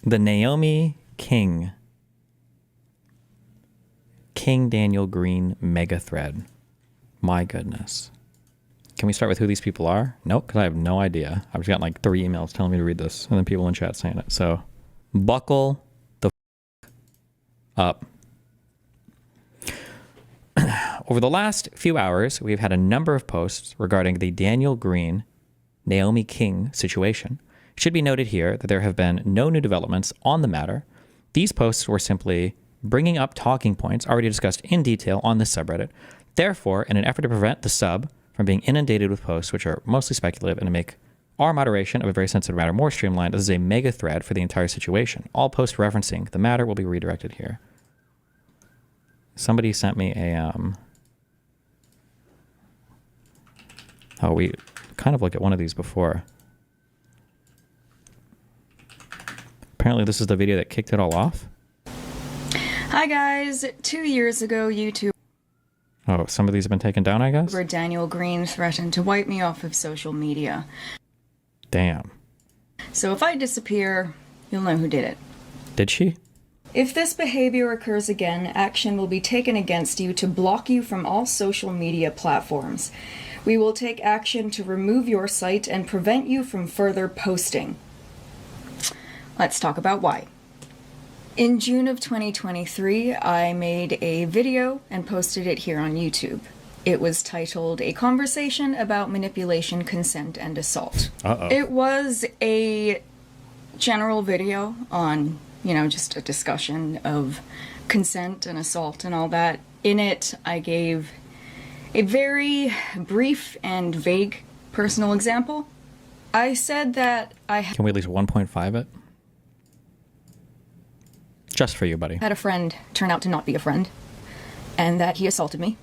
The Naomi King Daniel Greene mega thread. My goodness. Can we start with who these people are? Nope, because I have no idea. I've just gotten like 3 emails telling me to read this, and then people in chat saying it. So, buckle the up. Over the last few hours, we've had a number of posts regarding the Daniel Greene, Naomi King situation. It should be noted here that there have been no new developments on the matter. These posts were simply bringing up talking points already discussed in detail on this subreddit. Therefore, in an effort to prevent the sub from being inundated with posts which are mostly speculative and to make our moderation of a very sensitive matter more streamlined, this is a mega thread for the entire situation. All posts referencing the matter will be redirected here. Somebody sent me a... Oh, we kind of looked at one of these before. Apparently this is the video that kicked it all off. Hi guys, 2 years ago YouTube Oh, some of these have been taken down, I guess? Daniel Greene threatened to wipe me off of social media. Damn. So if I disappear, you'll know who did it. Did she? If this behavior occurs again, action will be taken against you to block you from all social media platforms. We will take action to remove your site and prevent you from further posting. Let's talk about why. In June of 2023, I made a video and posted it here on YouTube. It was titled, A Conversation About Manipulation, Consent, and Assault. It was a general video on, just a discussion of consent and assault and all that. In it, I gave a very brief and vague personal example. I said that Can we at least 1.5 it? Just for you, buddy. Had a friend turn out to not be a friend, and that he assaulted me,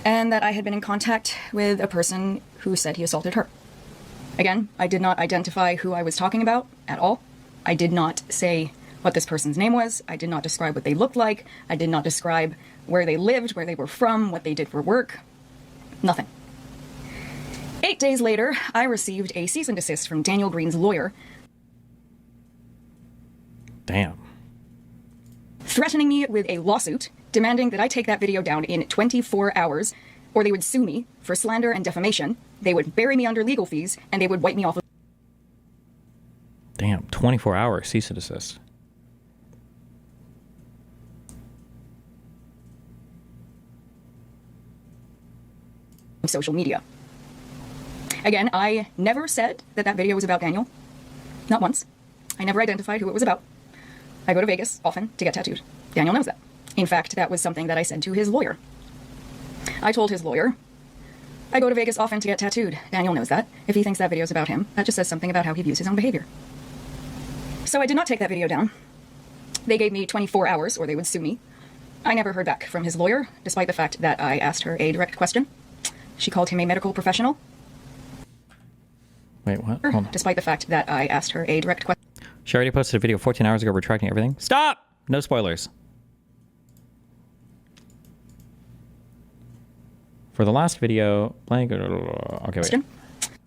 and that I had been in contact with a person who said he assaulted her. Again, I did not identify who I was talking about at all. I did not say what this person's name was. I did not describe what they looked like. I did not describe where they lived, where they were from, what they did for work. Nothing. 8 days later, I received a cease and desist from Daniel Greene's lawyer. Damn. Threatening me with a lawsuit, demanding that I take that video down in 24 hours, or they would sue me for slander and defamation. They would bury me under legal fees, and they would wipe me off of... Damn, 24 hours cease and desist. social media. Again, I never said that that video was about Daniel. Not once. I never identified who it was about. I go to Vegas often to get tattooed. Daniel knows that. In fact, that was something that I said to his lawyer. I told his lawyer, I go to Vegas often to get tattooed. Daniel knows that. If he thinks that video is about him, that just says something about how he views his own behavior. So I did not take that video down. They gave me 24 hours or they would sue me. I never heard back from his lawyer, despite the fact that I asked her a direct question. She called him a medical professional. Wait, what? Hold on. Despite the fact that I asked her a direct question. She already posted a video 14 hours ago retracting everything. Stop! No spoilers. For the last video, blank. Okay, wait.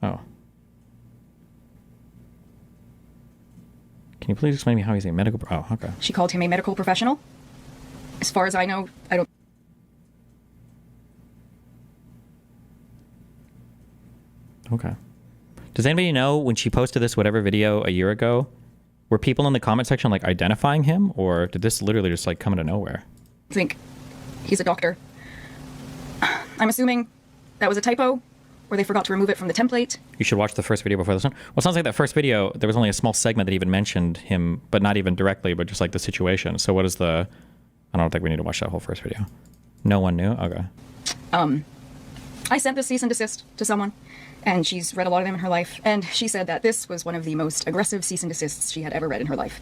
Oh. Can you please explain to me how he's a medical... Oh, okay. She called him a medical professional. As far as I know, I don't... Okay. Does anybody know when she posted this whatever video a year ago, were people in the comment section like identifying him, or did this literally just like come out of nowhere? I think he's a doctor. I'm assuming that was a typo, or they forgot to remove it from the template. You should watch the first video before this one. Well, it sounds like that first video, there was only a small segment that even mentioned him, but not even directly, but just like the situation. So what is the... I don't think we need to watch that whole first video. No one knew? Okay. I sent this cease and desist to someone, and she's read a lot of them in her life, and she said that this was one of the most aggressive cease and desists she had ever read in her life.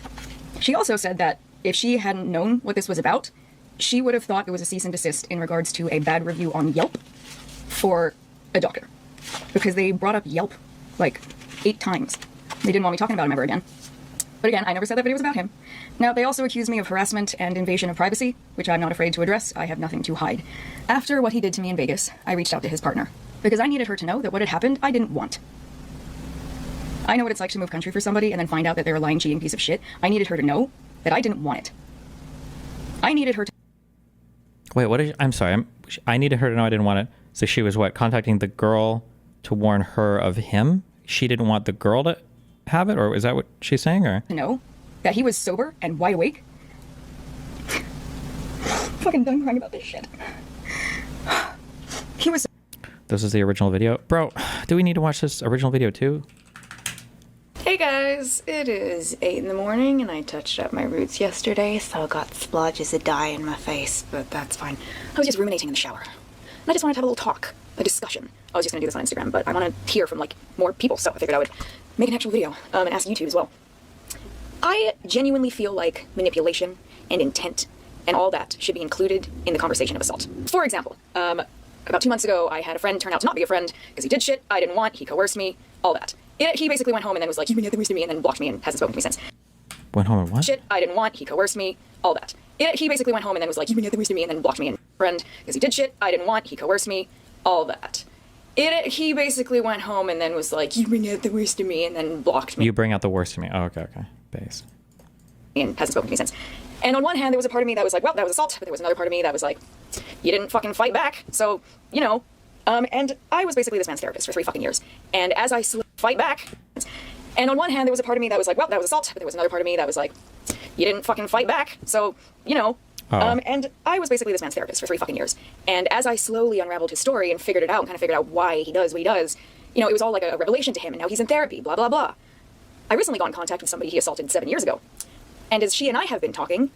She also said that if she hadn't known what this was about, she would have thought it was a cease and desist in regards to a bad review on Yelp for a doctor. Because they brought up Yelp like 8 times. They didn't want me talking about him ever again. But again, I never said that video was about him. Now, they also accused me of harassment and invasion of privacy, which I'm not afraid to address. I have nothing to hide. After what he did to me in Vegas, I reached out to his partner, because I needed her to know that what had happened, I didn't want. I know what it's like to move country for somebody and then find out that they're a lying, cheating piece of shit. I needed her to know that I didn't want it. I needed her to... Wait, what I'm sorry. I needed her to know I didn't want it. So she was what? Contacting the girl to warn her of him? She didn't want the girl to have it? Or is that what she's saying? Or to know that he was sober and wide awake. Fucking done crying about this shit. He was... This is the original video. Bro, do we need to watch this original video too? Hey guys, it is 8 in the morning and I touched up my roots yesterday, so I got splotches of dye in my face, but that's fine. I was just ruminating in the shower. And I just wanted to have a little talk, a discussion. I was just gonna do this on Instagram, but I want to hear from like more people, so I figured I would make an actual video and ask YouTube as well. I genuinely feel like manipulation and intent and all that should be included in the conversation of assault. For example, about 2 months ago, I had a friend turn out to not be a friend because he did shit I didn't want, he coerced me, all that. He basically went home and then was like, you've been the worst to me, and then blocked me and hasn't spoken to me since. Went home and what? Shit I didn't want, he coerced me, all that. He basically went home and then was like, you've been the worst to me, and then blocked me and friend because he did shit I didn't want, he coerced me, all that. He basically went home and then was like, you bring out the worst of me, and then blocked me. You bring out the worst of me. Oh, okay. Base. And hasn't spoken to me since. And on one hand, there was a part of me that was like, well, that was assault, but there was another part of me that was like, you didn't fucking fight back, so, you know. And I was basically this man's therapist for 3 fucking years. And as I fight back, and on one hand, there was a part of me that was like, well, that was assault, but there was another part of me that was like, you didn't fucking fight back, so, you know. And I was basically this man's therapist for 3 fucking years. And as I slowly unraveled his story and figured it out and kind of figured out why he does what he does, you know, it was all like a revelation to him, and now he's in therapy, blah, blah, blah. I recently got in contact with somebody he assaulted 7 years ago. And as she and I have been talking,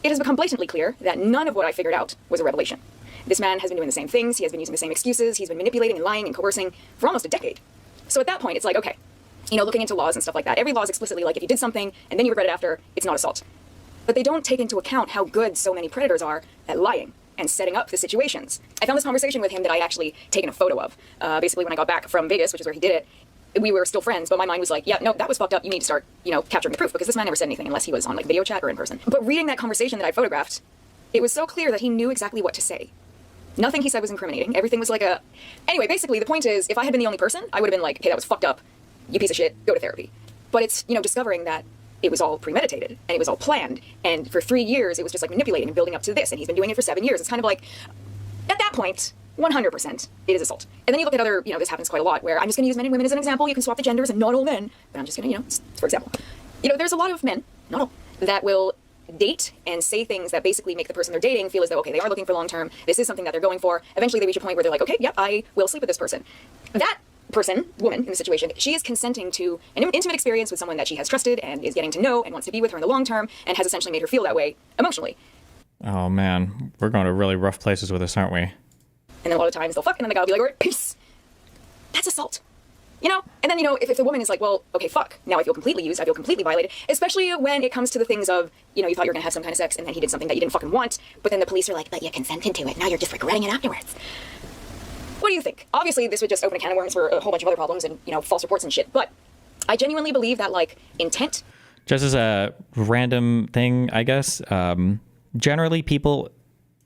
it has become blatantly clear that none of what I figured out was a revelation. This man has been doing the same things, he has been using the same excuses, he's been manipulating and lying and coercing for almost a decade. So at that point, it's like, okay, you know, looking into laws and stuff like that, every law is explicitly like, if you did something and then you regret it after, it's not assault. But they don't take into account how good so many predators are at lying and setting up the situations. I found this conversation with him that I actually taken a photo of. Basically, when I got back from Vegas, which is where he did it, we were still friends, but my mind was like, yeah, no, that was fucked up. You need to start, you know, capturing the proof, because this man never said anything unless he was on like video chat or in person. But reading that conversation that I photographed, it was so clear that he knew exactly what to say. Nothing he said was incriminating. Everything was like a... Anyway, basically, the point is, if I had been the only person, I would have been like, hey, that was fucked up. You piece of shit, go to therapy. But it's, you know, discovering that it was all premeditated and it was all planned. And for 3 years, it was just like manipulating and building up to this. And he's been doing it for 7 years. It's kind of like, at that point, 100%, it is assault. And then you look at other, you know, this happens quite a lot, where I'm just going to use men and women as an example. You can swap the genders and not all men, but I'm just going to, you know, for example. You know, there's a lot of men, not all, that will date and say things that basically make the person they're dating feel as though, okay, they are looking for long-term, this is something that they're going for. Eventually they reach a point where they're like, okay, yep, I will sleep with this person. That person, woman in the situation, she is consenting to an intimate experience with someone that she has trusted and is getting to know and wants to be with her in the long term and has essentially made her feel that way emotionally. Oh man, we're going to really rough places with this, aren't we? And then a lot of times they'll fuck and then the guy will be like, all right, peace. That's assault. You know? And then, you know, if the woman is like, well, okay, fuck, now I feel completely used, I feel completely violated, especially when it comes to the things of, you know, you thought you were going to have some kind of sex and then he did something that you didn't fucking want, but then the police are like, but you consented to it, now you're just regretting it afterwards. What do you think? Obviously, this would just open a can of worms for a whole bunch of other problems and, you know, false reports and shit, but I genuinely believe that, like, intent... Just as a random thing, I guess, generally people,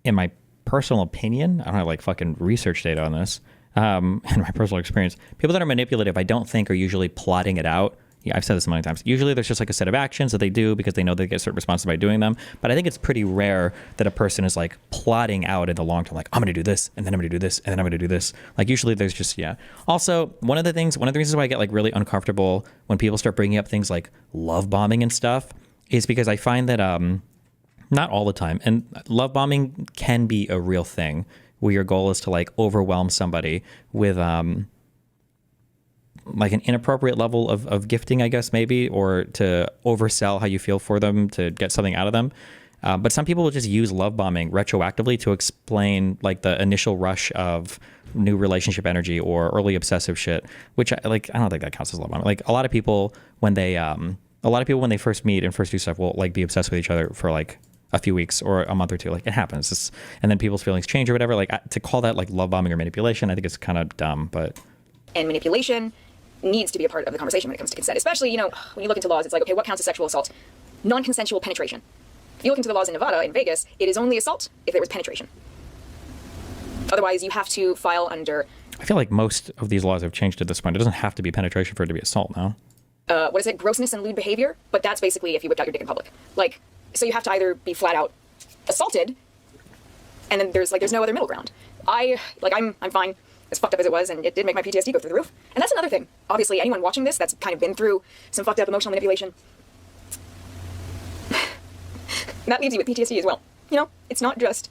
in my personal opinion, I don't have, like, fucking research data on this, in my personal experience, people that are manipulative, I don't think are usually plotting it out. Yeah, I've said this a million times. Usually there's just like a set of actions that they do because they know they get certain responses by doing them. But I think it's pretty rare that a person is like plotting out in the long term, like, I'm going to do this, and then I'm going to do this, and then I'm going to do this. Like usually there's just, yeah. Also, one of the reasons why I get like really uncomfortable when people start bringing up things like love bombing and stuff is because I find that, not all the time, and love bombing can be a real thing, where your goal is to like overwhelm somebody with like an inappropriate level of gifting, I guess, maybe, or to oversell how you feel for them to get something out of them. But some people will just use love bombing retroactively to explain like the initial rush of new relationship energy or early obsessive shit, which I don't think that counts as love bombing. Like a lot of people when they first meet and first do stuff will like be obsessed with each other for like a few weeks or a month or two. Like it happens. And then people's feelings change or whatever. Like to call that like love bombing or manipulation, I think it's kind of dumb, but. And manipulation needs to be a part of the conversation when it comes to consent. Especially, you know, when you look into laws, it's like, okay, what counts as sexual assault? Non-consensual penetration. If you look into the laws in Nevada, in Vegas, it is only assault if there was penetration. Otherwise, you have to file under... I feel like most of these laws have changed at this point. It doesn't have to be penetration for it to be assault now. grossness and lewd behavior, but that's basically if you whipped out your dick in public. Like, so you have to either be flat out assaulted, and then there's no other middle ground. I'm fine, as fucked up as it was, and it did make my PTSD go through the roof. And that's another thing. Obviously, anyone watching this that's kind of been through some fucked up emotional manipulation, that leaves you with PTSD as well. You know, it's not just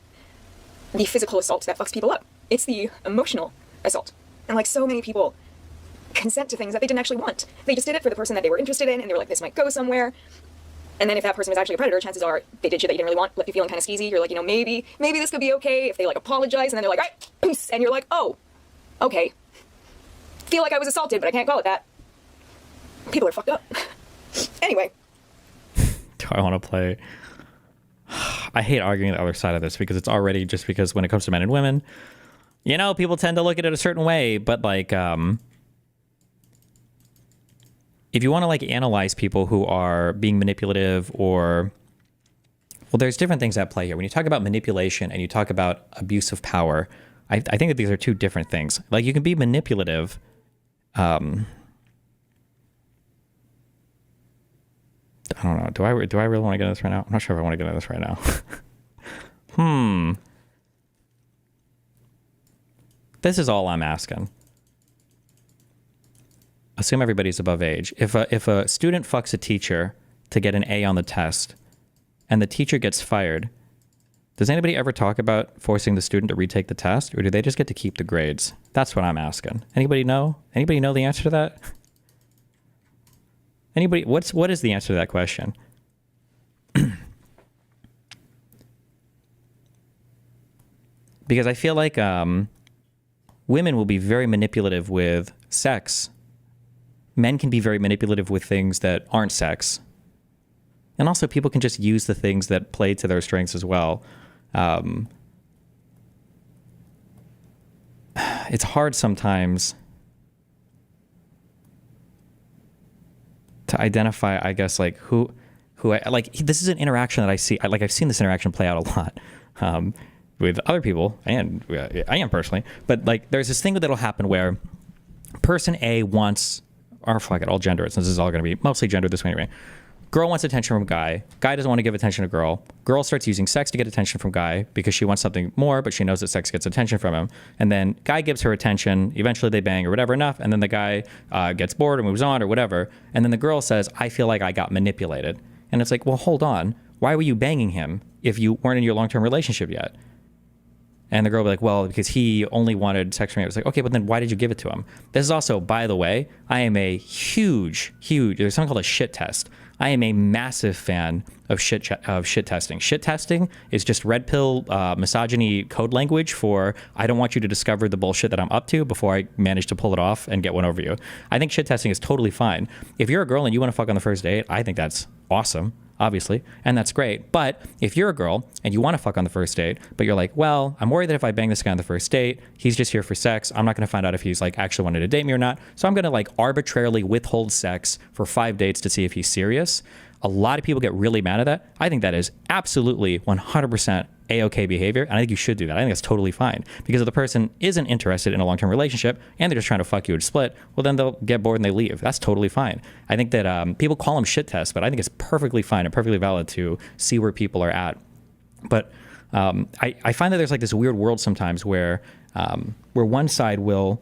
the physical assault that fucks people up. It's the emotional assault. And like so many people consent to things that they didn't actually want. They just did it for the person that they were interested in, and they were like, this might go somewhere. And then if that person was actually a predator, chances are they did shit that you didn't really want, left you feeling kind of skeezy. You're like, you know, maybe this could be okay if they like apologize, and then they're like, all right, peace. And you're like, oh, okay. Feel like I was assaulted, but I can't call it that. People are fucked up. Anyway. Do I want to play? I hate arguing the other side of this because it's already just because when it comes to men and women, you know, people tend to look at it a certain way, but like, if you want to like analyze people who are being manipulative or, well, there's different things at play here. When you talk about manipulation and you talk about abuse of power, I think that these are two different things. Like you can be manipulative. I don't know. Do I really want to get into this right now? I'm not sure if I want to get into this right now. This is all I'm asking. Assume everybody's above age. If a student fucks a teacher to get an A on the test and the teacher gets fired, does anybody ever talk about forcing the student to retake the test, or do they just get to keep the grades? That's what I'm asking. Anybody know? Anybody know the answer to that? Anybody? What is the answer to that question? Because I feel like women will be very manipulative with sex. Men can be very manipulative with things that aren't sex. And also people can just use the things that play to their strengths as well. It's hard sometimes to identify, I guess, like who I like. This is an interaction that I see. I've seen this interaction play out a lot with other people, and I am personally. But like, there's this thing that'll happen where person A wants, or fuck it, I'll gender it since this is all going to be mostly gendered this way anyway. Girl wants attention from guy. Guy doesn't want to give attention to girl. Girl starts using sex to get attention from guy because she wants something more, but she knows that sex gets attention from him. And then guy gives her attention. Eventually they bang or whatever enough. And then the guy gets bored or moves on or whatever. And then the girl says, I feel like I got manipulated. And it's like, well, hold on. Why were you banging him if you weren't in your long-term relationship yet? And the girl will be like, well, because he only wanted sex from me. I was like, okay, but then why did you give it to him? This is also, by the way, I am a huge, there's something called a shit test. I am a massive fan of shit testing. Shit testing is just red pill misogyny code language for I don't want you to discover the bullshit that I'm up to before I manage to pull it off and get one over you. I think shit testing is totally fine. If you're a girl and you want to fuck on the first date, I think that's awesome, obviously, and that's great. But if you're a girl and you want to fuck on the first date, but you're like, well, I'm worried that if I bang this guy on the first date, he's just here for sex. I'm not going to find out if he's like actually wanted to date me or not. So I'm going to like arbitrarily withhold sex for 5 dates to see if he's serious. A lot of people get really mad at that. I think that is absolutely 100% A-okay behavior, and I think you should do that. I think that's totally fine. Because if the person isn't interested in a long-term relationship and they're just trying to fuck you and split, well, then they'll get bored and they leave. That's totally fine. I think that people call them shit tests, but I think it's perfectly fine and perfectly valid to see where people are at. But I find that there's like this weird world sometimes where one side will...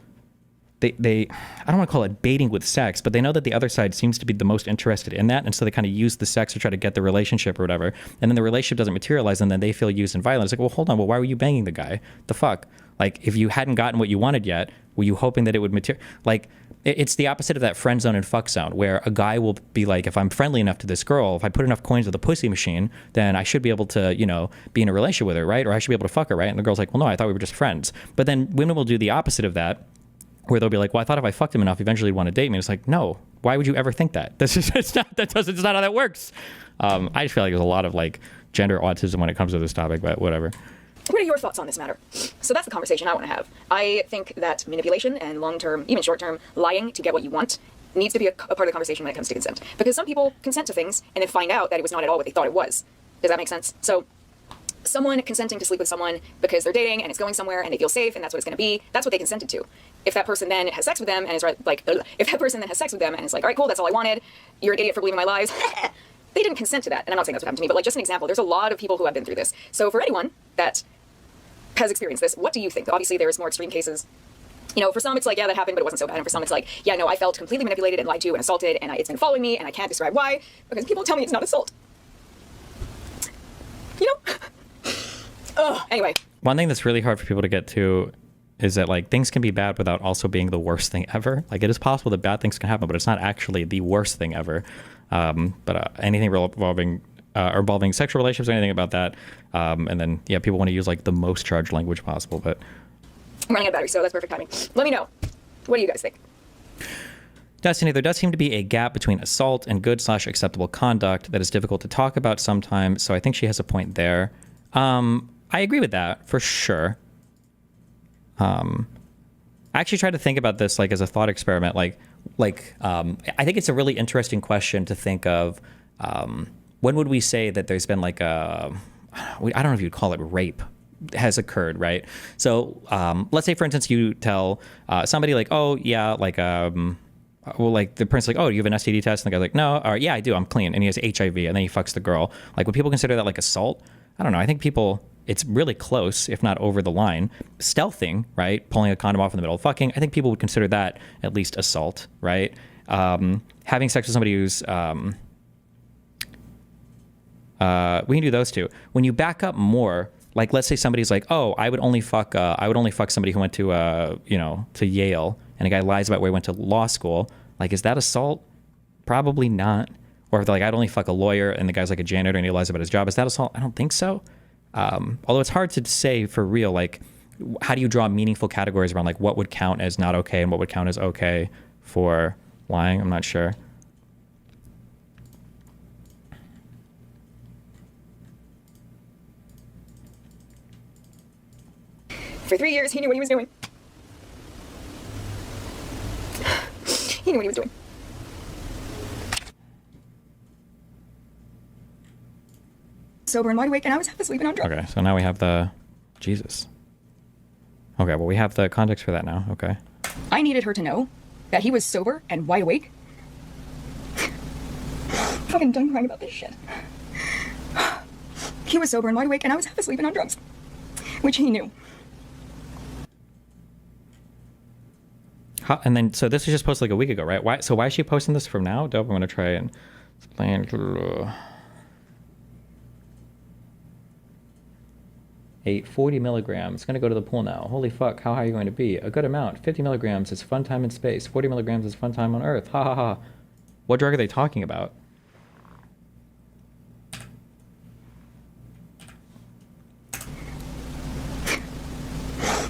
They I don't want to call it baiting with sex, but they know that the other side seems to be the most interested in that, and so they kind of use the sex to try to get the relationship or whatever, and then the relationship doesn't materialize, and then they feel used and violent. It's like, well, hold on, well, why were you banging the guy? The fuck? Like, if you hadn't gotten what you wanted yet, were you hoping that it would materialize? Like, it's the opposite of that friend zone and fuck zone, where a guy will be like, if I'm friendly enough to this girl, if I put enough coins with the pussy machine, then I should be able to, you know, be in a relationship with her, right? Or I should be able to fuck her, right? And the girl's like, well, no, I thought we were just friends. But then women will do the opposite of that, where they'll be like, well, I thought if I fucked him enough, eventually he'd want to date me. And it's like, no, why would you ever think that? It's not how that works. I just feel like there's a lot of like gender autism when it comes to this topic, but whatever. What are your thoughts on this matter? So that's the conversation I want to have. I think that manipulation and long-term, even short-term, lying to get what you want needs to be a part of the conversation when it comes to consent. Because some people consent to things and then find out that it was not at all what they thought it was. Does that make sense? So someone consenting to sleep with someone because they're dating and it's going somewhere and they feel safe and that's what it's going to be, that's what they consented to. If that person then has sex with them and is like, if that person then has sex with them and is like, all right, cool, that's all I wanted, you're an idiot for believing my lies, they didn't consent to that. And I'm not saying that's what happened to me, but like just an example, there's a lot of people who have been through this. So for anyone that has experienced this, what do you think? Obviously there's more extreme cases. You know, for some it's like, yeah, that happened, but it wasn't so bad. And for some it's like, yeah, no, I felt completely manipulated and lied to and assaulted and it's been following me and I can't describe why because people tell me it's not assault. You know? Anyway. One thing that's really hard for people to get to is that like things can be bad without also being the worst thing ever. Like it is possible that bad things can happen, but it's not actually the worst thing ever. But anything involving sexual relationships or anything about that. And then, yeah, people want to use like the most charged language possible, but I'm running out of battery, so that's perfect timing. Let me know. What do you guys think? Destiny, there does seem to be a gap between assault and good/acceptable conduct that is difficult to talk about sometimes. So I think she has a point there. I agree with that for sure. I actually tried to think about this like as a thought experiment. I think it's a really interesting question to think of. When would we say that there's been like I don't know if you'd call it rape has occurred, right? So let's say, for instance, you tell somebody like, oh yeah, like like the prince like, oh, you have an STD test, and the guy's like, no, or yeah, I do, I'm clean, and he has HIV, and then he fucks the girl. Like, would people consider that like assault? I don't know. I think people, it's really close, if not over the line. Stealthing, right? Pulling a condom off in the middle of fucking, I think people would consider that at least assault, right? Having sex with somebody who's we can do those two. When you back up more, like let's say somebody's like, oh, I would only fuck somebody who went to to Yale, and a guy lies about where he went to law school. Like, is that assault? Probably not. Or if they're like, I'd only fuck a lawyer, and the guy's like a janitor and he lies about his job. Is that assault? I don't think so. Although it's hard to say for real, like, how do you draw meaningful categories around like what would count as not okay and what would count as okay for lying? I'm not sure. For 3 years, he knew what he was doing. He knew what he was doing. Sober and wide awake, and I was half asleep and on drugs. Okay, so now we have the... Jesus. Okay, well, we have the context for that now. Okay. I needed her to know that he was sober and wide awake. Fucking done crying about this shit. He was sober and wide awake, and I was half asleep and on drugs. Which he knew. And then, so this was just posted like a week ago, right? Why is she posting this from now? Dope, I'm going to try and explain. 40 milligrams. It's going to go to the pool now. Holy fuck, how high are you going to be? A good amount. 50 milligrams is fun time in space. 40 milligrams is fun time on Earth. Ha ha ha. What drug are they talking about?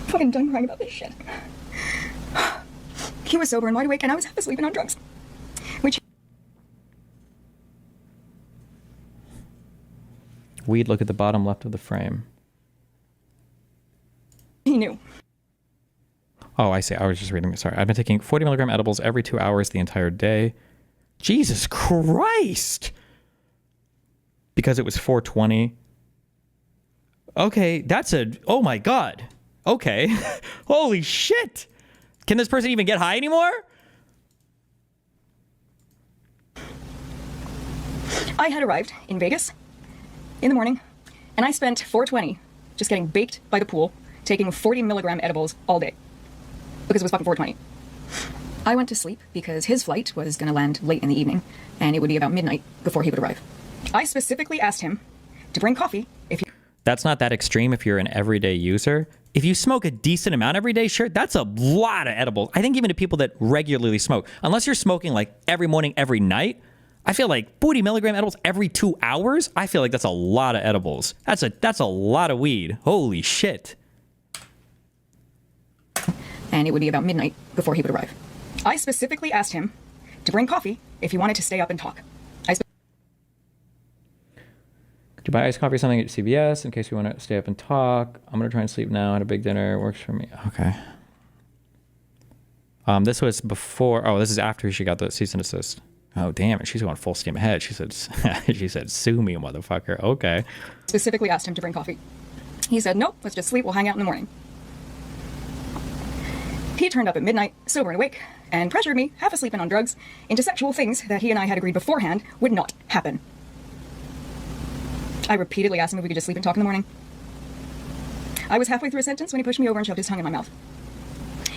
Fucking done crying about this shit. He was sober and wide awake, and I was half asleep and on drugs. Which... Weed, look at the bottom left of the frame. He knew. Oh, I see. I was just reading. Sorry. I've been taking 40 milligram edibles every 2 hours the entire day. Jesus Christ! Because it was 420. Okay, that's a... Oh my God. Okay. Holy shit! Can this person even get high anymore? I had arrived in Vegas in the morning, and I spent 420 just getting baked by the pool, taking 40 milligram edibles all day. Because it was fucking 420. I went to sleep because his flight was going to land late in the evening, and it would be about midnight before he would arrive. I specifically asked him to bring coffee if he... That's not that extreme if you're an everyday user. If you smoke a decent amount every day, sure, that's a lot of edibles. I think even to people that regularly smoke, unless you're smoking like every morning, every night, I feel like 40 milligram edibles every 2 hours, I feel like that's a lot of edibles. That's a lot of weed. Holy shit. And it would be about midnight before he would arrive. I specifically asked him to bring coffee if he wanted to stay up and talk. Could you buy iced coffee or something at CVS in case we want to stay up and talk? I'm going to try and sleep now. Had a big dinner. Works for me. Okay. This was before... Oh, this is after she got the cease and desist. Oh, damn it. She's going full steam ahead. She said, she said, sue me, motherfucker. Okay. Specifically asked him to bring coffee. He said, nope, let's just sleep. We'll hang out in the morning. He turned up at midnight, sober and awake, and pressured me, half asleep and on drugs, into sexual things that he and I had agreed beforehand would not happen. I repeatedly asked him if we could just sleep and talk in the morning. I was halfway through a sentence when he pushed me over and shoved his tongue in my mouth.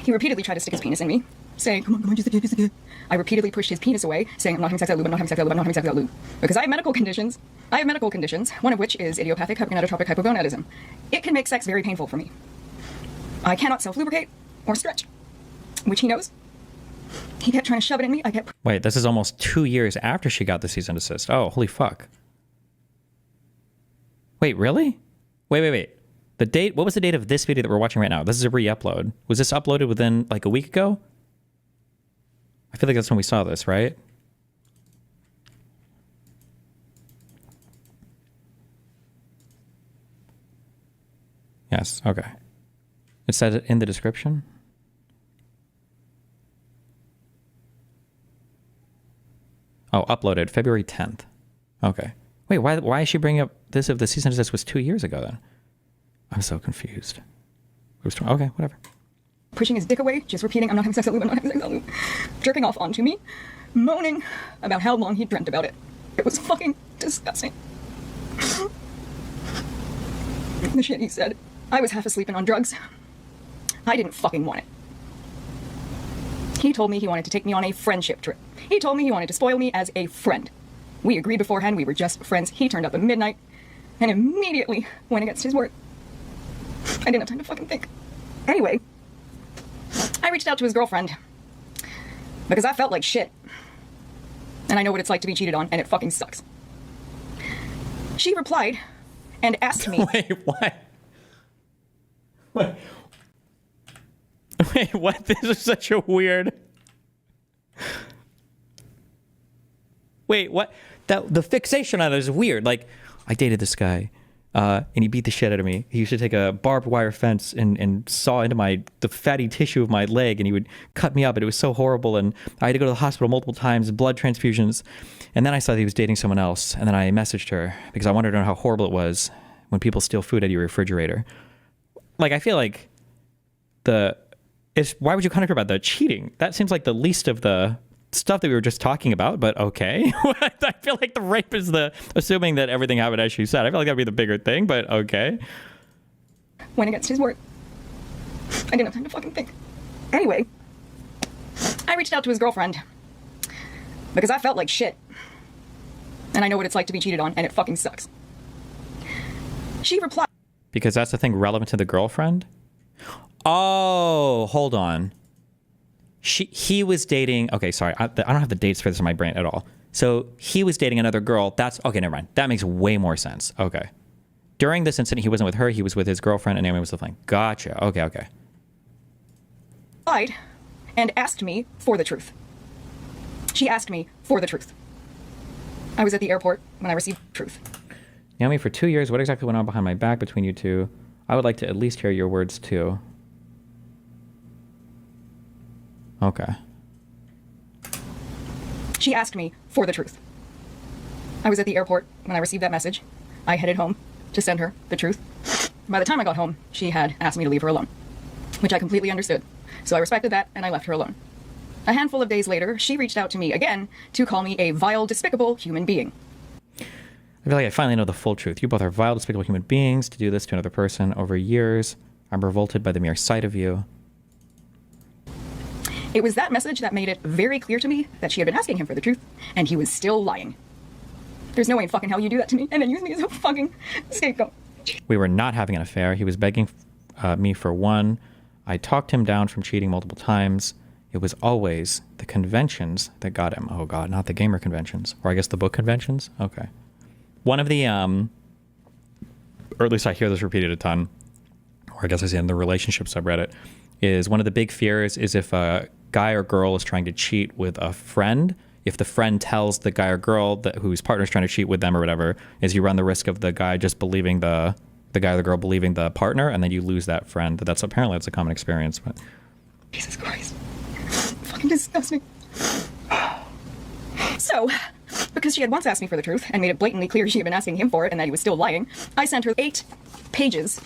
He repeatedly tried to stick his penis in me, saying, come on, just a kid. I repeatedly pushed his penis away, saying, I'm not having sex without lube, I'm not having sex without lube, I'm not having sex without lube. Because I have medical conditions, one of which is idiopathic hypogonadotrophic hypogonadism. It can make sex very painful for me. I cannot self-lubricate or stretch, which he knows. He kept trying to shove it in me. Wait, this is almost 2 years after she got the cease and desist. Oh, holy fuck. Wait, really? Wait. The date, what was the date of this video that we're watching right now? This is a re-upload. Was this uploaded within like a week ago? I feel like that's when we saw this, right? Yes, okay. It said it in the description. Oh, uploaded February 10th. Okay. Wait, why is she bringing up this if the cease and desist was 2 years ago then? I'm so confused. Okay, whatever. Pushing his dick away, just repeating, I'm not having sex without lube, I'm not having sex without lube. Jerking off onto me, moaning about how long he dreamt about it. It was fucking disgusting. The shit he said. I was half asleep and on drugs. I didn't fucking want it. He told me he wanted to take me on a friendship trip. He told me he wanted to spoil me as a friend. We agreed beforehand we were just friends. He turned up at midnight and immediately went against his word. I didn't have time to fucking think. Anyway, I reached out to his girlfriend because I felt like shit. And I know what it's like to be cheated on, and it fucking sucks. She replied and asked me... Wait, what? Wait, what? This is such a weird... Wait, what? The fixation on it is weird. Like, I dated this guy, and he beat the shit out of me. He used to take a barbed wire fence and saw into the fatty tissue of my leg, and he would cut me up, and it was so horrible, and I had to go to the hospital multiple times, blood transfusions, and then I saw that he was dating someone else, and then I messaged her, because I wanted to know how horrible it was when people steal food out of your refrigerator. Like, I feel like why would you contact her about the cheating? That seems like the least of the stuff that we were just talking about, but okay. I feel like the rape is assuming that everything happened as she said. I feel like that'd be the bigger thing, but okay. Went against his word. I didn't have time to fucking think. Anyway, I reached out to his girlfriend because I felt like shit. And I know what it's like to be cheated on, and it fucking sucks. She replied... Because that's the thing relevant to the girlfriend? Oh, hold on. He was dating... Okay, sorry. I don't have the dates for this in my brain at all. So he was dating another girl. That's... Okay, never mind. That makes way more sense. Okay. During this incident, he wasn't with her. He was with his girlfriend, and Naomi was the flame. Gotcha. Okay. Lied and asked me for the truth. She asked me for the truth. I was at the airport when I received truth. Naomi, for 2 years, what exactly went on behind my back between you two? I would like to at least hear your words, too. Okay. She asked me for the truth. I was at the airport when I received that message. I headed home to send her the truth. By the time I got home, she had asked me to leave her alone, which I completely understood. So I respected that, and I left her alone. A handful of days later, she reached out to me again to call me a vile, despicable human being. I feel like I finally know the full truth. You both are vile, despicable human beings. To do this to another person over years, I'm revolted by the mere sight of you. It was that message that made it very clear to me that she had been asking him for the truth, and he was still lying. There's no way in fucking hell you do that to me and then use me as a fucking scapegoat. We were not having an affair. He was begging me for one. I talked him down from cheating multiple times. It was always the conventions that got him. Oh God, not the gamer conventions. Or I guess the book conventions? Okay. One of the, or at least I hear this repeated a ton, or I guess I see it in the relationship subreddit, is one of the big fears is if a guy or girl is trying to cheat with a friend, if the friend tells the guy or girl that whose partner is trying to cheat with them or whatever, is you run the risk of the guy just believing the guy or the girl believing the partner, and then you lose that friend. That's apparently it's a common experience. But Jesus Christ. Fucking disgusting. So, because she had once asked me for the truth and made it blatantly clear she had been asking him for it and that he was still lying, I sent her 8 pages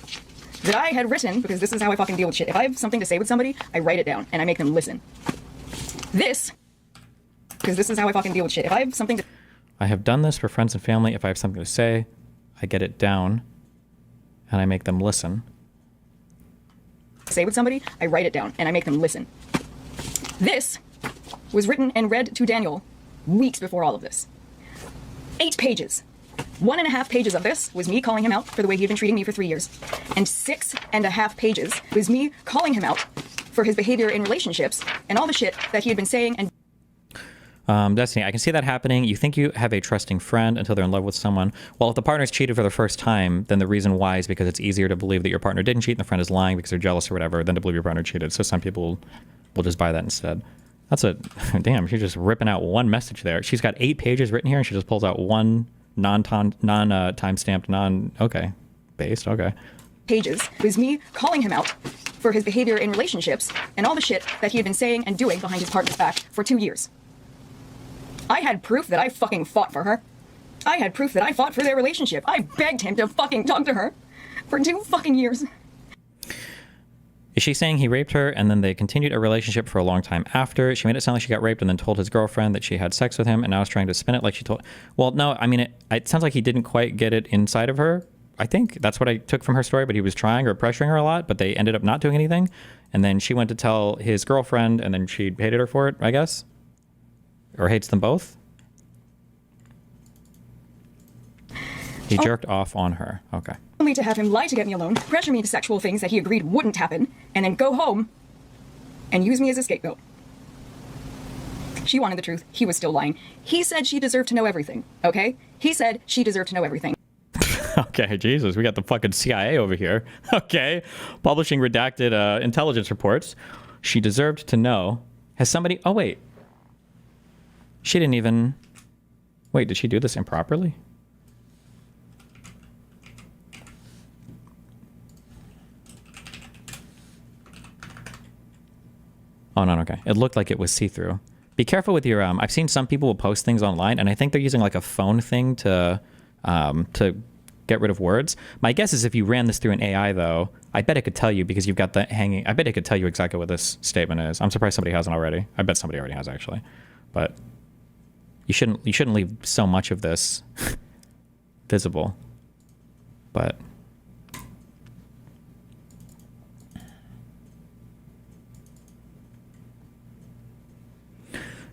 that I had written, because this is how I fucking deal with shit. If I have something to say with somebody, I write it down and I make them listen. Because this is how I fucking deal with shit. If I have something to... I have done this for friends and family. If I have something to say, I get it down and I make them listen. Say with somebody, I write it down and I make them listen. This was written and read to Daniel weeks before all of this. 8 pages. 1.5 pages of this was me calling him out for the way he had been treating me for 3 years. And 6.5 pages was me calling him out for his behavior in relationships and all the shit that he had been saying and... Destiny, I can see that happening. You think you have a trusting friend until they're in love with someone. Well, if the partner's cheated for the first time, then the reason why is because it's easier to believe that your partner didn't cheat and the friend is lying because they're jealous or whatever than to believe your partner cheated. So some people will just buy that instead. That's a... Damn, she's just ripping out one message there. She's got 8 pages written here and she just pulls out one non-time-stamped, okay, based, okay. Pages was me calling him out for his behavior in relationships and all the shit that he had been saying and doing behind his partner's back for 2 years. I had proof that I fucking fought for her. I had proof that I fought for their relationship. I begged him to fucking talk to her for 2 fucking years. Is she saying he raped her and then they continued a relationship for a long time after? She made it sound like she got raped and then told his girlfriend that she had sex with him and now is trying to spin it like she told... Well, no, I mean, it sounds like he didn't quite get it inside of her. I think that's what I took from her story, but he was trying or pressuring her a lot, but they ended up not doing anything. And then she went to tell his girlfriend and then she hated her for it, I guess. Or hates them both. He jerked off on her. Okay. Only to have him lie to get me alone, pressure me into sexual things that he agreed wouldn't happen, and then go home and use me as a scapegoat. She wanted the truth. He was still lying. He said she deserved to know everything, okay? He said she deserved to know everything. Okay, Jesus, we got the fucking CIA over here. Okay. Publishing redacted intelligence reports. She deserved to know. Has somebody... Oh, wait. She didn't even... Wait, did she do this improperly? Oh, no, okay. It looked like it was see-through. Be careful with your... I've seen some people will post things online, and I think they're using like a phone thing to get rid of words. My guess is if you ran this through an AI, though, I bet it could tell you because you've got the hanging... I bet it could tell you exactly what this statement is. I'm surprised somebody hasn't already. I bet somebody already has, actually. But you shouldn't leave so much of this visible. But...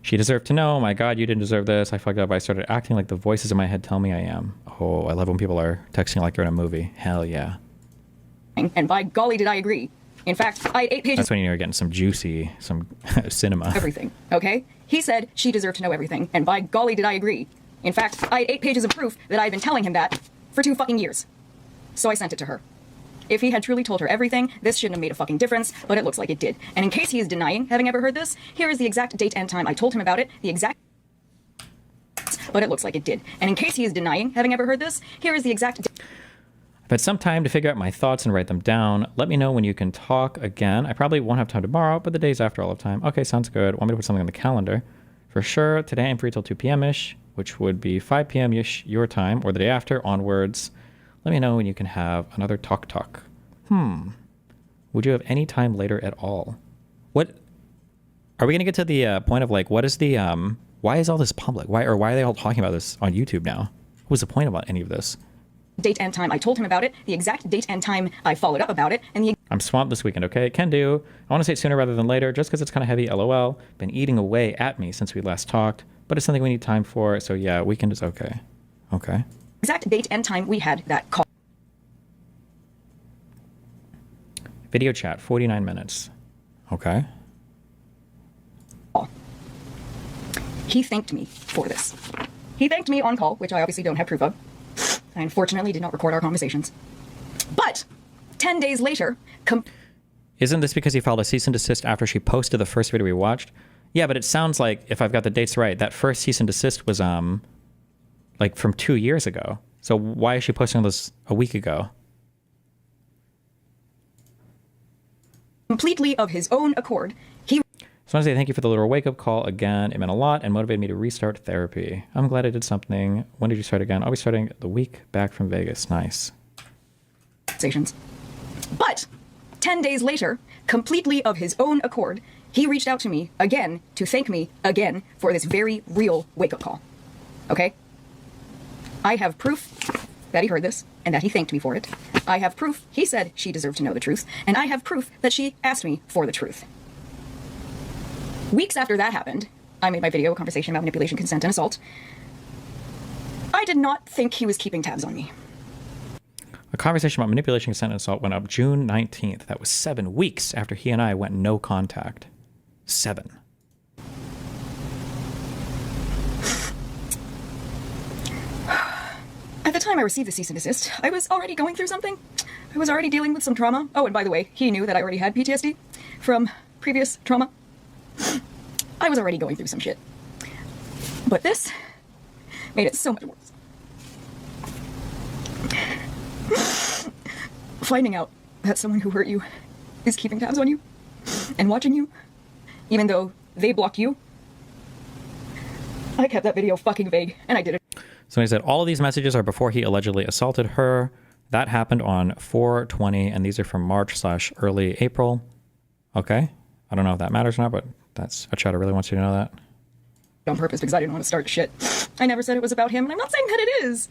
She deserved to know. My God, you didn't deserve this. I fucked up. I started acting like the voices in my head tell me I am. Oh, I love when people are texting like they're in a movie. Hell yeah. And by golly, did I agree. In fact, I had 8 pages... That's when you're getting some juicy, some cinema. Everything, okay? He said she deserved to know everything. And by golly, did I agree. In fact, I had 8 pages of proof that I'd been telling him that for 2 fucking years. So I sent it to her. If he had truly told her everything, this shouldn't have made a fucking difference, but it looks like it did. And in case he is denying having ever heard this, here is the exact date and time I told him about it, but it looks like it did. And in case he is denying having ever heard this, here is the exact... I've had some time to figure out my thoughts and write them down. Let me know when you can talk again. I probably won't have time tomorrow, but the days after I'll have time. Okay, sounds good. Want me to put something on the calendar? For sure, today I'm free till 2 p.m.-ish, which would be 5 p.m.-ish your time, or the day after onwards. Let me know when you can have another talk. Would you have any time later at all? What are we going to get to the point of like, what is the why is all this public? Why are they all talking about this on YouTube now? What was the point about any of this? Date and time I told him about it, the exact date and time I followed up about it, and the... I'm swamped this weekend, okay? Can do. I want to say it sooner rather than later, just because it's kind of heavy, LOL. Been eating away at me since we last talked, but it's something we need time for, so yeah, weekend is okay. Okay. Exact date and time we had that call. Video chat, 49 minutes. Okay. He thanked me for this. He thanked me on call, which I obviously don't have proof of. I unfortunately did not record our conversations. But 10 days later... Isn't this because he filed a cease and desist after she posted the first video we watched? Yeah, but it sounds like, if I've got the dates right, that first cease and desist was like from 2 years ago. So why is she posting this a week ago? Completely of his own accord, he... So I want to say thank you for the little wake-up call again. It meant a lot and motivated me to restart therapy. I'm glad I did something. When did you start again? I'll be starting the week back from Vegas. Nice. But 10 days later, completely of his own accord, he reached out to me again to thank me again for this very real wake-up call. Okay? I have proof that he heard this and that he thanked me for it. I have proof he said she deserved to know the truth, and I have proof that she asked me for the truth. Weeks after that happened, I made my video, Conversation about Manipulation, Consent, and Assault. I did not think he was keeping tabs on me. A conversation about manipulation, consent, and assault went up June 19th. That was 7 weeks after he and I went no contact. 7. At the time I received the cease and desist, I was already going through something. I was already dealing with some trauma. Oh, and by the way, he knew that I already had PTSD from previous trauma. I was already going through some shit. But this made it so much worse. Finding out that someone who hurt you is keeping tabs on you and watching you, even though they blocked you. I kept that video fucking vague, and I did it. So he said all of these messages are before he allegedly assaulted her. That happened on 4/20, and these are from March/early April. Okay. I don't know if that matters or not, but that's a chat. I really want you to know that. On purpose because I didn't want to start shit. I never said it was about him, and I'm not saying that it is.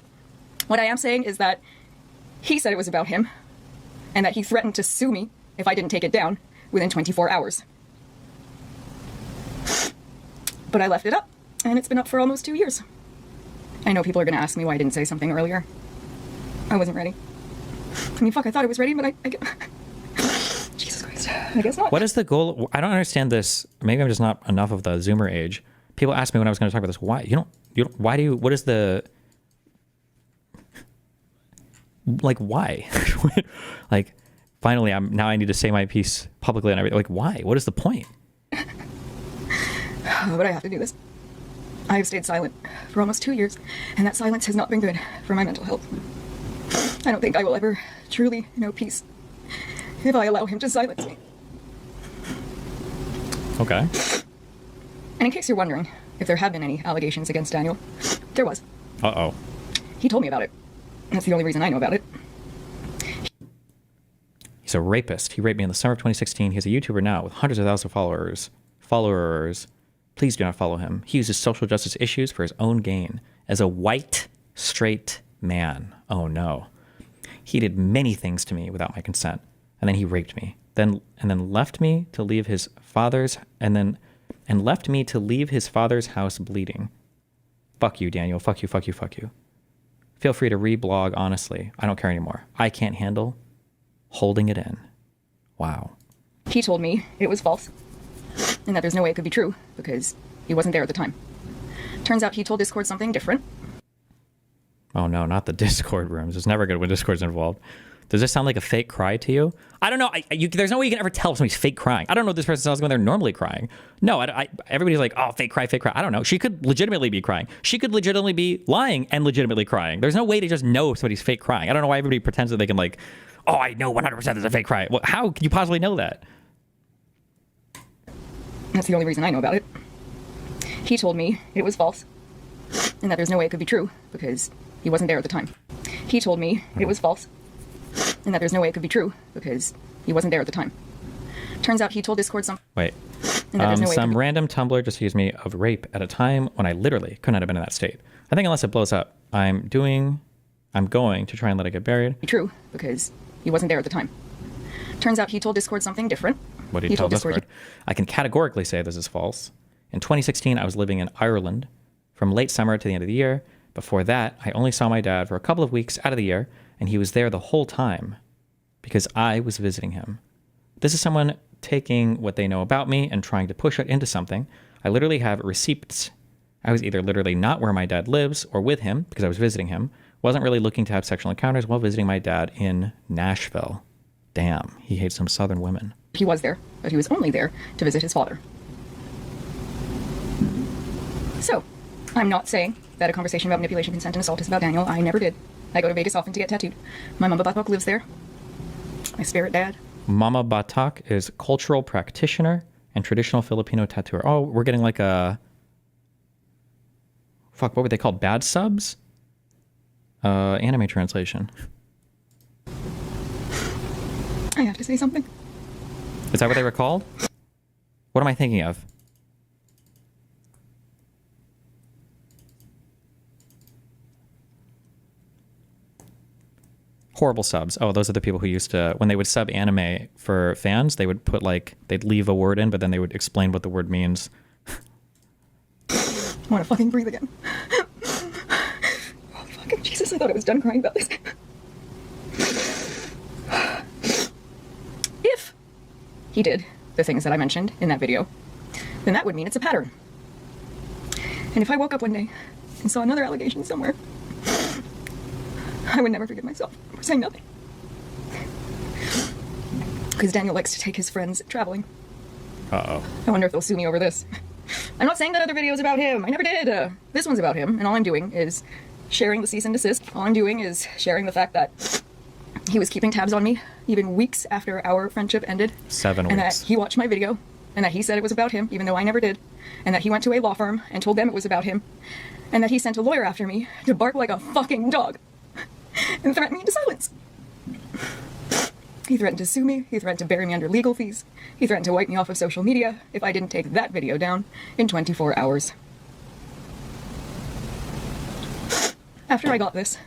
What I am saying is that he said it was about him, and that he threatened to sue me if I didn't take it down within 24 hours. But I left it up, and it's been up for almost 2 years. I know people are going to ask me why I didn't say something earlier. I wasn't ready. I mean, fuck, I thought I was ready, but I Jesus Christ, I guess not. What is the goal? I don't understand this. Maybe I'm just not enough of the Zoomer age. People asked me when I was going to talk about this, why? Why do you, what is the, like, why? Like, finally, now I need to say my piece publicly and everything. Like, why? What is the point? But I have to do this. I have stayed silent for almost 2 years, and that silence has not been good for my mental health. I don't think I will ever truly know peace if I allow him to silence me. Okay. And in case you're wondering if there have been any allegations against Daniel, there was. Uh-oh. He told me about it. That's the only reason I know about it. He's a rapist. He raped me in the summer of 2016. He's a YouTuber now with hundreds of thousands of followers. Please do not follow him. He uses social justice issues for his own gain. As a white, straight man. Oh no. He did many things to me without my consent. And then he raped me. And then left me to leave his father's house bleeding. Fuck you, Daniel. Fuck you, fuck you, fuck you. Feel free to reblog honestly. I don't care anymore. I can't handle holding it in. Wow. He told me it was false, and that there's no way it could be true because he wasn't there at the time. Turns out he told Discord something different. Oh no, not the Discord rooms. It's never good when Discord's involved. Does this sound like a fake cry to you? I don't know. There's no way you can ever tell if somebody's fake crying. I don't know if this person sounds when they're normally crying. No, everybody's like, oh, fake cry, fake cry. I don't know. She could legitimately be crying. She could legitimately be lying and legitimately crying. There's no way to just know if somebody's fake crying. I don't know why everybody pretends that they can like, oh, I know 100% there's a fake cry. Well, how can you possibly know that? That's the only reason I know about it. He told me it was false, and that there's no way it could be true because he wasn't there at the time. He told me it was false, and that there's no way it could be true because he wasn't there at the time. Turns out he told Discord something. Wait. Some random Tumblr just accused me of rape at a time when I literally could not have been in that state. I think unless it blows up, I'm going to try and let it get buried. True, because he wasn't there at the time. Turns out he told Discord something different. What did he tell Discord? I can categorically say this is false. In 2016, I was living in Ireland from late summer to the end of the year. Before that, I only saw my dad for a couple of weeks out of the year, and he was there the whole time because I was visiting him. This is someone taking what they know about me and trying to push it into something. I literally have receipts. I was either literally not where my dad lives or with him because I was visiting him. Wasn't really looking to have sexual encounters while visiting my dad in Nashville. Damn, he hates some southern women. He was there, but he was only there to visit his father. So, I'm not saying that a conversation about manipulation, consent, and assault is about Daniel. I never did. I go to Vegas often to get tattooed. My Mama Batok lives there. My spirit dad. Mama Batok is cultural practitioner and traditional Filipino tattooer. Oh, we're getting like a... Fuck, what were they called? Bad subs? Anime translation. I have to say something. Is that what they were called? What am I thinking of? Horrible subs. Oh, those are the people who used to, when they would sub anime for fans, they would put like, they'd leave a word in, but then they would explain what the word means. I want to fucking breathe again. Oh, fucking Jesus, I thought I was done crying about this. If he did the things that I mentioned in that video, then that would mean it's a pattern. And if I woke up one day and saw another allegation somewhere, I would never forgive myself for saying nothing. Because Daniel likes to take his friends traveling. Uh-oh. I wonder if they'll sue me over this. I'm not saying that other video's about him. I never did. This one's about him, and all I'm doing is sharing the cease and desist. All I'm doing is sharing the fact that he was keeping tabs on me even weeks after our friendship ended. 7 and weeks. that he watched my video, and that he said it was about him, even though I never did. And that he went to a law firm and told them it was about him. And that he sent a lawyer after me to bark like a fucking dog and threaten me into silence. He threatened to sue me. He threatened to bury me under legal fees. He threatened to wipe me off of social media if I didn't take that video down in 24 hours. After I got this,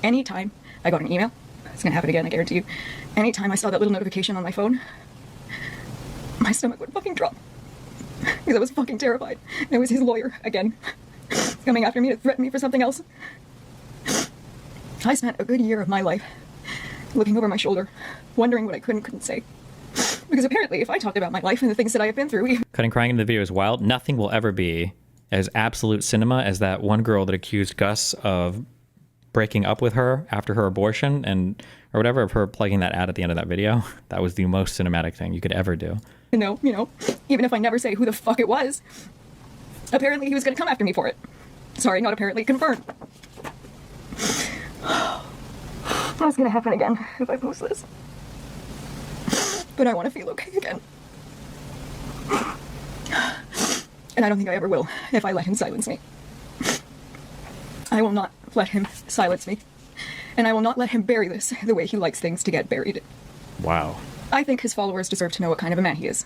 anytime I got an email, it's gonna happen again, I guarantee you, anytime I saw that little notification on my phone, my stomach would fucking drop. Because I was fucking terrified. And it was his lawyer, again, coming after me to threaten me for something else. I spent a good year of my life looking over my shoulder, wondering what I couldn't say. Because apparently, if I talked about my life and the things that I have been through... Cutting crying in the video is wild. Nothing will ever be as absolute cinema as that one girl that accused Gus of breaking up with her after her abortion or whatever, of her plugging that ad at the end of that video. That was the most cinematic thing you could ever do. You know, even if I never say who the fuck it was, apparently he was going to come after me for it. Sorry, not apparently, confirmed. That's going to happen again if I post this. But I want to feel okay again. And I don't think I ever will if I let him silence me. I will not let him silence me. And I will not let him bury this the way he likes things to get buried. Wow. I think his followers deserve to know what kind of a man he is.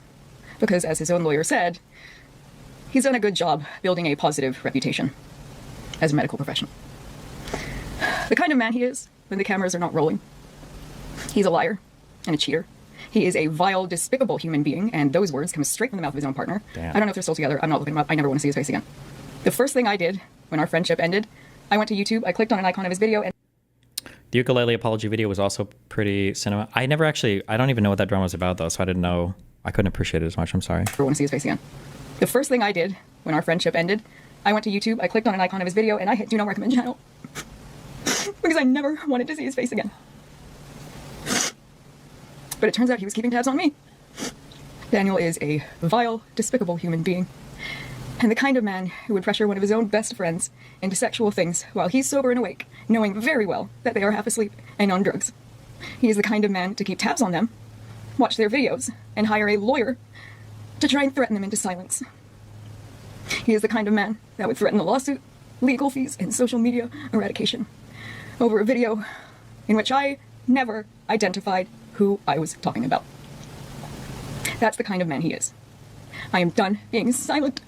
Because as his own lawyer said, he's done a good job building a positive reputation as a medical professional. The kind of man he is when the cameras are not rolling. He's a liar and a cheater. He is a vile, despicable human being, and those words come straight from the mouth of his own partner. Damn. I don't know if they're still together. I'm not looking him up. I never want to see his face again. The first thing I did when our friendship ended, I went to YouTube, I clicked on an icon of his video, and The ukulele apology video was also pretty cinema. I don't even know what that drama was about, though, so I didn't know. I couldn't appreciate it as much. I'm sorry. I want to see his face again. The first thing I did when our friendship ended, I went to YouTube, I clicked on an icon of his video, and I hit do not recommend channel. Because I never wanted to see his face again. But it turns out he was keeping tabs on me. Daniel is a vile, despicable human being. And the kind of man who would pressure one of his own best friends into sexual things while he's sober and awake, knowing very well that they are half asleep and on drugs. He is the kind of man to keep tabs on them, watch their videos, and hire a lawyer to try and threaten them into silence. He is the kind of man that would threaten a lawsuit, legal fees, and social media eradication over a video in which I never identified who I was talking about. That's the kind of man he is. I am done being silent.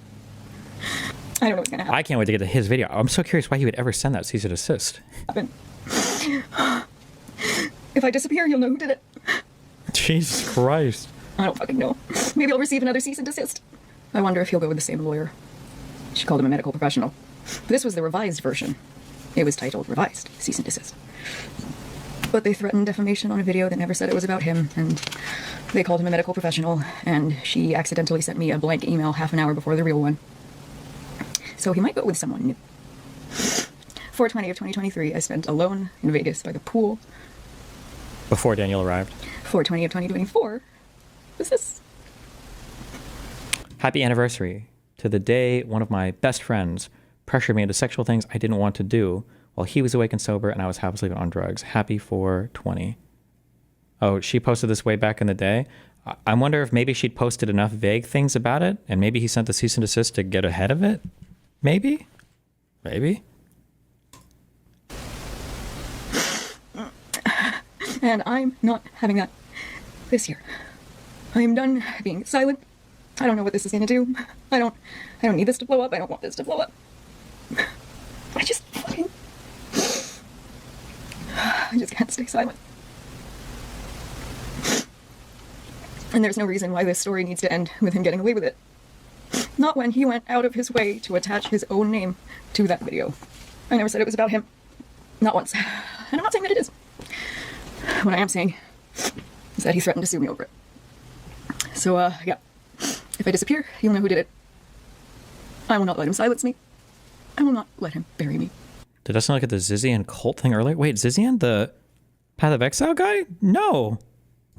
I don't know what's gonna happen. I can't wait to get to his video. I'm so curious why he would ever send that cease and desist. If I disappear, you'll know who did it. Jesus Christ. I don't fucking know. Maybe I'll receive another cease and desist. I wonder if he'll go with the same lawyer. She called him a medical professional. This was the revised version. It was titled Revised Cease and Desist. But they threatened defamation on a video that never said it was about him, and they called him a medical professional, and she accidentally sent me a blank email half an hour before the real one. So he might go with someone new. 4/20 of 2023, I spent alone in Vegas by the pool. Before Daniel arrived. 4/20 of 2024 was this. Happy anniversary to the day one of my best friends pressured me into sexual things I didn't want to do while he was awake and sober and I was half asleep on drugs. Happy 4/20. Oh, she posted this way back in the day. I wonder if maybe she'd posted enough vague things about it, and maybe he sent the cease and desist to get ahead of it. Maybe. And I'm not having that this year. I am done being silent. I don't know what this is going to do. I don't need this to blow up. I don't want this to blow up. I just can't stay silent. And there's no reason why this story needs to end with him getting away with it. Not when he went out of his way to attach his own name to that video. I never said it was about him. Not once. And I'm not saying that it is. What I am saying is that he threatened to sue me over it. So, yeah. If I disappear, you'll know who did it. I will not let him silence me. I will not let him bury me. Did I look at the Zizian cult thing earlier? Wait, Zizian, the Path of Exile guy? No.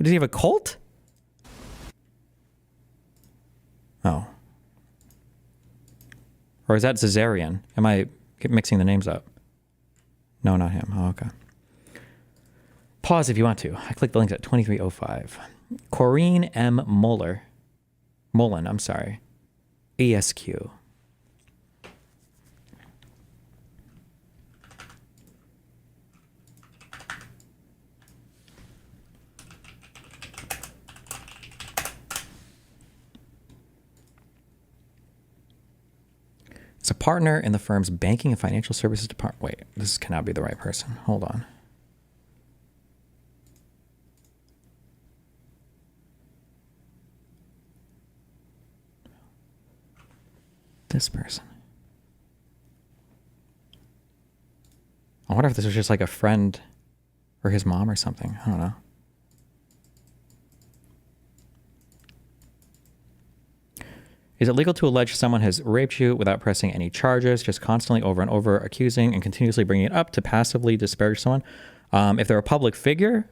Does he have a cult? Oh. Or is that Zazarian? Am I mixing the names up? No, not him. Oh, okay. Pause if you want to. I clicked the links at 2305. Corrine M. Mullen, I'm sorry. ESQ. It's a partner in the firm's banking and financial services department. Wait, this cannot be the right person. Hold on. This person. I wonder if this was just like a friend or his mom or something. I don't know. Is it legal to allege someone has raped you without pressing any charges, just constantly over and over accusing and continuously bringing it up to passively disparage someone? If they're a public figure,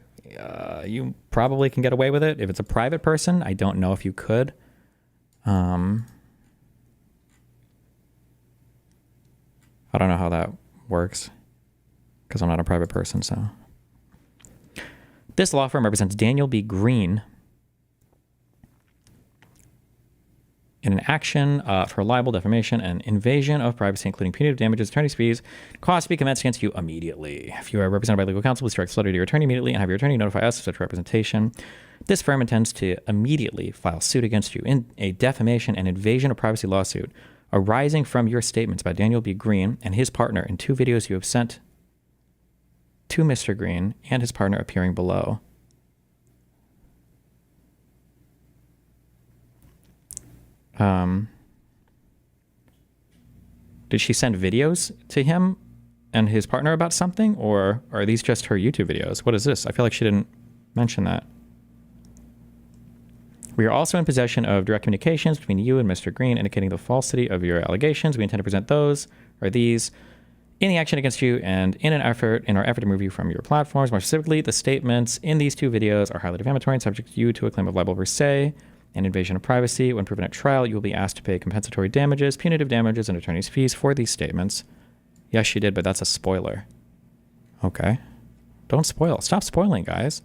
you probably can get away with it. If it's a private person, I don't know if you could. I don't know how that works because I'm not a private person, so. This law firm represents Daniel B. Greene in an action for libel, defamation, and invasion of privacy, including punitive damages, attorney's fees, costs to be commenced against you immediately. If you are represented by legal counsel, please direct this letter to your attorney immediately and have your attorney notify us of such representation. This firm intends to immediately file suit against you in a defamation and invasion of privacy lawsuit arising from your statements by Daniel B. Greene and his partner in 2 videos you have sent to Mr. Greene and his partner appearing below. Did she send videos to him and his partner about something, or are these just her YouTube videos? What is this? I feel like she didn't mention that. We are also in possession of direct communications between you and Mr. Greene indicating the falsity of your allegations. We intend to present those, or these, in the action against you and in our effort to remove you from your platforms. More specifically, the statements in these 2 videos are highly defamatory and subject you to a claim of libel per se and invasion of privacy. When proven at trial, you will be asked to pay compensatory damages, punitive damages, and attorney's fees for these statements. Yes, she did, but that's a spoiler. Okay. Don't spoil. Stop spoiling, guys.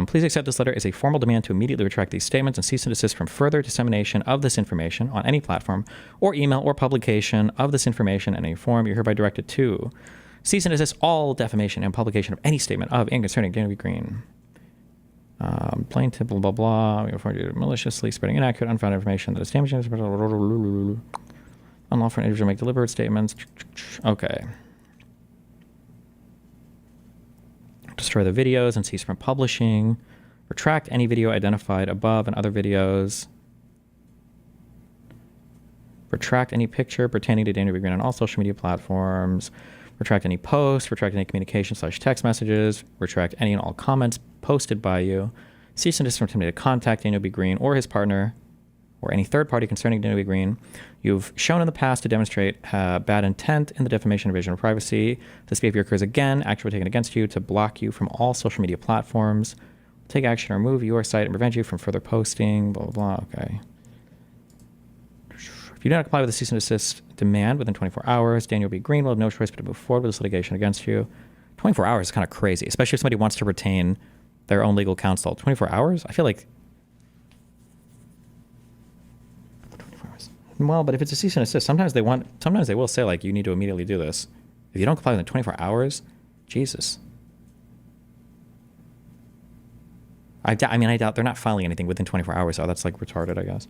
Please accept this letter as a formal demand to immediately retract these statements and cease and desist from further dissemination of this information on any platform or email or publication of this information in any form. You're hereby directed to cease and desist all defamation and publication of any statement of and concerning Daniel B. Greene. Plaintiff, blah, blah, blah. We refer to maliciously spreading inaccurate, unfounded information that is damaging. Unlawful for an individual to make deliberate statements. Okay. Destroy the videos and cease from publishing. Retract any video identified above and other videos. Retract any picture pertaining to Daniel B. Greene on all social media platforms. Retract any posts. Retract any communication/text messages. Retract any and all comments posted by you. Cease and desist from attempting to contact Daniel B. Greene or his partner or any third party concerning Daniel B. Greene. You've shown in the past to demonstrate bad intent in the defamation and invasion of privacy. This behavior occurs again, action will be taken against you to block you from all social media platforms. Take action to remove your site and prevent you from further posting, blah, blah, blah. Okay. If you do not comply with the cease and desist demand within 24 hours, Daniel B. Greene will have no choice but to move forward with this litigation against you. 24 hours is kind of crazy, especially if somebody wants to retain their own legal counsel. 24 hours? I feel like... 24 hours. Well, but if it's a cease and desist, sometimes they will say, like, you need to immediately do this. If you don't comply within 24 hours, Jesus. I doubt they're not filing anything within 24 hours, so that's, like, retarded, I guess.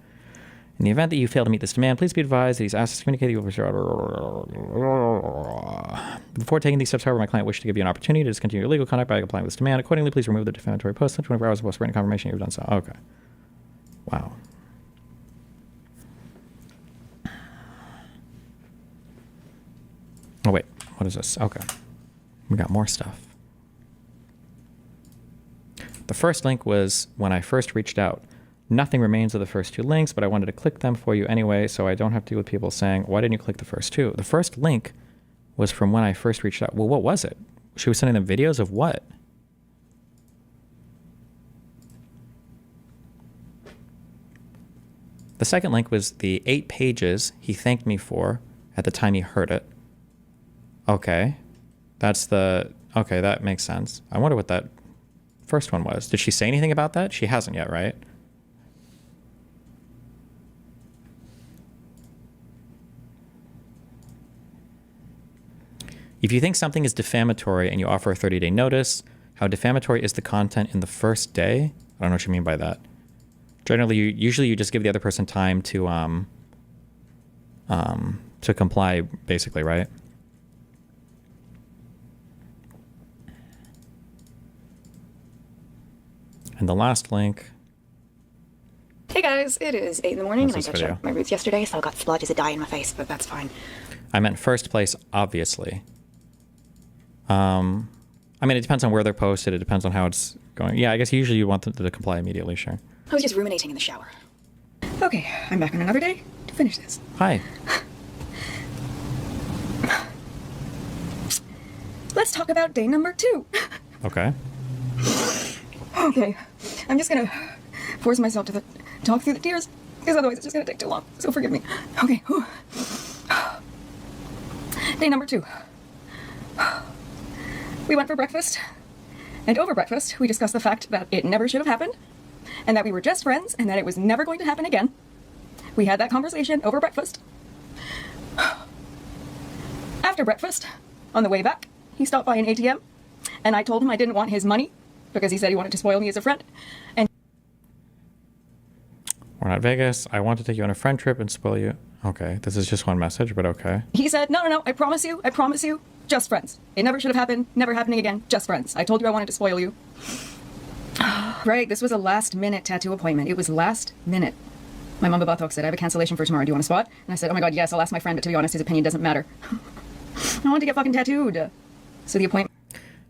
In the event that you fail to meet this demand, please be advised that he's asked us to communicate with you. Before taking these steps, however, my client wished to give you an opportunity to discontinue your legal conduct by complying with this demand. Accordingly, please remove the defamatory post in 24 hours post written confirmation you've done so. Okay. Wow. Oh, wait. What is this? Okay. We got more stuff. The first link was when I first reached out. Nothing remains of the first two links, but I wanted to click them for you anyway, so I don't have to deal with people saying, why didn't you click the first two? The first link was from when I first reached out. Well, what was it? She was sending them videos of what? The second link was the 8 pages he thanked me for at the time he heard it. Okay. Okay, that makes sense. I wonder what that first one was. Did she say anything about that? She hasn't yet, right? If you think something is defamatory and you offer a 30-day notice, how defamatory is the content in the first day? I don't know what you mean by that. Generally, usually you just give the other person time to comply, basically, right? And the last link. Hey guys, it is 8 in the morning, and I touched video? up my roots yesterday, so I got splotches of dye in my face, but that's fine. I meant first place, obviously. I mean, it depends on where they're posted. It depends on how it's going. Yeah, I guess usually you want them to comply immediately, sure. I was just ruminating in the shower. Okay, I'm back on another day to finish this. Hi. Let's talk about day number 2. Okay. Okay, I'm just gonna force myself to talk through the tears, because otherwise it's just gonna take too long, so forgive me. Okay. Day number 2. We went for breakfast, and over breakfast, we discussed the fact that it never should have happened, and that we were just friends, and that it was never going to happen again. We had that conversation over breakfast. After breakfast, on the way back, he stopped by an ATM, and I told him I didn't want his money, because he said he wanted to spoil me as a friend, and... We're not Vegas. I want to take you on a friend trip and spoil you. Okay, this is just one message, but okay. He said, no, I promise you, just friends. It never should have happened, never happening again, just friends. I told you I wanted to spoil you. Right, this was a last-minute tattoo appointment. It was last minute. My mom Babathok said, I have a cancellation for tomorrow. Do you want a spot? And I said, oh my god, yes, I'll ask my friend, but to be honest, his opinion doesn't matter. I want to get fucking tattooed. So the appointment...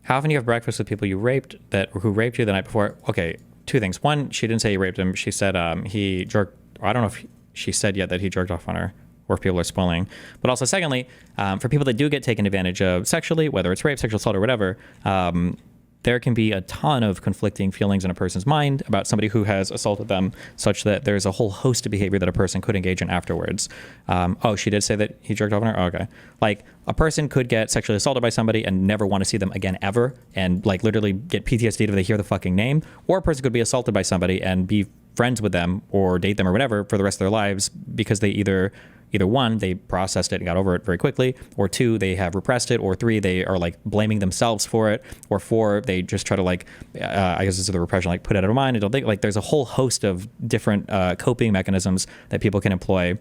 How often do you have breakfast with people who raped you the night before? Okay, 2 things. One, she didn't say he raped him. She said he jerked... I don't know if she said yet that he jerked off on her, or if people are spoiling. But also, secondly, for people that do get taken advantage of sexually, whether it's rape, sexual assault, or whatever, there can be a ton of conflicting feelings in a person's mind about somebody who has assaulted them, such that there's a whole host of behavior that a person could engage in afterwards. Oh, she did say that he jerked off on her? Oh, okay. Like, a person could get sexually assaulted by somebody and never want to see them again ever, and like literally get PTSD if they hear the fucking name. Or a person could be assaulted by somebody and be friends with them or date them or whatever for the rest of their lives because they either 1, they processed it and got over it very quickly, or 2, they have repressed it, or 3, they are like blaming themselves for it, or 4, they just try to like, I guess this is the repression, like put it out of mind and don't think. Like, there's a whole host of different coping mechanisms that people can employ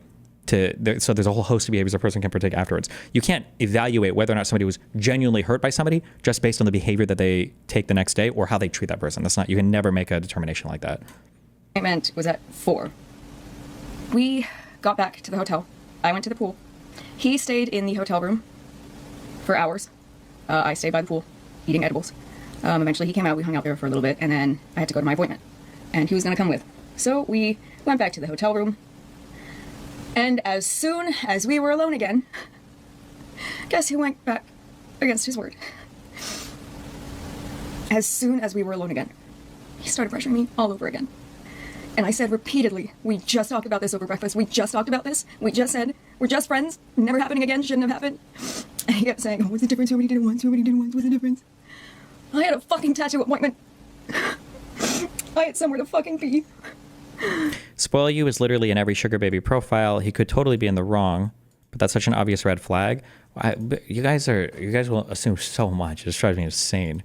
so there's a whole host of behaviors a person can partake afterwards. You can't evaluate whether or not somebody was genuinely hurt by somebody just based on the behavior that they take the next day or how they treat that person. You can never make a determination like that. Appointment was at 4. We got back to the hotel. I went to the pool. He stayed in the hotel room for hours. I stayed by the pool, eating edibles. Eventually he came out, we hung out there for a little bit, and then I had to go to my appointment. And he was going to come with. So we went back to the hotel room. And as soon as we were alone again, guess who went back against his word? As soon as we were alone again, he started pressuring me all over again. And I said repeatedly, we just talked about this over breakfast. We just talked about this. We just said, we're just friends. Never happening again. Shouldn't have happened. And he kept saying, oh, what's the difference? Nobody did it once, nobody did it once, what's the difference? I had a fucking tattoo appointment. I had somewhere to fucking be. Spoil You is literally in every sugar baby profile. He could totally be in the wrong, but that's such an obvious red flag. You guys will assume so much. It just drives me insane.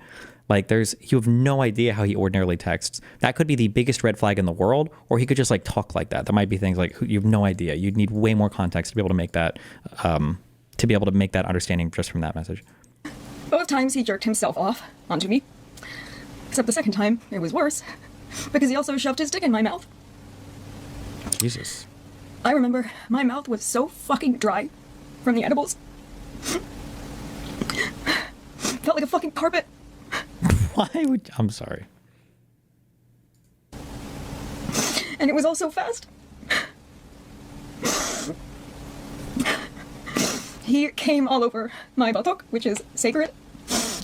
Like you have no idea how he ordinarily texts. That could be the biggest red flag in the world, or he could just like talk like that. There might be things like you have no idea. You'd need way more context to be able to make that understanding just from that message. Both times he jerked himself off onto me. Except the second time, it was worse, because he also shoved his dick in my mouth. Jesus. I remember my mouth was so fucking dry from the edibles. Felt like a fucking carpet. I'm sorry. And it was all so fast. He came all over my buttock, which is sacred,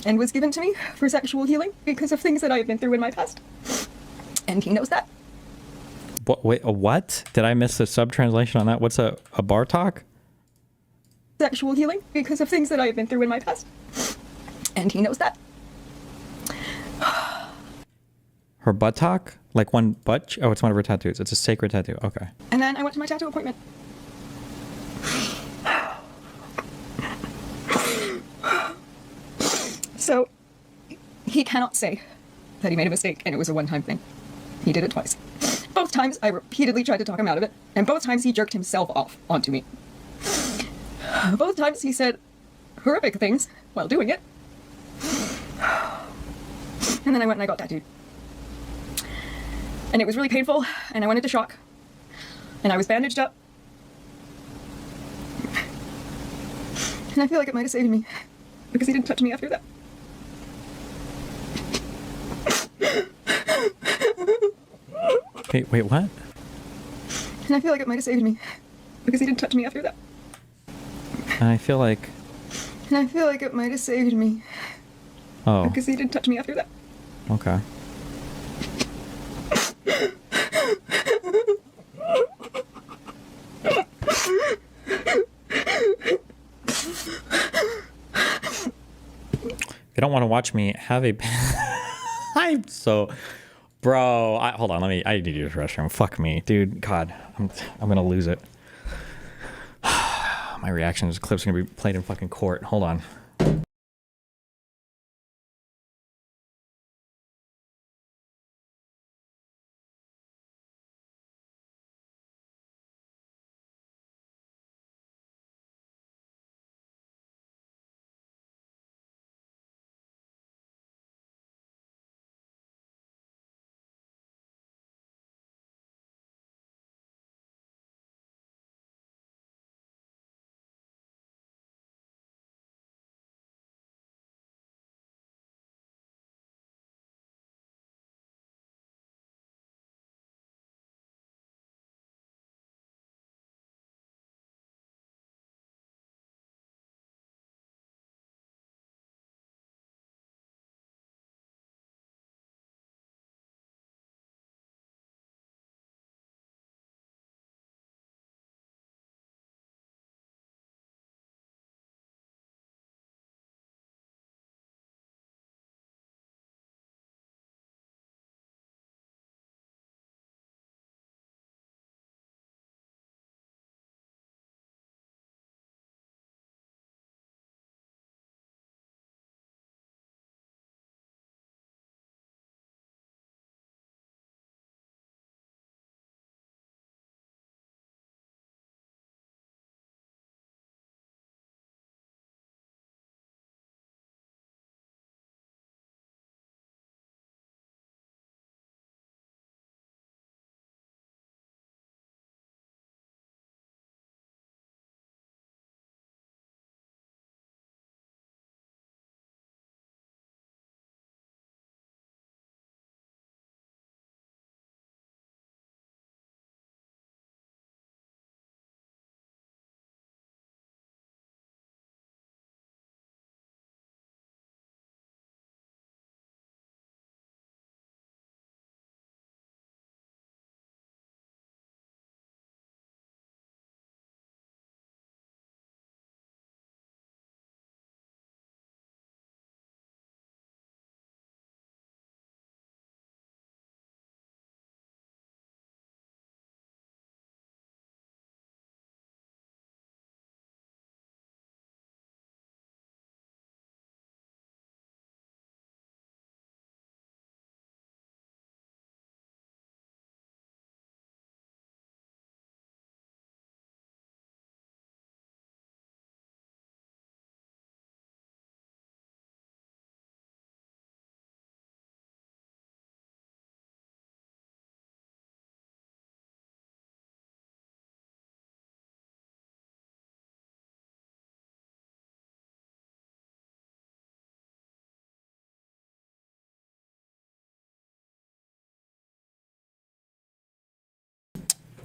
and was given to me for sexual healing because of things that I have been through in my past. And he knows that. Wait, what? Did I miss the sub-translation on that? What's a Bartok? Sexual healing because of things that I have been through in my past. And he knows that. Her buttock? Like one butt? Oh, it's one of her tattoos. It's a sacred tattoo. Okay. And then I went to my tattoo appointment. So, he cannot say that he made a mistake and it was a one-time thing. He did it twice. Both times I repeatedly tried to talk him out of it, and both times he jerked himself off onto me. Both times he said horrific things while doing it. And then I went and I got tattooed. And it was really painful, and I went into shock. And I was bandaged up. And I feel like it might have saved me, because he didn't touch me after that. Wait, what? And I feel like it might have saved me, because he didn't touch me after that. And I feel like... And I feel like it might have saved me. Oh. Because he didn't touch me after that. Okay. If you don't want to watch me have a... I'm so... Bro, hold on, I need to use the restroom. Fuck me. Dude, God, I'm gonna lose it. My reaction is clips are gonna be played in fucking court. Hold on.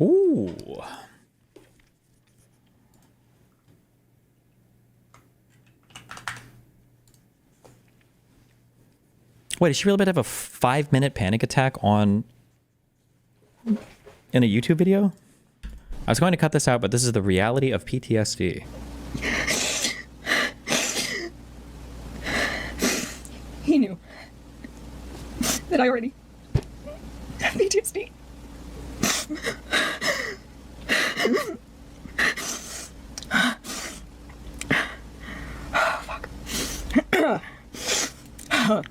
Ooh. Wait, did she really have a 5-minute panic attack in a YouTube video? I was going to cut this out, but this is the reality of PTSD. He knew that I already have PTSD. Fuck.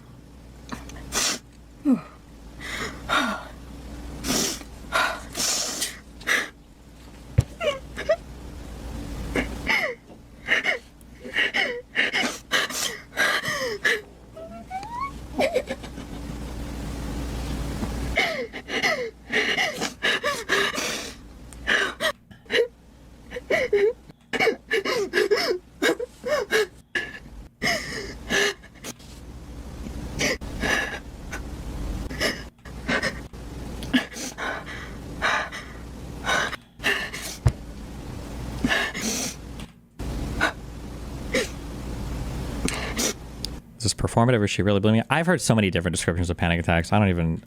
Is this performative or is she really blaming? I've heard so many different descriptions of panic attacks. I don't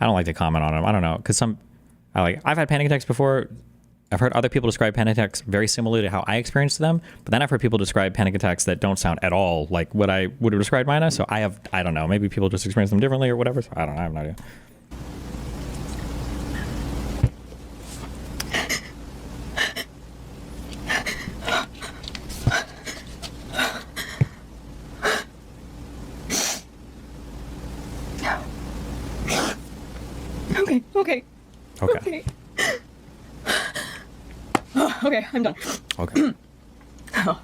like to comment on them. I don't know. Because I've had panic attacks before. I've heard other people describe panic attacks very similarly to how I experienced them. But then I've heard people describe panic attacks that don't sound at all like what I would have described mine as. So I don't know. Maybe people just experience them differently or whatever. So I don't know. I have no idea. Okay. Okay, I'm done. Okay. Oh.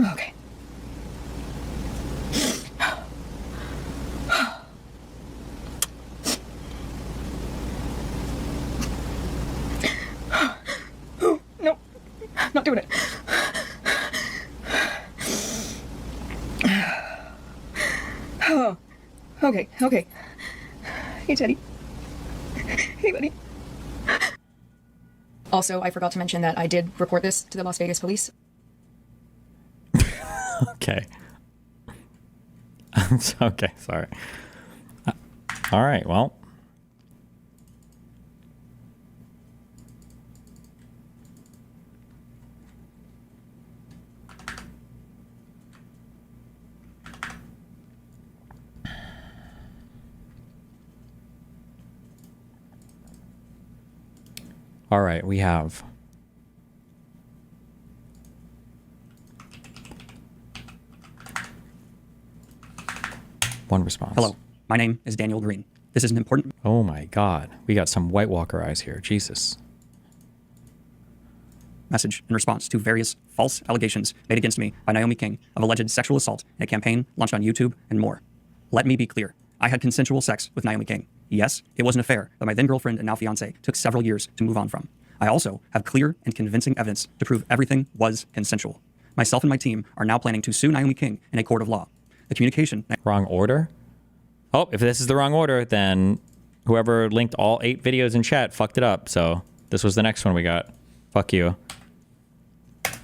Okay. Oh, no, not doing it. Oh, okay. Hey, Teddy. Hey, buddy. Also, I forgot to mention that I did report this to the Las Vegas police. Okay. Okay, sorry. All right, well. All right, we have one response. Hello, my name is Daniel Greene. This is an important... Oh my God, we got some White Walker eyes here. Jesus. message in response to various false allegations made against me by Naomi King of alleged sexual assault in a campaign launched on YouTube and more. Let me be clear. I had consensual sex with Naomi King. Yes, it was an affair that my then girlfriend and now fiance took several years to move on from. I also have clear and convincing evidence to prove everything was consensual. Myself and my team are now planning to sue Naomi King in a court of law. The communication... Wrong order? Oh, if this is the wrong order, then whoever linked all 8 videos in chat fucked it up. So this was the next one we got. Fuck you.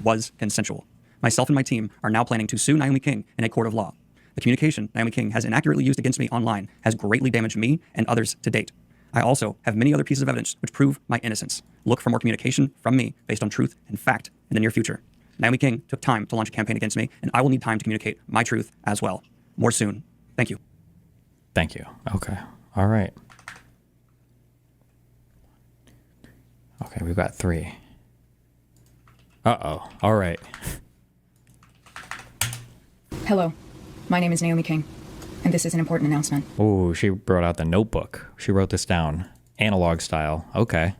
was consensual. Myself and my team are now planning to sue Naomi King in a court of law. The communication Naomi King has inaccurately used against me online has greatly damaged me and others to date. I also have many other pieces of evidence which prove my innocence. Look for more communication from me based on truth and fact in the near future. Naomi King took time to launch a campaign against me, and I will need time to communicate my truth as well. More soon. Thank you. Thank you. Okay. All right. Okay, we've got 3. Uh-oh. All right. Hello, my name is Naomi King, and this is an important announcement. Oh, she brought out the notebook. She wrote this down. Analog style. Okay.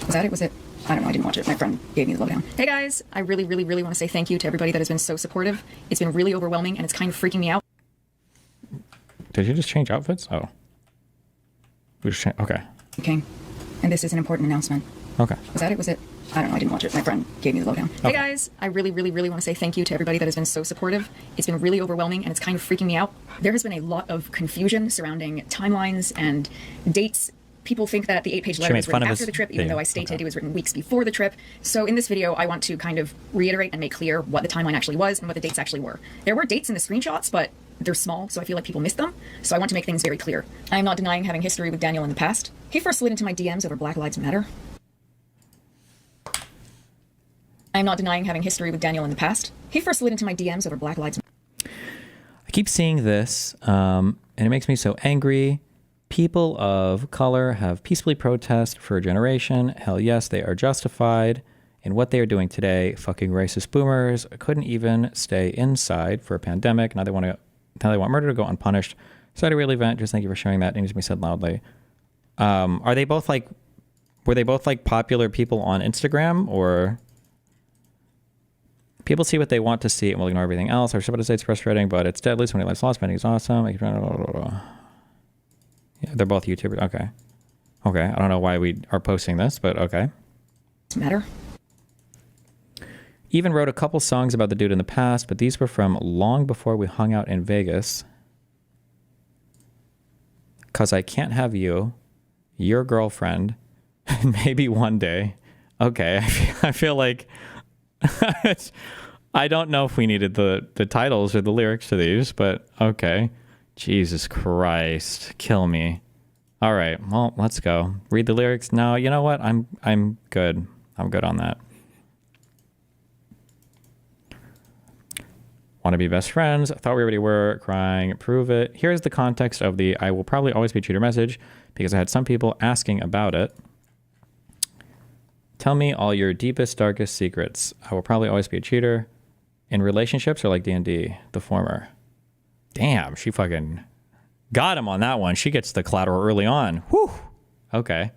Was that it? Was it? I don't know. I didn't watch it. My friend gave me the lowdown. Hey guys, I really want to say thank you to everybody that has been so supportive. It's been really overwhelming, and it's kind of freaking me out. Did you just change outfits? Oh. We just okay. King, and this is an important announcement. Okay. Was that it? Was it? I don't know. I didn't watch it. My friend gave me the lowdown. Hey guys, I really, really, really want to say thank you to everybody that has been so supportive. It's been really overwhelming and it's kind of freaking me out. There has been a lot of confusion surrounding timelines and dates. People think that the 8-page letter was written after the trip, even though I stated it was written weeks before the trip. So in this video, I want to kind of reiterate and make clear what the timeline actually was and what the dates actually were. There were dates in the screenshots, but they're small, so I feel like people missed them. So I want to make things very clear. I am not denying having history with Daniel in the past. He first slid into my DMs over Black Lives Matter. I am not denying having history with Daniel in the past. He first slid into my DMs over Black Lives Matter. I keep seeing this, and it makes me so angry. People of color have peacefully protested for a generation. Hell yes, they are justified in what they are doing today. Fucking racist boomers couldn't even stay inside for a pandemic. Now they want murder to go unpunished. Sorry to really vent. Just thank you for sharing that. It needs to be said loudly. Were they both like popular people on Instagram, or people see what they want to see and will ignore everything else? I was about to say it's frustrating, but it's deadly. So many lives lost. Spending is awesome. Yeah, they're both YouTubers. Okay. I don't know why we are posting this, but okay. Matter. Even wrote a couple songs about the dude in the past, but these were from long before we hung out in Vegas. 'Cause I can't have you, your girlfriend, maybe one day. Okay, I feel like I don't know if we needed the titles or the lyrics to these, but okay. Jesus Christ, kill me. All right, well, let's go. Read the lyrics. No, you know what? I'm good. I'm good on that. Want to be best friends? Thought we already were. Crying. Prove it. Here's the context of the I will probably always be a cheater message, because I had some people asking about it. Tell me all your deepest, darkest secrets. I will probably always be a cheater. In relationships or like D&D? The former. Damn, she fucking got him on that one. She gets the collateral early on. Whew. Okay.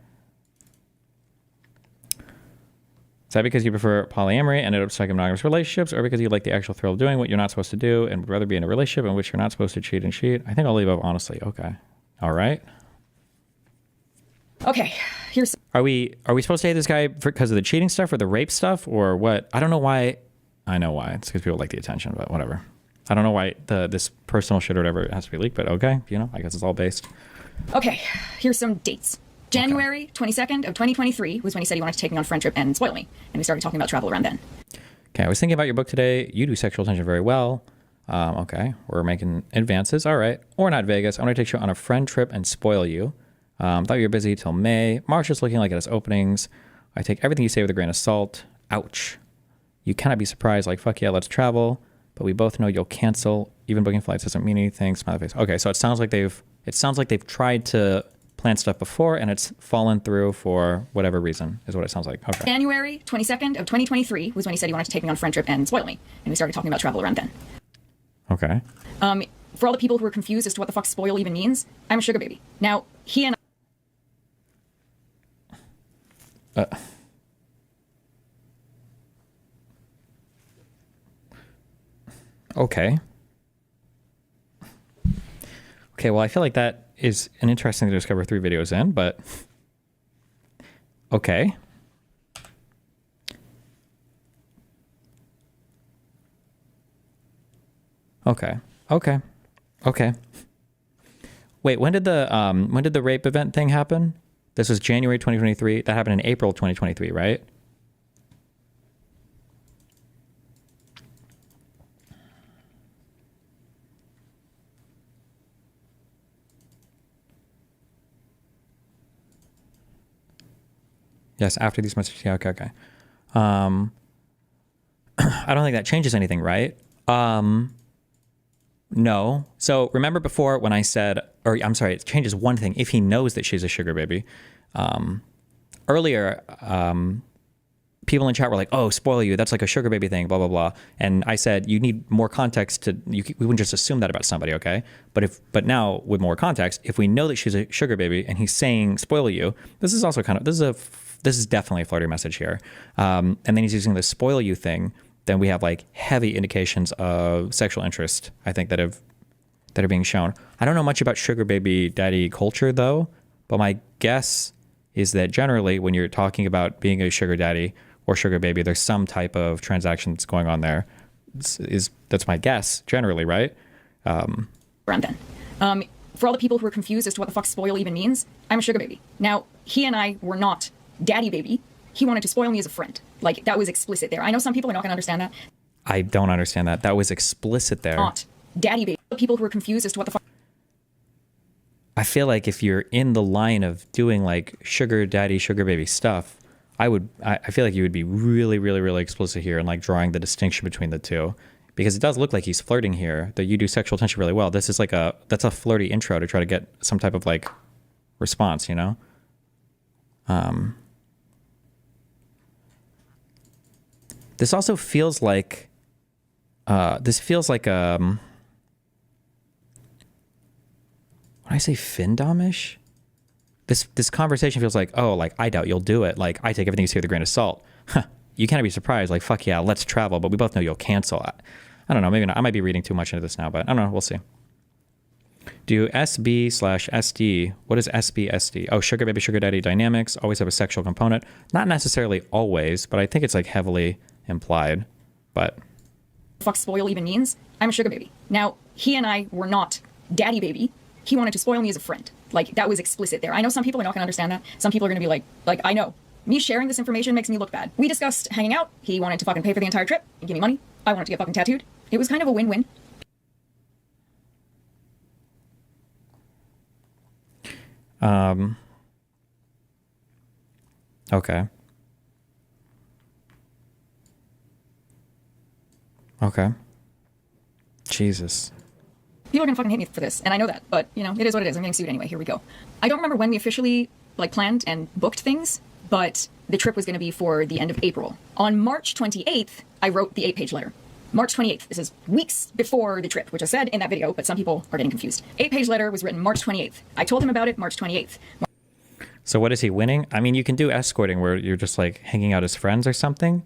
Is that because you prefer polyamory and ended up stuck in monogamous relationships, or because you like the actual thrill of doing what you're not supposed to do and would rather be in a relationship in which you're not supposed to cheat and cheat? I think I'll leave up, honestly. Okay. All right. Okay, here's... Are we supposed to hate this guy because of the cheating stuff or the rape stuff or what? I don't know why. I know why. It's because people like the attention, but whatever. I don't know why this personal shit or whatever has to be leaked, but okay. You know, I guess it's all based. Okay, here's some dates. January 22nd of 2023 was when he said he wanted to take me on a friend trip and spoil me. And we started talking about travel around then. Okay, I was thinking about your book today. You do sexual tension very well. Okay, we're making advances. All right. Or not Vegas. I want to take you on a friend trip and spoil you. Thought you were busy till May. March is looking like it has openings. I take everything you say with a grain of salt. Ouch. You cannot be surprised. Like, fuck yeah, let's travel. But we both know you'll cancel. Even booking flights doesn't mean anything. Smiley face. Okay, so it sounds like they've tried to plan stuff before and it's fallen through for whatever reason, is what it sounds like. Okay. January 22nd of 2023 was when he said he wanted to take me on a friend trip and spoil me. And we started talking about travel around then. Okay. For all the people who are confused as to what the fuck spoil even means, I'm a sugar baby. Now, he and Okay. Okay, well, I feel like that is an interesting thing to discover 3 videos in, but okay. Okay. Wait, when did the rape event thing happen? This was January 2023. That happened in April 2023, right? Yes, after these messages. Yeah, okay. I don't think that changes anything, right? No. So remember before when I said, or I'm sorry, it changes one thing. If he knows that she's a sugar baby. Earlier, people in chat were like, oh, spoil you. That's like a sugar baby thing, blah, blah, blah. And I said, you need more context we wouldn't just assume that about somebody, okay? But now with more context, if we know that she's a sugar baby and he's saying spoil you, this is also this is definitely a flirty message here. And then he's using the spoil you thing. Then we have like heavy indications of sexual interest, I think, that are being shown. I don't know much about sugar baby daddy culture though, but my guess is that generally when you're talking about being a sugar daddy or sugar baby, there's some type of transaction that's going on there. That's my guess, generally, right? Around then. For all the people who are confused as to what the fuck spoil even means, I'm a sugar baby. Now, he and I were not daddy baby. He wanted to spoil me as a friend. Like, that was explicit there. I know some people are not going to understand that. I don't understand that. That was explicit there. Not daddy baby. People who are confused as to what the fuck. I feel like if you're in the line of doing like sugar daddy, sugar baby stuff, I feel like you would be really, really, really explicit here and like drawing the distinction between the two, because it does look like he's flirting here, that you do sexual tension really well. This is like that's a flirty intro to try to get some type of like response, you know? This also feels like, when I say Findomish, this conversation feels like, oh, like, I doubt you'll do it. Like, I take everything you say with a grain of salt. Huh. You can't be surprised. Like, fuck yeah, let's travel. But we both know you'll cancel. I don't know. Maybe not. I might be reading too much into this now, but I don't know. We'll see. Do SB/SD. What is SB/SD? Oh, sugar baby, sugar daddy dynamics always have a sexual component. Not necessarily always, but I think it's like heavily implied. But fuck spoil even means, I'm a sugar baby. Now, he and I were not daddy baby. He wanted to spoil me as a friend. Like, that was explicit there. I know some people are not going to understand that. Some people are going to be like, I know. Me sharing this information makes me look bad. We discussed hanging out. He wanted to fucking pay for the entire trip and give me money. I wanted to get fucking tattooed. It was kind of a win-win. Okay. Okay. Jesus. People are gonna fucking hate me for this, and I know that, but, you know, it is what it is. I'm getting sued anyway. Here we go. I don't remember when we officially, like, planned and booked things, but the trip was gonna be for the end of April. On March 28th, I wrote the 8-page letter. March 28th. This is weeks before the trip, which I said in that video, but some people are getting confused. 8-page letter was written March 28th. I told him about it March 28th. So what is he winning? I mean, you can do escorting where you're just like hanging out as friends or something.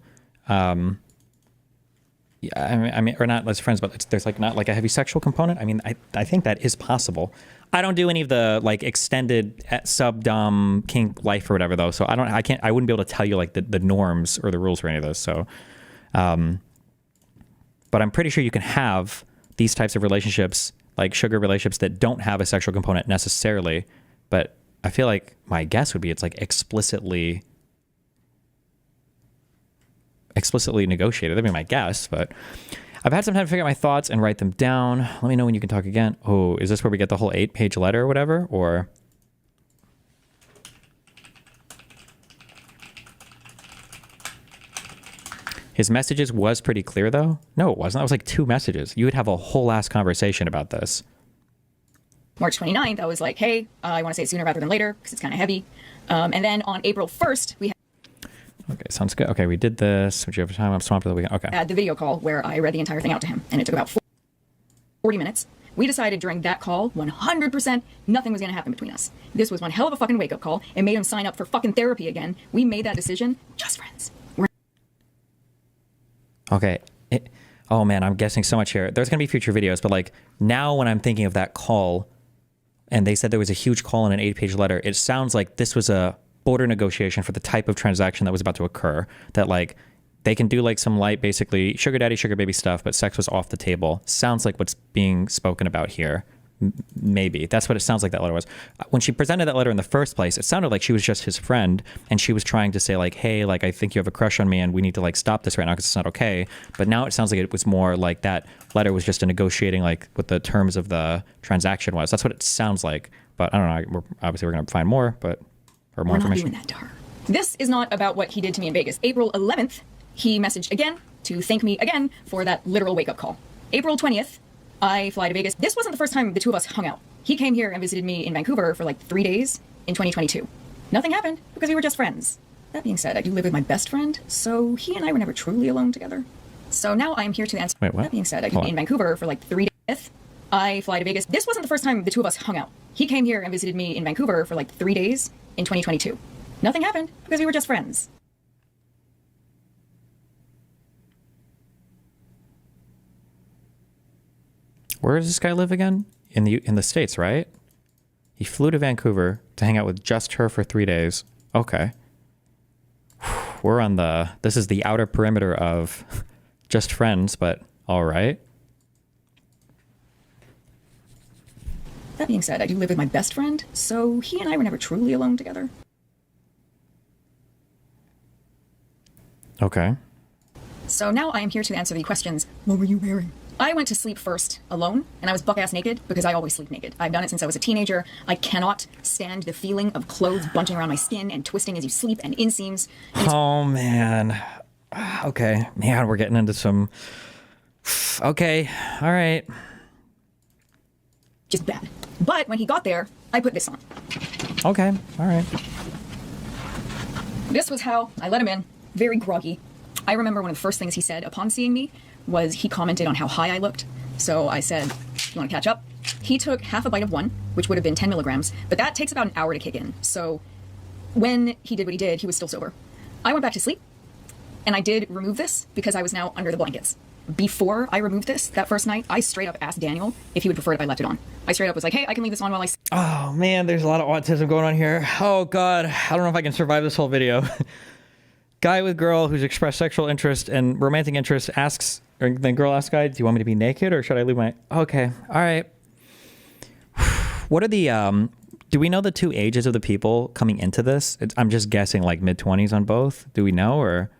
Yeah, I mean, or not as friends, but there's like not like a heavy sexual component. I mean, I think that is possible. I don't do any of the like extended sub-dom kink life or whatever though, so I wouldn't be able to tell you like the norms or the rules for any of those. So, but I'm pretty sure you can have these types of relationships, like sugar relationships that don't have a sexual component necessarily. But I feel like my guess would be it's like explicitly negotiated. That'd be my guess, but I've had some time to figure out my thoughts and write them down. Let me know when you can talk again. Oh, is this where we get the whole 8-page letter or whatever? Or his messages was pretty clear though? No, it wasn't. That was like 2 messages. You would have a whole ass conversation about this. March 29th, I was like, hey, I want to say it sooner rather than later because it's kind of heavy. And then on April 1st, we Okay, sounds good. Okay, we did this. Would you have time? I'm swamped for the weekend. Okay. had the video call where I read the entire thing out to him, and it took about 40 minutes. We decided during that call, 100%, nothing was going to happen between us. This was one hell of a fucking wake-up call. It made him sign up for fucking therapy again. We made that decision. Just friends. Okay. Oh man, I'm guessing so much here. There's going to be future videos, but like now when I'm thinking of that call and they said there was a huge call in an 8-page letter, it sounds like this was a border negotiation for the type of transaction that was about to occur, that like they can do like some light, basically sugar daddy, sugar baby stuff, but sex was off the table. Sounds like what's being spoken about here. Maybe that's what it sounds like that letter was. When she presented that letter in the first place, it sounded like she was just his friend and she was trying to say like, hey, like, I think you have a crush on me and we need to like stop this right now because it's not okay. But now it sounds like it was more like that letter was just a negotiating like what the terms of the transaction was. That's what it sounds like. But I don't know. We're going to find more, but or more information. Not doing that to her. This is not about what he did to me in Vegas. April 11th, he messaged again to thank me again for that literal wake-up call. April 20th, I fly to Vegas. This wasn't the first time the two of us hung out. He came here and visited me in Vancouver for like 3 days in 2022. Nothing happened because we were just friends. That being said, I do live with my best friend, so he and I were never truly alone together. So now I am here to answer. Wait, what? That being said, I in Vancouver for like 3 days. I fly to Vegas. This wasn't the first time the two of us hung out. He came here and visited me in Vancouver for like 3 days in 2022. Nothing happened because we were just friends. Where does this guy live again? In the States, right? He flew to Vancouver to hang out with just her for 3 days. Okay. We're on this is the outer perimeter of just friends, but all right. That being said, I do live with my best friend, so he and I were never truly alone together. Okay. So now I am here to answer the questions. What were you wearing? I went to sleep first alone, and I was buck-ass naked because I always sleep naked. I've done it since I was a teenager. I cannot stand the feeling of clothes bunching around my skin and twisting as you sleep and inseams. Oh, man. Okay. Man, we're getting into some... Okay. All right. Just bad. But when he got there, I put this on. Okay. All right. This was how I let him in, very groggy. I remember one of the first things he said upon seeing me was he commented on how high I looked. So I said, you want to catch up? He took half a bite of one, which would have been 10 milligrams, but that takes about an hour to kick in. So when he did what he did, he was still sober. I went back to sleep, and I did remove this because I was now under the blankets. Before I removed this, that first night, I straight up asked Daniel if he would prefer it if I left it on. I straight up was like, hey, I can leave this on while I sleep. Oh, man, there's a lot of autism going on here. Oh, God. I don't know if I can survive this whole video. Guy with girl who's expressed sexual interest and romantic interest asks, or the girl asks guy, do you want me to be naked or should I leave my... Okay, all right. What are the... Do we know the two ages of the people coming into this? I'm just guessing like mid-20s on both. Do we know or...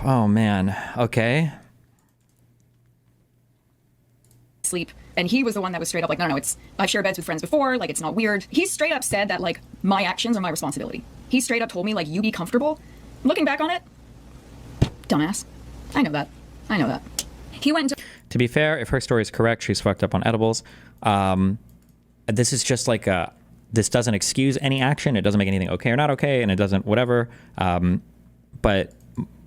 Oh, man. Okay. Sleep, and he was the one that was straight up like, no, it's I've shared beds with friends before, like it's not weird. He straight up said that like my actions are my responsibility. He straight up told me like, you be comfortable. Looking back on it, dumbass. I know that. He went to be fair, if her story is correct, she's fucked up on edibles. This is just like this doesn't excuse any action. It doesn't make anything okay or not okay, and it doesn't whatever. But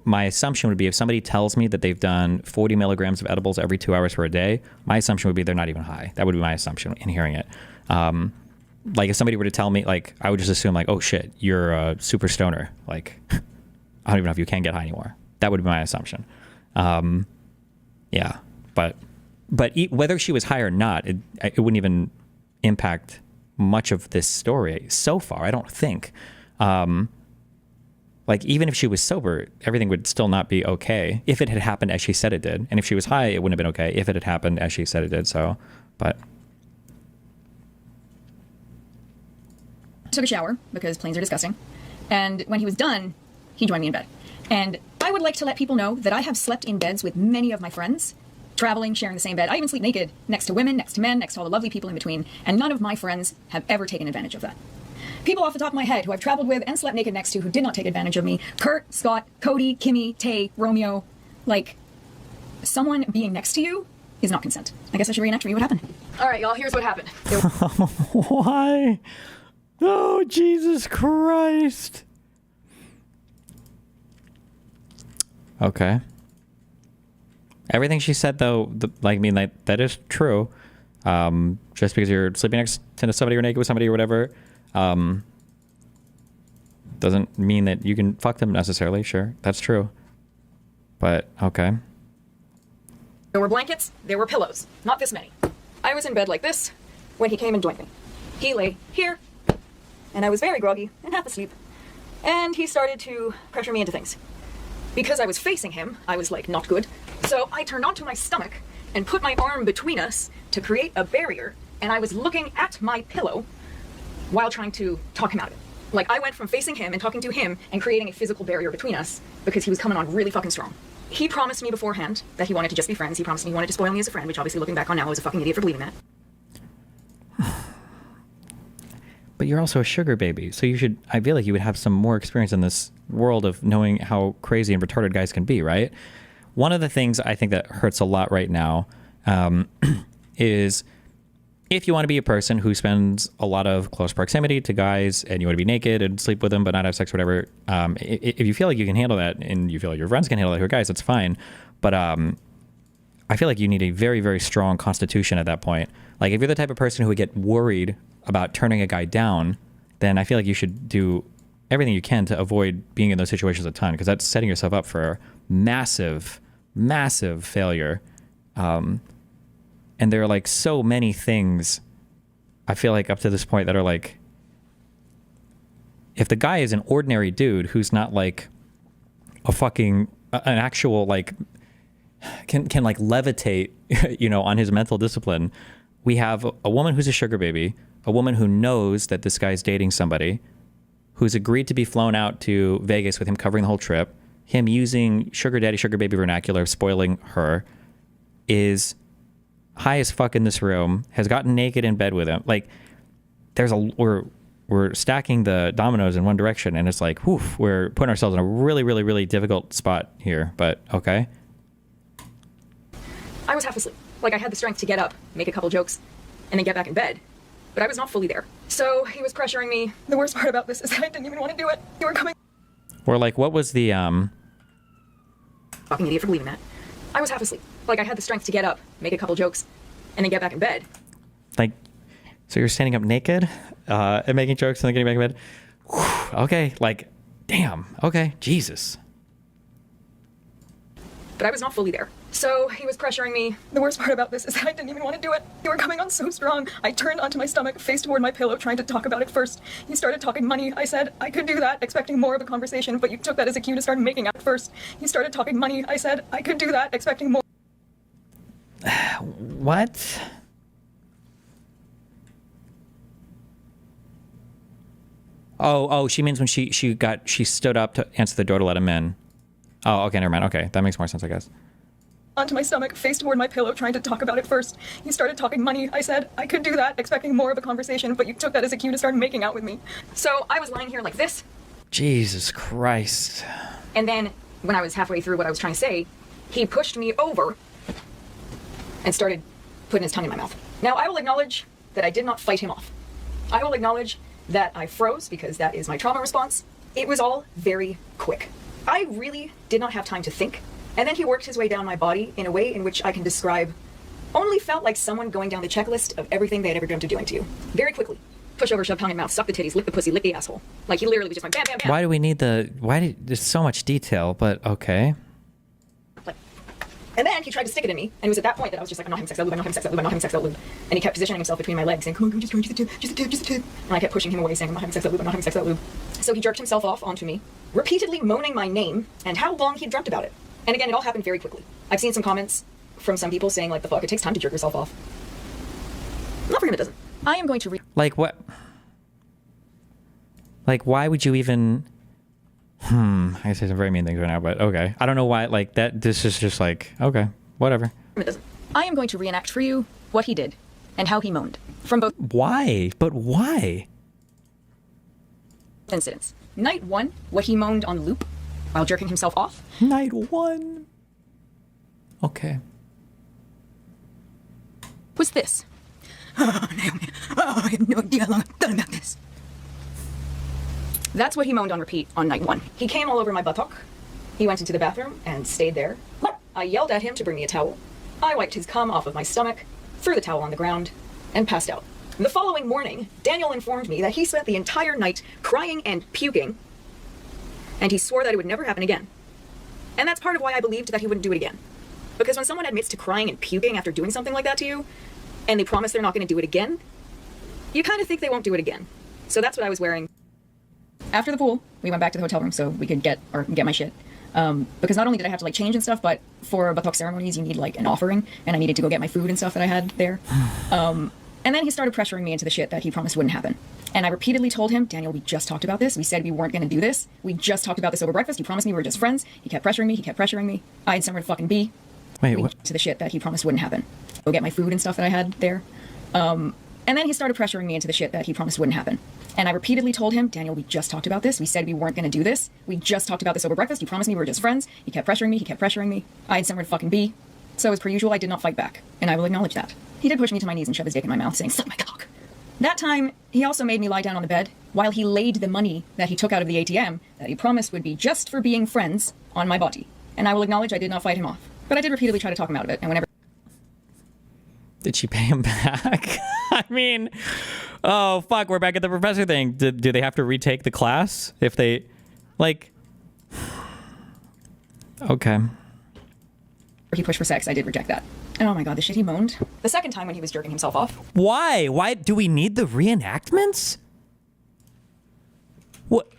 my assumption would be if somebody tells me that they've done 40 milligrams of edibles every 2 hours for a day, my assumption would be they're not even high. That would be my assumption in hearing it. Like if somebody were to tell me, like, I would just assume like, oh shit, you're a super stoner. Like, I don't even know if you can get high anymore. That would be my assumption. Yeah, but whether she was high or not, it wouldn't even impact much of this story so far, I don't think. Like, even if she was sober, everything would still not be okay if it had happened as she said it did. And if she was high, it wouldn't have been okay if it had happened as she said it did. So, but... took a shower because planes are disgusting. And when he was done, he joined me in bed. And I would like to let people know that I have slept in beds with many of my friends, traveling, sharing the same bed. I even sleep naked next to women, next to men, next to all the lovely people in between. And none of my friends have ever taken advantage of that. People off the top of my head who I've traveled with and slept naked next to who did not take advantage of me. Kurt, Scott, Cody, Kimmy, Tay, Romeo. Like, someone being next to you is not consent. I guess I should reenact for you what happened. All right, y'all, here's what happened. Why? Oh, Jesus Christ. Okay. Everything she said, though, that is true. Just because you're sleeping next to somebody or naked with somebody or whatever, doesn't mean that you can fuck them necessarily. Sure, that's true. But, okay. There were blankets, there were pillows. Not this many. I was in bed like this when he came and joined me. He lay here, and I was very groggy and half asleep. And he started to pressure me into things. Because I was facing him, I was like, not good. So I turned onto my stomach and put my arm between us to create a barrier, and I was looking at my pillow while trying to talk him out of it. Like, I went from facing him and talking to him and creating a physical barrier between us because he was coming on really fucking strong. He promised me beforehand that he wanted to just be friends. He promised me he wanted to spoil me as a friend, which obviously looking back on now, I was a fucking idiot for believing that. But you're also a sugar baby, so I feel like you would have some more experience in this world of knowing how crazy and retarded guys can be, right? One of the things I think that hurts a lot right now is if you want to be a person who spends a lot of close proximity to guys and you want to be naked and sleep with them but not have sex or whatever, if you feel like you can handle that and you feel like your friends can handle that who are guys, that's fine. But I feel like you need a very, very strong constitution at that point. Like, if you're the type of person who would get worried about turning a guy down, then I feel like you should do everything you can to avoid being in those situations a ton, because that's setting yourself up for massive, massive failure. And there are like so many things I feel like up to this point that are like if the guy is an ordinary dude who's not like a fucking, an actual like, can like levitate, you know, on his mental discipline. We have a woman who's a sugar baby, a woman who knows that this guy's dating somebody, who's agreed to be flown out to Vegas with him covering the whole trip, him using sugar daddy, sugar baby vernacular, spoiling her, is high as fuck in this room, has gotten naked in bed with him. Like, we're stacking the dominoes in one direction, and it's like, whew, we're putting ourselves in a really, really, really difficult spot here, but okay. I was half asleep. Like, I had the strength to get up, make a couple jokes, and then get back in bed. But I was not fully there. So he was pressuring me. The worst part about this is that I didn't even want to do it. You were coming. Or like, what was the, Fucking idiot for believing that. I was half asleep. Like, I had the strength to get up, make a couple jokes, and then get back in bed. like, so you're standing up naked, and making jokes and then getting back in bed? Whew, okay, like, damn, okay, Jesus. But I was not fully there. So he was pressuring me. The worst part about this is that I didn't even want to do it. You were coming on so strong. I turned onto my stomach, face toward my pillow, trying to talk about it first. He started talking money. I said I could do that, expecting more of a conversation, but you took that as a cue to start making out first. He started talking money. I said I could do that, expecting more. What? Oh, she means when she stood up to answer the door to let him in. Oh, okay, never mind. Okay, that makes more sense, I guess. Onto my stomach, face toward my pillow, trying to talk about it first. He started talking money. I said I could do that, expecting more of a conversation, but you took that as a cue to start making out with me. So I was lying here like this. Jesus Christ. And then, when I was halfway through what I was trying to say, he pushed me over and started putting his tongue in my mouth. Now, I will acknowledge that I did not fight him off. I will acknowledge that I froze, because that is my trauma response. It was all very quick. I really did not have time to think. And then he worked his way down my body in a way in which I can describe only felt like someone going down the checklist of everything they had ever dreamt of doing to you. Very quickly. Push over, shove tongue in mouth, suck the titties, lick the pussy, lick the asshole. Like, he literally was just like, bam, bam, bam. Why do we need there's so much detail, but okay. And then he tried to stick it in me, and it was at that point that I was just like, I'm not having sex, that lube, I'm not having sex, that lube, I'm not having sex, that lube. And he kept positioning himself between my legs, saying, come on, just a tip, just a tip, just a tip. And I kept pushing him away, saying, I'm not having sex, that lube, I'm not having sex, that lube. So he jerked himself off onto me, repeatedly moaning my name and how long he'd dreamt about it. And again, it all happened very quickly. I've seen some comments from some people saying, like, the fuck, it takes time to jerk yourself off. Not for him, it doesn't. I am going to Like, what? Like, why would you even... I say some very mean things right now, but okay. I don't know why, like, this is just like, okay, whatever. It doesn't. I am going to reenact for you what he did and how he moaned from both Why? But why? incidents. Night 1, what he moaned on loop while jerking himself off. Night 1. Okay. Was this. Oh, Naomi. Oh, I have no idea how long I've thought about this. That's what he moaned on repeat on night 1. He came all over my buttock. He went into the bathroom and stayed there. I yelled at him to bring me a towel. I wiped his cum off of my stomach, threw the towel on the ground, and passed out. The following morning, Daniel informed me that he spent the entire night crying and puking, and he swore that it would never happen again. And that's part of why I believed that he wouldn't do it again. Because when someone admits to crying and puking after doing something like that to you, and they promise they're not going to do it again, you kind of think they won't do it again. So that's what I was wearing. After the pool, we went back to the hotel room so we could get my shit. Because not only did I have to like change and stuff, but for Batok ceremonies you need like an offering, and I needed to go get my food and stuff that I had there. And then he started pressuring me into the shit that he promised wouldn't happen. And I repeatedly told him, Daniel, we just talked about this. We said we weren't going to do this. We just talked about this over breakfast. You promised me we were just friends. He kept pressuring me. I had somewhere to fucking be. Wait, what? To the shit that he promised wouldn't happen. Go get my food and stuff that I had there. And then he started pressuring me into the shit that he promised wouldn't happen. And I repeatedly told him, Daniel, we just talked about this. We said we weren't going to do this. We just talked about this over breakfast. You promised me we were just friends. He kept pressuring me. I had somewhere to fucking be. So as per usual, I did not fight back. And I will acknowledge that. He did push me to my knees and shove his dick in my mouth, saying, suck my cock. That time, he also made me lie down on the bed while he laid the money that he took out of the ATM that he promised would be just for being friends on my body. And I will acknowledge I did not fight him off. But I did repeatedly try to talk him out of it, and whenever... Did she pay him back? I mean, oh, fuck, we're back at the professor thing. Do they have to retake the class if they, like... Okay. He pushed for sex, I did reject that. And oh my god, the shit he moaned. The second time when he was jerking himself off. Why? Why do we need the reenactments? What?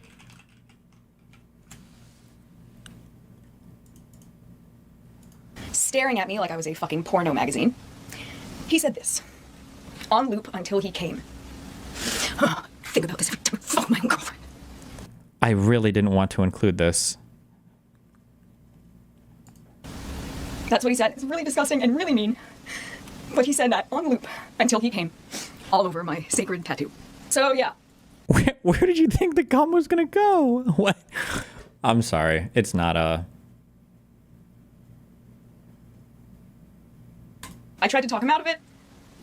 staring at me like I was a fucking porno magazine. He said this, on loop until he came. Think about this every time I fuck my own girlfriend. I really didn't want to include this. That's what he said. It's really disgusting and really mean. But he said that on loop until he came, all over my sacred tattoo. So yeah. Where did you think the cum was gonna go? What? I'm sorry. It's not a... I tried to talk him out of it,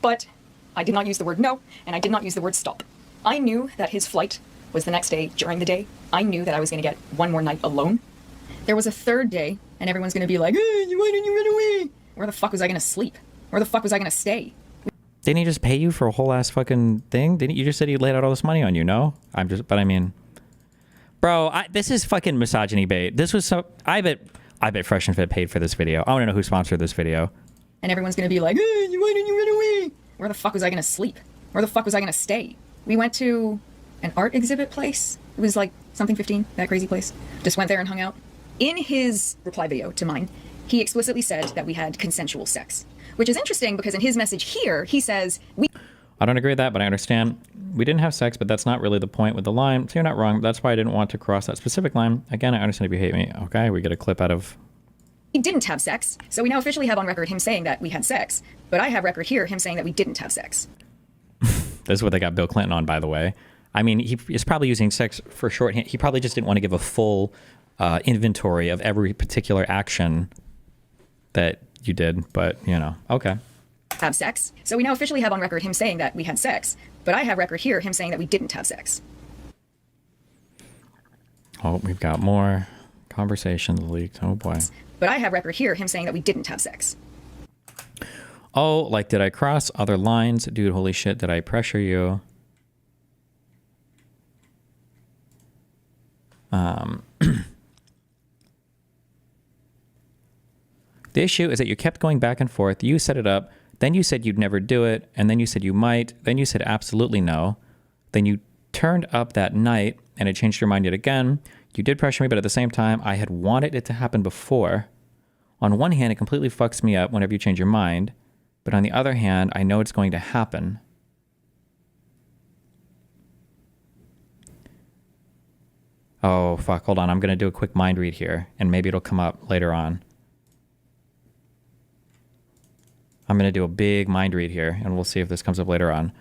but I did not use the word no, and I did not use the word stop. I knew that his flight was the next day during the day. I knew that I was going to get one more night alone. There was a third day, and everyone's going to be like, hey, why didn't you run away? Where the fuck was I going to sleep? Where the fuck was I going to stay? Didn't he just pay you for a whole ass fucking thing? Didn't you just said he laid out all this money on you? No, but I mean, bro, this is fucking misogyny bait. This was so. I bet Fresh and Fit paid for this video. I want to know who sponsored this video. And everyone's going to be like, hey, why didn't you run away? Where the fuck was I going to sleep? Where the fuck was I going to stay? We went to an art exhibit place. It was like something 15, that crazy place. Just went there and hung out. In his reply video to mine, he explicitly said that we had consensual sex, which is interesting because in his message here, he says, I don't agree with that, but I understand. We didn't have sex, but that's not really the point with the line. So you're not wrong. That's why I didn't want to cross that specific line. Again, I understand if you hate me. Okay, we get a clip out of... We didn't have sex. So we now officially have on record him saying that we had sex, but I have record here him saying that we didn't have sex. This is what they got Bill Clinton on, by the way. I mean, he is probably using sex for shorthand. He probably just didn't want to give a full inventory of every particular action that you did, but, you know, okay. Have sex. So we now officially have on record him saying that we had sex, but I have record here him saying that we didn't have sex. Oh, we've got more conversations leaked. Oh, boy. But I have record here him saying that we didn't have sex. Oh, like, did I cross other lines? Dude, holy shit, did I pressure you? The issue is that you kept going back and forth. You set it up. Then you said you'd never do it. And then you said you might. Then you said absolutely no. Then you turned up that night and it changed your mind yet again. You did pressure me, but at the same time, I had wanted it to happen before. On one hand, it completely fucks me up whenever you change your mind. But on the other hand, I know it's going to happen. Oh, fuck. Hold on. I'm going to do a quick mind read here, and maybe it'll come up later on. I'm going to do a big mind read here, and we'll see if this comes up later on.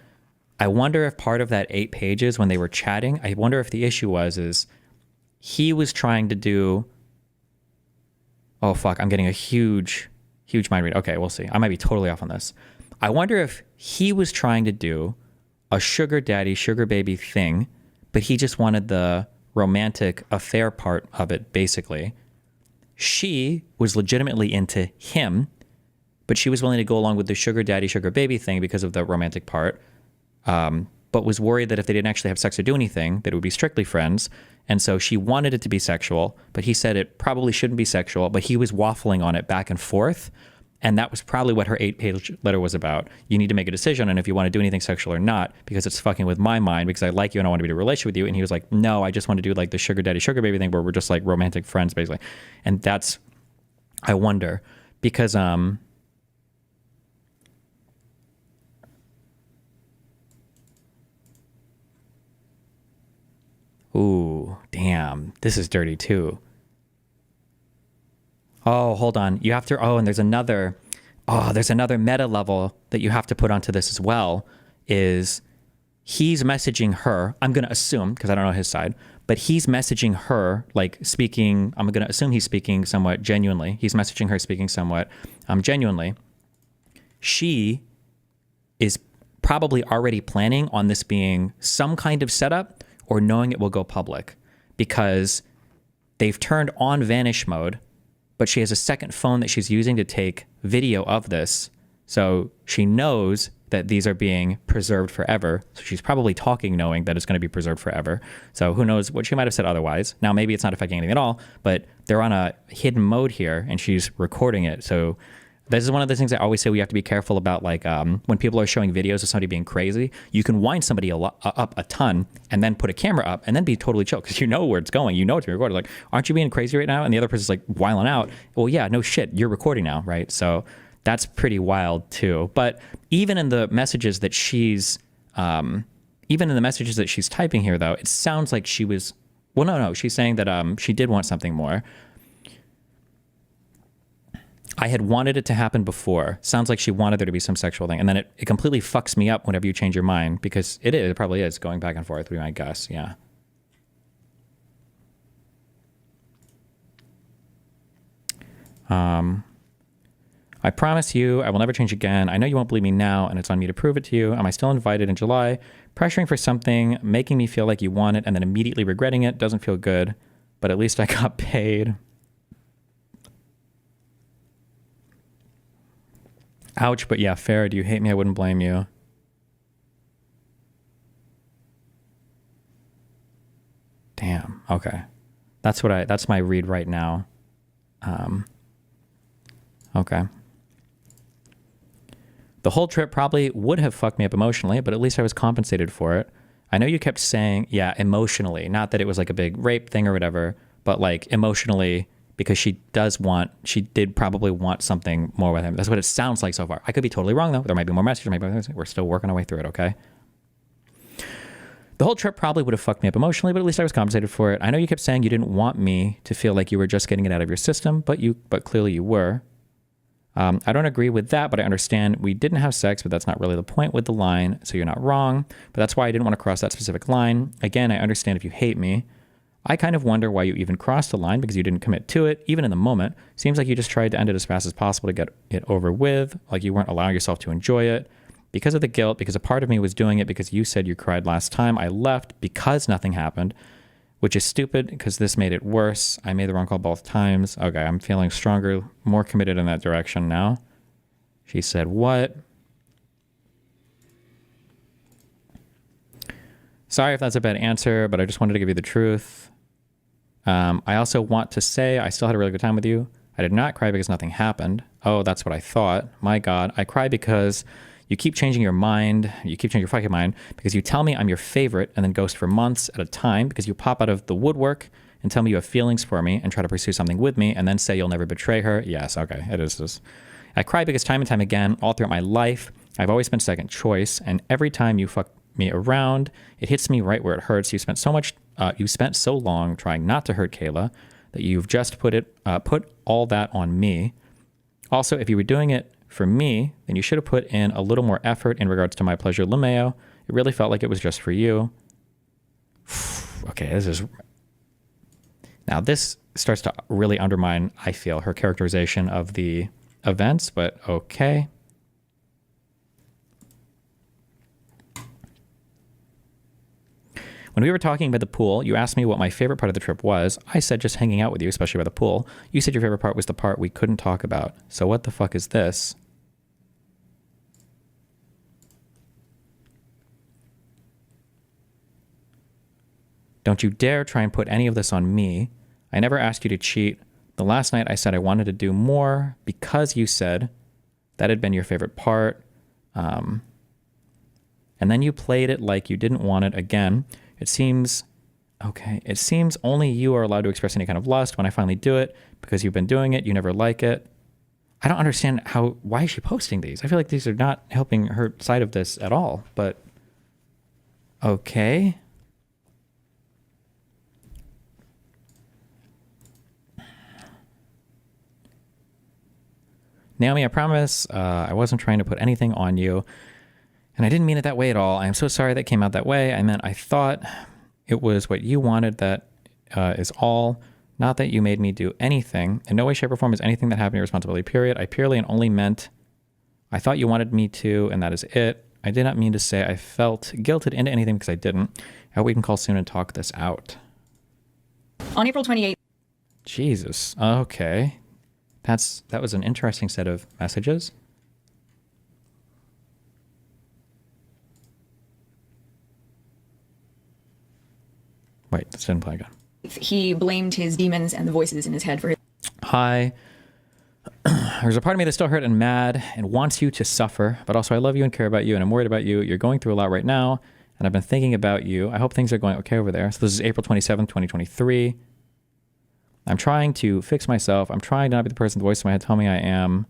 I wonder if part of that 8 pages when they were chatting, I wonder if the issue is he was trying to do... Oh, fuck. I'm getting a huge mind read. Okay, we'll see. I might be totally off on this. I wonder if he was trying to do a sugar daddy, sugar baby thing, but he just wanted the romantic affair part of it, basically. She was legitimately into him, but she was willing to go along with the sugar daddy, sugar baby thing because of the romantic part, but was worried that if they didn't actually have sex or do anything, that it would be strictly friends. And so she wanted it to be sexual, but he said it probably shouldn't be sexual, but he was waffling on it back and forth. And that was probably what her 8-page letter was about. You need to make a decision on if you want to do anything sexual or not, because it's fucking with my mind, because I like you and I want to be in a relationship with you. And he was like, no, I just want to do like the sugar daddy, sugar baby thing where we're just like romantic friends, basically. And that's, I wonder, because, ooh, damn, this is dirty too. Oh, hold on. You have to, and there's another meta level that you have to put onto this as well, is he's messaging her. I'm going to assume, because I don't know his side, but he's messaging her, like speaking, I'm going to assume he's speaking somewhat genuinely. He's messaging her speaking somewhat genuinely. She is probably already planning on this being some kind of setup or knowing it will go public, because they've turned on vanish mode, but she has a second phone that she's using to take video of this. So she knows that these are being preserved forever. So she's probably talking knowing that it's going to be preserved forever. So who knows what she might have said otherwise. Now, maybe it's not affecting anything at all, but they're on a hidden mode here and she's recording it. So This is one of the things I always say we have to be careful about, like when people are showing videos of somebody being crazy, you can wind somebody up a ton and then put a camera up and then be totally chill because you know where it's going. You know it's being recorded. Like, aren't you being crazy right now? And the other person's like wiling out. Well, yeah, no shit. You're recording now, right? So that's pretty wild too. But even in the messages that she's typing here, though, it sounds like she was, well, no, she's saying that she did want something more. I had wanted it to happen before. Sounds like she wanted there to be some sexual thing. And then it completely fucks me up whenever you change your mind, because it probably is going back and forth, we might guess. Yeah. I promise you I will never change again. I know you won't believe me now, and it's on me to prove it to you. Am I still invited in July? Pressuring for something, making me feel like you want it, and then immediately regretting it doesn't feel good, but at least I got paid. Ouch, but yeah, fair. Do you hate me? I wouldn't blame you. Damn. Okay. That's my read right now. Okay. The whole trip probably would have fucked me up emotionally, but at least I was compensated for it. I know you kept saying, yeah, emotionally, not that it was like a big rape thing or whatever, but like emotionally, because she did probably want something more with him. That's what it sounds like so far. I could be totally wrong, though. There might be more messages. We're still working our way through it, okay? The whole trip probably would have fucked me up emotionally, but at least I was compensated for it. I know you kept saying you didn't want me to feel like you were just getting it out of your system, but clearly you were. I don't agree with that, but I understand we didn't have sex, but that's not really the point with the line, so you're not wrong. But that's why I didn't want to cross that specific line. Again, I understand if you hate me. I kind of wonder why you even crossed the line, because you didn't commit to it, even in the moment. Seems like you just tried to end it as fast as possible to get it over with, like you weren't allowing yourself to enjoy it. Because of the guilt, because a part of me was doing it because you said you cried last time, I left because nothing happened, which is stupid because this made it worse. I made the wrong call both times. Okay, I'm feeling stronger, more committed in that direction now. She said, what? Sorry if that's a bad answer, but I just wanted to give you the truth. I also want to say I still had a really good time with you. I did not cry because nothing happened. Oh, that's what I thought. My God, I cry because you keep changing your mind. You keep changing your fucking mind because you tell me I'm your favorite and then ghost for months at a time because you pop out of the woodwork and tell me you have feelings for me and try to pursue something with me and then say you'll never betray her. Yes, okay, it is this. I cry because time and time again, all throughout my life, I've always been second choice, and every time you fuck me around, it hits me right where it hurts. You spent so long trying not to hurt Kayla that you've just put all that on me. Also, if you were doing it for me, then you should have put in a little more effort in regards to my pleasure, LeMayo. It really felt like it was just for you. Okay, now this starts to really undermine, I feel, her characterization of the events, but okay. When we were talking about the pool, you asked me what my favorite part of the trip was. I said just hanging out with you, especially by the pool. You said your favorite part was the part we couldn't talk about. So what the fuck is this? Don't you dare try and put any of this on me. I never asked you to cheat. The last night I said I wanted to do more because you said that had been your favorite part. And then you played it like you didn't want it again. It seems only you are allowed to express any kind of lust when I finally do it. Because you've been doing it, you never like it. I don't understand why is she posting these? I feel like these are not helping her side of this at all, but okay. Naomi, I promise I wasn't trying to put anything on you. And I didn't mean it that way at all. I am so sorry that came out that way. I thought it was what you wanted, that is all. Not that you made me do anything. In no way, shape, or form is anything that happened your responsibility, period. I purely and only meant I thought you wanted me to, and that is it. I did not mean to say I felt guilted into anything because I didn't. I hope we can call soon and talk this out. On April 28th. Jesus. Okay. That was an interesting set of messages. Wait, this didn't play again. He blamed his demons and the voices in his head for his... Hi. There's a part of me that's still hurt and mad and wants you to suffer, but also I love you and care about you and I'm worried about you. You're going through a lot right now, and I've been thinking about you. I hope things are going okay over there. So this is April 27th, 2023. I'm trying to fix myself. I'm trying to not be the person the voice in my head tell me I am.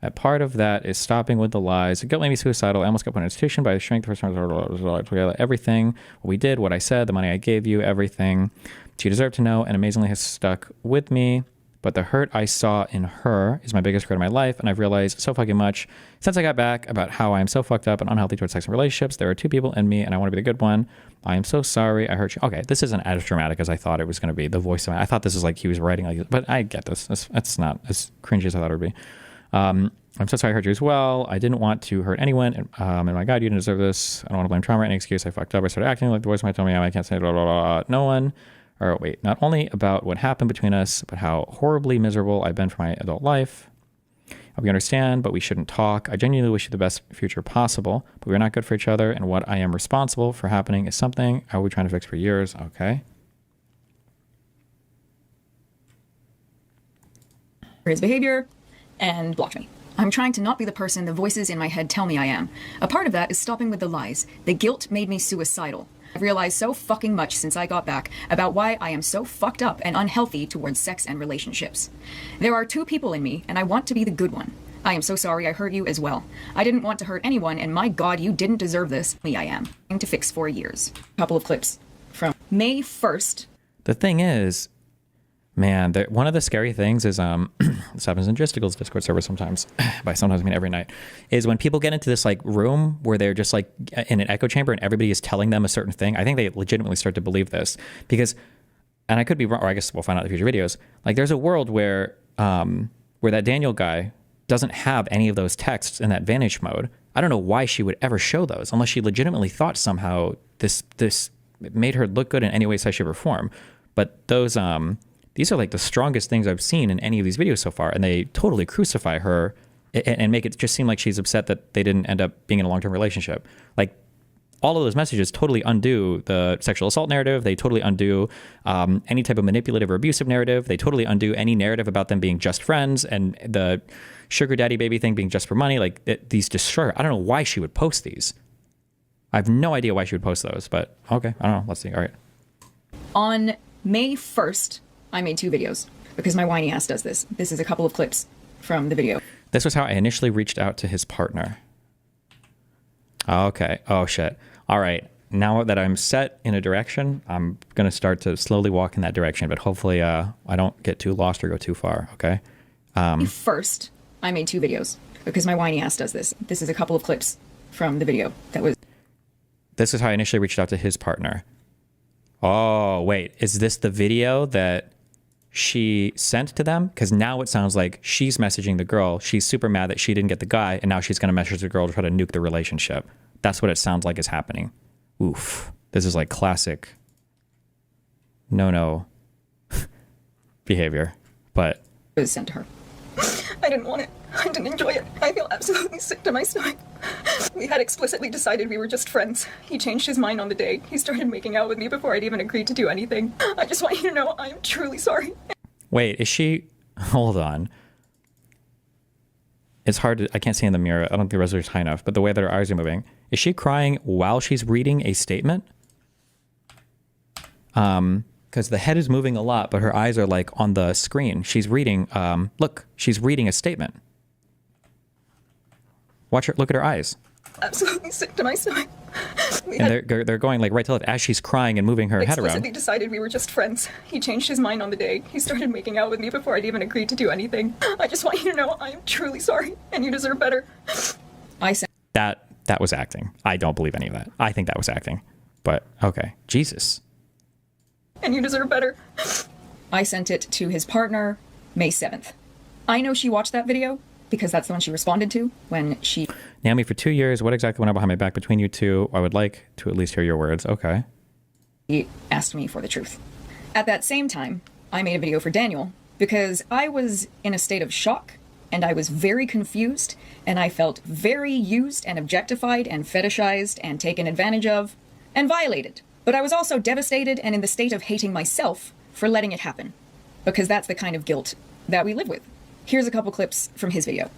A part of that is stopping with the lies. It guilt made me suicidal. I almost got put in an institution by the shrink. The first time, everything. What we did, what I said, the money I gave you, everything. She deserved to know and amazingly has stuck with me. But the hurt I saw in her is my biggest hurt in my life. And I've realized so fucking much since I got back about how I am so fucked up and unhealthy towards sex and relationships. There are two people in me and I want to be the good one. I am so sorry I hurt you. Okay, this isn't as dramatic as I thought it was going to be. The voice of I thought this was like he was writing like, but I get this. It's not as cringy as I thought it would be. I'm so sorry I hurt you as well. I didn't want to hurt anyone. And my God, you didn't deserve this. I don't want to blame trauma or any excuse. I fucked up. I started acting like the voice might tell me I can't say blah, blah, blah. No one. Or wait, not only about what happened between us, but how horribly miserable I've been for my adult life. We understand, but we shouldn't talk. I genuinely wish you the best future possible, but we're not good for each other. And what I am responsible for happening is something I will be trying to fix for years. Okay. For his behavior and blocked me. I'm trying to not be the person the voices in my head tell me I am. A part of that is stopping with the lies. The guilt made me suicidal. I've realized so fucking much since I got back about why I am so fucked up and unhealthy towards sex and relationships. There are two people in me, and I want to be the good one. I am so sorry I hurt you as well. I didn't want to hurt anyone, and my God, you didn't deserve this. Me, I am. Trying to fix for years. A couple of clips from May 1st. The thing is, man, one of the scary things is, this happens in Justicle's Discord server sometimes, by sometimes I mean every night, is when people get into this like room where they're just like in an echo chamber and everybody is telling them a certain thing. I think they legitimately start to believe this because, and I could be wrong, or I guess we'll find out in future videos, like there's a world where that Daniel guy doesn't have any of those texts in that vanish mode. I don't know why she would ever show those unless she legitimately thought somehow this made her look good in any way, size, shape, or form. But those, these are like the strongest things I've seen in any of these videos so far, and they totally crucify her and make it just seem like she's upset that they didn't end up being in a long-term relationship. Like, all of those messages totally undo the sexual assault narrative. They totally undo any type of manipulative or abusive narrative. They totally undo any narrative about them being just friends and the sugar daddy baby thing being just for money. Like, these destroy her. I don't know why she would post these. I have no idea why she would post those, but okay, I don't know. Let's see. All right. On May 1st, I made 2 videos because my whiny ass does this. This is a couple of clips from the video. This was how I initially reached out to his partner. Okay. Oh, shit. All right. Now that I'm set in a direction, I'm going to start to slowly walk in that direction, but hopefully I don't get too lost or go too far, okay? First, I made 2 videos because my whiny ass does this. This is a couple of clips from the video that was... This is how I initially reached out to his partner. Oh, wait. Is this the video that she sent to them? Because now it sounds like she's messaging the girl. She's super mad that she didn't get the guy, and now she's going to message the girl to try to nuke the relationship. That's what it sounds like is happening. Oof. This is like classic no behavior, but... It was sent to her. I didn't want it. I didn't enjoy it. I feel absolutely sick to my stomach. We had explicitly decided we were just friends. He changed his mind on the day. He started making out with me before I'd even agreed to do anything. I just want you to know I am truly sorry. Wait, is she... Hold on. It's hard to... I can't see in the mirror. I don't think the resolution's high enough, but the way that her eyes are moving. Is she crying while she's reading a statement? Because the head is moving a lot, but her eyes are like on the screen. She's reading... look, she's reading a statement. Watch her... Look at her eyes. Absolutely sick to my stomach. And they're going like right to left as she's crying and moving her head around. Explicitly decided we were just friends. He changed his mind on the day. He started making out with me before I'd even agreed to do anything. I just want you to know I am truly sorry, and you deserve better. I sent... That was acting. I don't believe any of that. I think that was acting. But, okay. Jesus. And you deserve better. I sent it to his partner May 7th. I know she watched that video because that's the one she responded to when she... Naomi, for 2 years, what exactly went on behind my back between you two? I would like to at least hear your words. Okay. He asked me for the truth. At that same time, I made a video for Daniel because I was in a state of shock and I was very confused and I felt very used and objectified and fetishized and taken advantage of and violated. But I was also devastated and in the state of hating myself for letting it happen because that's the kind of guilt that we live with. Here's a couple clips from his video.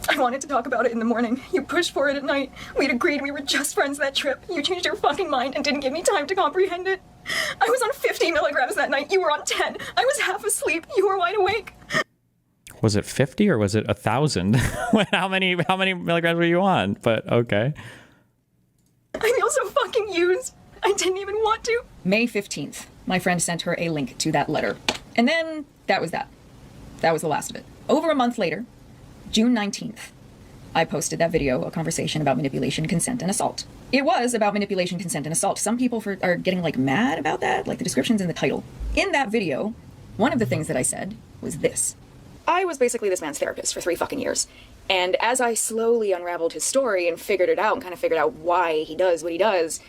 I wanted to talk about it in the morning. You pushed for it at night. We'd agreed we were just friends that trip. You changed your fucking mind and didn't give me time to comprehend it. I was on 50 milligrams that night. You were on 10. I was half asleep. You were wide awake. Was it 50 or was it 1,000? How many milligrams were you on? But okay. I feel so fucking used. I didn't even want to. May 15th, my friend sent her a link to that letter. And then that was that. That was the last of it. Over a month later, June 19th, I posted that video, a conversation about manipulation, consent, and assault. It was about manipulation, consent, and assault. Some people are getting like mad about that, like the description's in the title. In that video, one of the things that I said was this. I was basically this man's therapist for 3 fucking years. And as I slowly unraveled his story and figured it out and kind of figured out why he does what he does,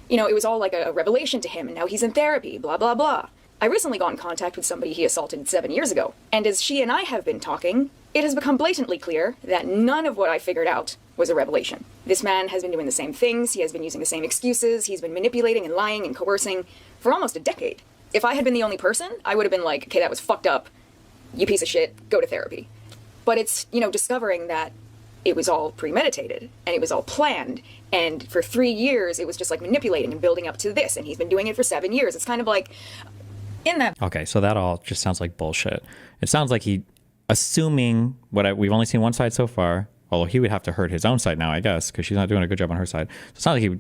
you know, it was all like a revelation to him, and now he's in therapy, blah, blah, blah. I recently got in contact with somebody he assaulted 7 years ago, and as she and I have been talking, it has become blatantly clear that none of what I figured out was a revelation. This man has been doing the same things, he has been using the same excuses, he's been manipulating and lying and coercing for almost a decade. If I had been the only person, I would have been like, okay, that was fucked up, you piece of shit, go to therapy. But it's, you know, discovering that it was all premeditated and it was all planned, and for 3 years it was just like manipulating and building up to this, and he's been doing it for 7 years. It's kind of like in that. Okay, so that all just sounds like bullshit. It sounds like he, assuming we've only seen one side so far, although he would have to hurt his own side now, I guess, because she's not doing a good job on her side. So it sounds like he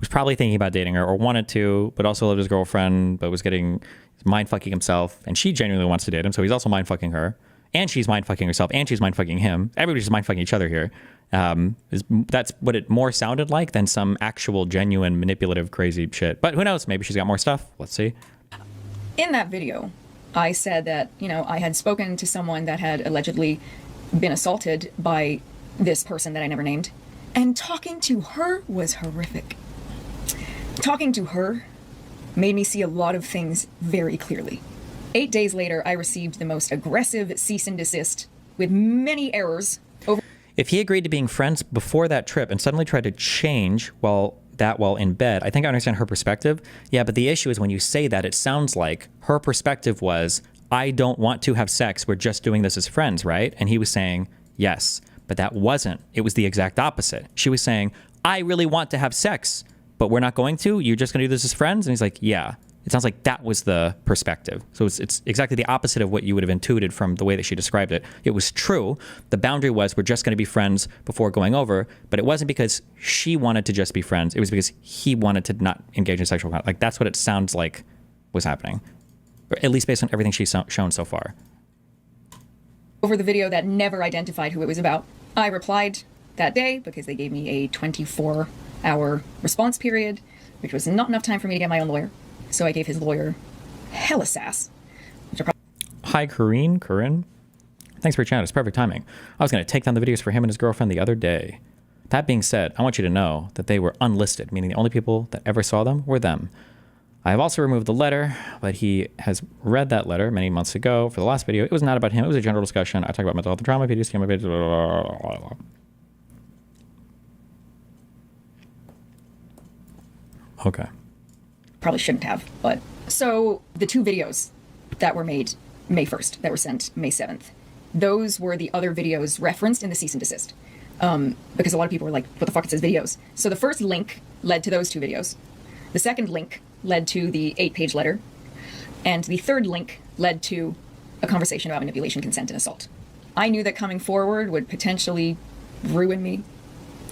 was probably thinking about dating her or wanted to, but also loved his girlfriend, but was getting mind fucking himself, and she genuinely wants to date him, so he's also mind fucking her, and she's mind fucking herself, and she's mind fucking him. Everybody's just mind fucking each other here. That's what it more sounded like than some actual genuine manipulative crazy shit. But who knows? Maybe she's got more stuff. Let's see. In that video, I said that, you know, I had spoken to someone that had allegedly been assaulted by this person that I never named, and talking to her was horrific. Talking to her made me see a lot of things very clearly. 8 days later, I received the most aggressive cease and desist with many errors over. If he agreed to being friends before that trip and suddenly tried to change while in bed, I think I understand her perspective. Yeah, but the issue is when you say that, it sounds like her perspective was, I don't want to have sex, we're just doing this as friends, right? And he was saying, yes, but that wasn't. It was the exact opposite. She was saying, I really want to have sex, but we're not going to? You're just going to do this as friends? And he's like, yeah. It sounds like that was the perspective. So it's exactly the opposite of what you would have intuited from the way that she described it. It was true. The boundary was we're just going to be friends before going over, but it wasn't because she wanted to just be friends. It was because he wanted to not engage in sexual contact. Like, that's what it sounds like was happening, or at least based on everything she's shown so far. Over the video that never identified who it was about, I replied that day because they gave me a 24-hour response period, which was not enough time for me to get my own lawyer. So I gave his lawyer hella sass. Hi, Greene. Thanks for your chat. It's perfect timing. I was going to take down the videos for him and his girlfriend the other day. That being said, I want you to know that they were unlisted, meaning the only people that ever saw them were them. I have also removed the letter, but he has read that letter many months ago for the last video. It was not about him. It was a general discussion. I talked about mental health and trauma, PTSD, blah, blah, blah, blah. Okay. Probably shouldn't have, but. So the 2 videos that were made May 1st, that were sent May 7th, those were the other videos referenced in the cease and desist. Because a lot of people were like, what the fuck, it says videos. So the first link led to those 2 videos. The second link led to the 8-page letter. And the third link led to a conversation about manipulation, consent, and assault. I knew that coming forward would potentially ruin me,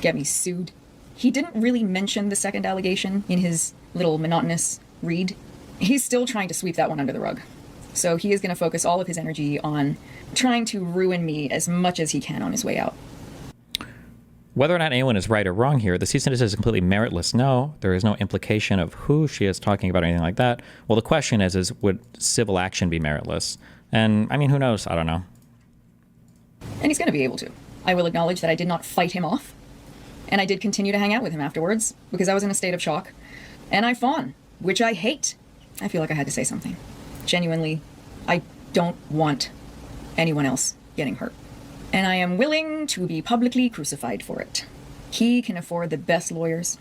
get me sued. He didn't really mention the second allegation in his little monotonous read. He's still trying to sweep that one under the rug. So he is going to focus all of his energy on trying to ruin me as much as he can on his way out. Whether or not anyone is right or wrong here, the cease and desist is completely meritless. No, there is no implication of who she is talking about or anything like that. Well, the question is would civil action be meritless? And, I mean, who knows? I don't know. And he's going to be able to. I will acknowledge that I did not fight him off. And I did continue to hang out with him afterwards because I was in a state of shock. And I fawn, which I hate. I feel like I had to say something. Genuinely, I don't want anyone else getting hurt. And I am willing to be publicly crucified for it. He can afford the best lawyers.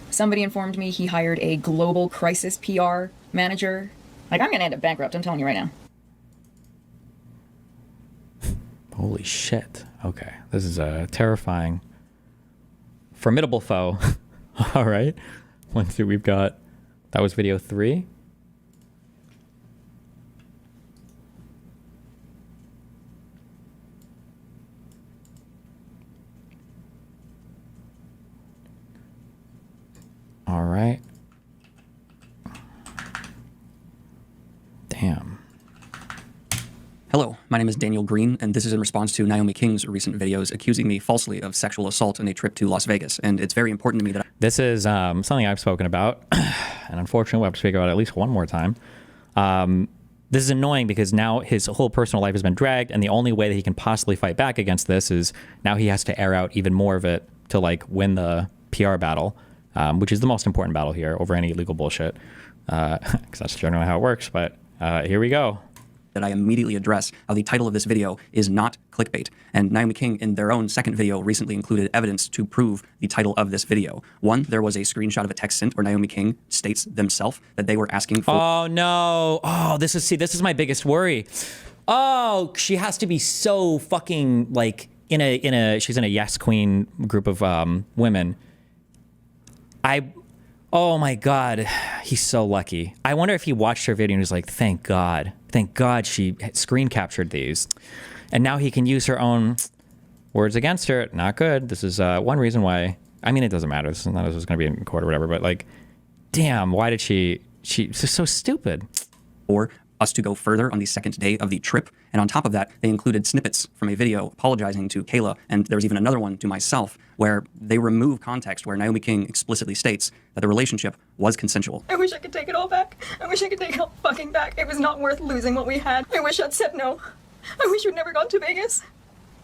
Somebody informed me he hired a global crisis PR manager. Like, I'm going to end up bankrupt, I'm telling you right now. Holy shit. Okay. This is a terrifying, formidable foe. All right. Let's see. We've got, that was video 3. All right. Damn. Hello, my name is Daniel Greene, and this is in response to Naomi King's recent videos accusing me falsely of sexual assault in a trip to Las Vegas. And it's very important to me that This is something I've spoken about, and unfortunately we'll have to speak about it at least one more time. This is annoying because now his whole personal life has been dragged, and the only way that he can possibly fight back against this is now he has to air out even more of it to like win the PR battle, which is the most important battle here over any legal bullshit, because that's generally how it works. But here we go. that I immediately address how the title of this video is not clickbait. And Naomi King, in their own second video, recently included evidence to prove the title of this video. One, there was a screenshot of a text sent where Naomi King states themselves that they were asking for... Oh, no. Oh, this is my biggest worry. Oh, she has to be so fucking, like, she's in a Yes Queen group of women. Oh my God, he's so lucky. I wonder if he watched her video and was like, thank God she screen captured these. And now he can use her own words against her. Not good. This is one reason why, I mean, it doesn't matter. This is not as it's going to be in court or whatever, but like, damn, why did she's so stupid. Or us to go further on the second day of the trip. And on top of that, they included snippets from a video apologizing to Kayla, and there was even another one to myself, where they remove context where Naomi King explicitly states that the relationship was consensual. I wish I could take it all back. I wish I could take it all fucking back. It was not worth losing what we had. I wish I'd said no. I wish you'd never gone to Vegas.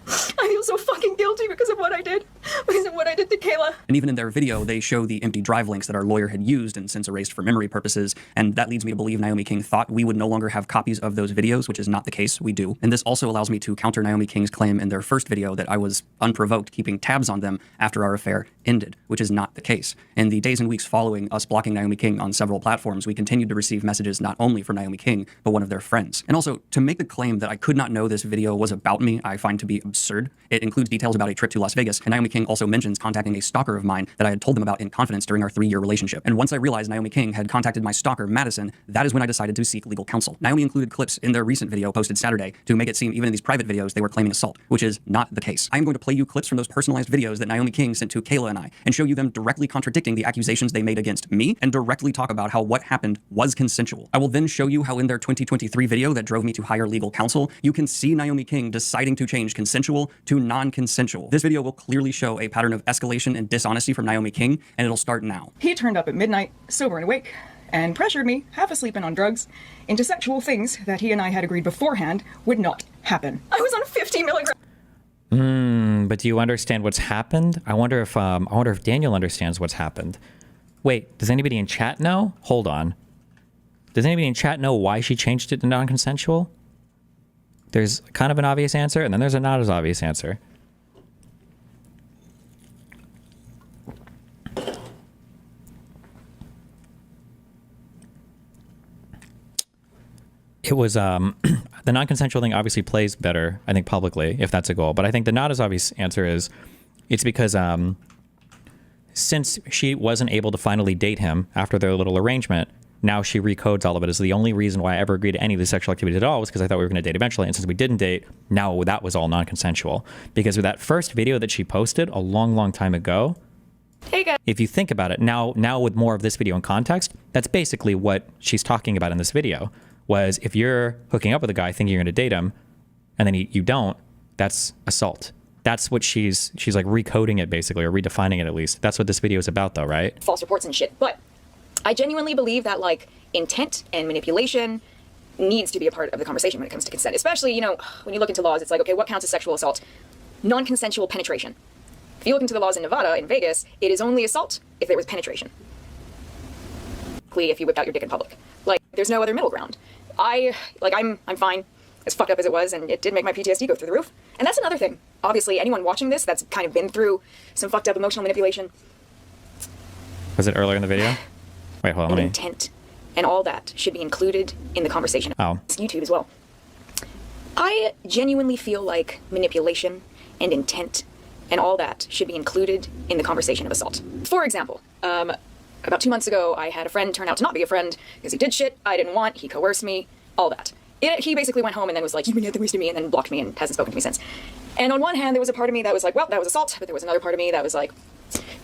I feel so fucking guilty because of what I did. Because of what I did to Kayla. And even in their video, they show the empty drive links that our lawyer had used and since erased for memory purposes. And that leads me to believe Naomi King thought we would no longer have copies of those videos, which is not the case. We do. And this also allows me to counter Naomi King's claim in their first video that I was unprovoked keeping tabs on them after our affair ended, which is not the case. In the days and weeks following us blocking Naomi King on several platforms, we continued to receive messages not only from Naomi King, but one of their friends. And also, to make the claim that I could not know this video was about me, I find to be absurd. It includes details about a trip to Las Vegas, and Naomi King also mentions contacting a stalker of mine that I had told them about in confidence during our 3-year relationship. And once I realized Naomi King had contacted my stalker, Madison, that is when I decided to seek legal counsel. Naomi included clips in their recent video posted Saturday to make it seem even in these private videos they were claiming assault, which is not the case. I am going to play you clips from those personalized videos that Naomi King sent to Kayla and I, and show you them directly contradicting the accusations they made against me, and directly talk about how what happened was consensual. I will then show you how in their 2023 video that drove me to hire legal counsel, you can see Naomi King deciding to change consensual to non-consensual. This video will clearly show a pattern of escalation and dishonesty from Naomi King, and it'll start now. He turned up at midnight, sober and awake, and pressured me, half asleep and on drugs, into sexual things that he and I had agreed beforehand would not happen. I was on 50 milligrams. But do you understand what's happened? I wonder if Daniel understands what's happened. Wait, does anybody in chat know? Hold on. Does anybody in chat know why she changed it to non-consensual? There's kind of an obvious answer, and then there's a not as obvious answer. It was, the non-consensual thing obviously plays better, I think, publicly, if that's a goal. But I think the not as obvious answer is, it's because since she wasn't able to finally date him after their little arrangement, now she recodes all of it as the only reason why I ever agreed to any of the sexual activities at all was because I thought we were going to date eventually. And since we didn't date, now that was all non-consensual. Because with that first video that she posted a long, long time ago, Hey guys. if you think about it, now with more of this video in context, that's basically what she's talking about in this video. Was if you're hooking up with a guy thinking you're going to date him, and then you don't, that's assault. That's what she's like recoding it basically, or redefining it at least. That's what this video is about though, right? False reports and shit. But I genuinely believe that like intent and manipulation needs to be a part of the conversation when it comes to consent. Especially, you know, when you look into laws, it's like, okay, what counts as sexual assault? Non-consensual penetration. If you look into the laws in Nevada, in Vegas, it is only assault if there was penetration. If you whipped out your dick in public. Like, there's no other middle ground. I'm fine, as fucked up as it was, and it did make my PTSD go through the roof. And that's another thing. Obviously, anyone watching this that's kind of been through some fucked up emotional manipulation. Was it earlier in the video? Wait, hold on. Intent and all that should be included in the conversation. Oh. It's YouTube as well. I genuinely feel like manipulation and intent and all that should be included in the conversation of assault. For example, about 2 months ago, I had a friend turn out to not be a friend because he did shit I didn't want, he coerced me, all that. He basically went home and then was like, you've been at the worst of me, and then blocked me and hasn't spoken to me since. And on one hand, there was a part of me that was like, well, that was assault, but there was another part of me that was like,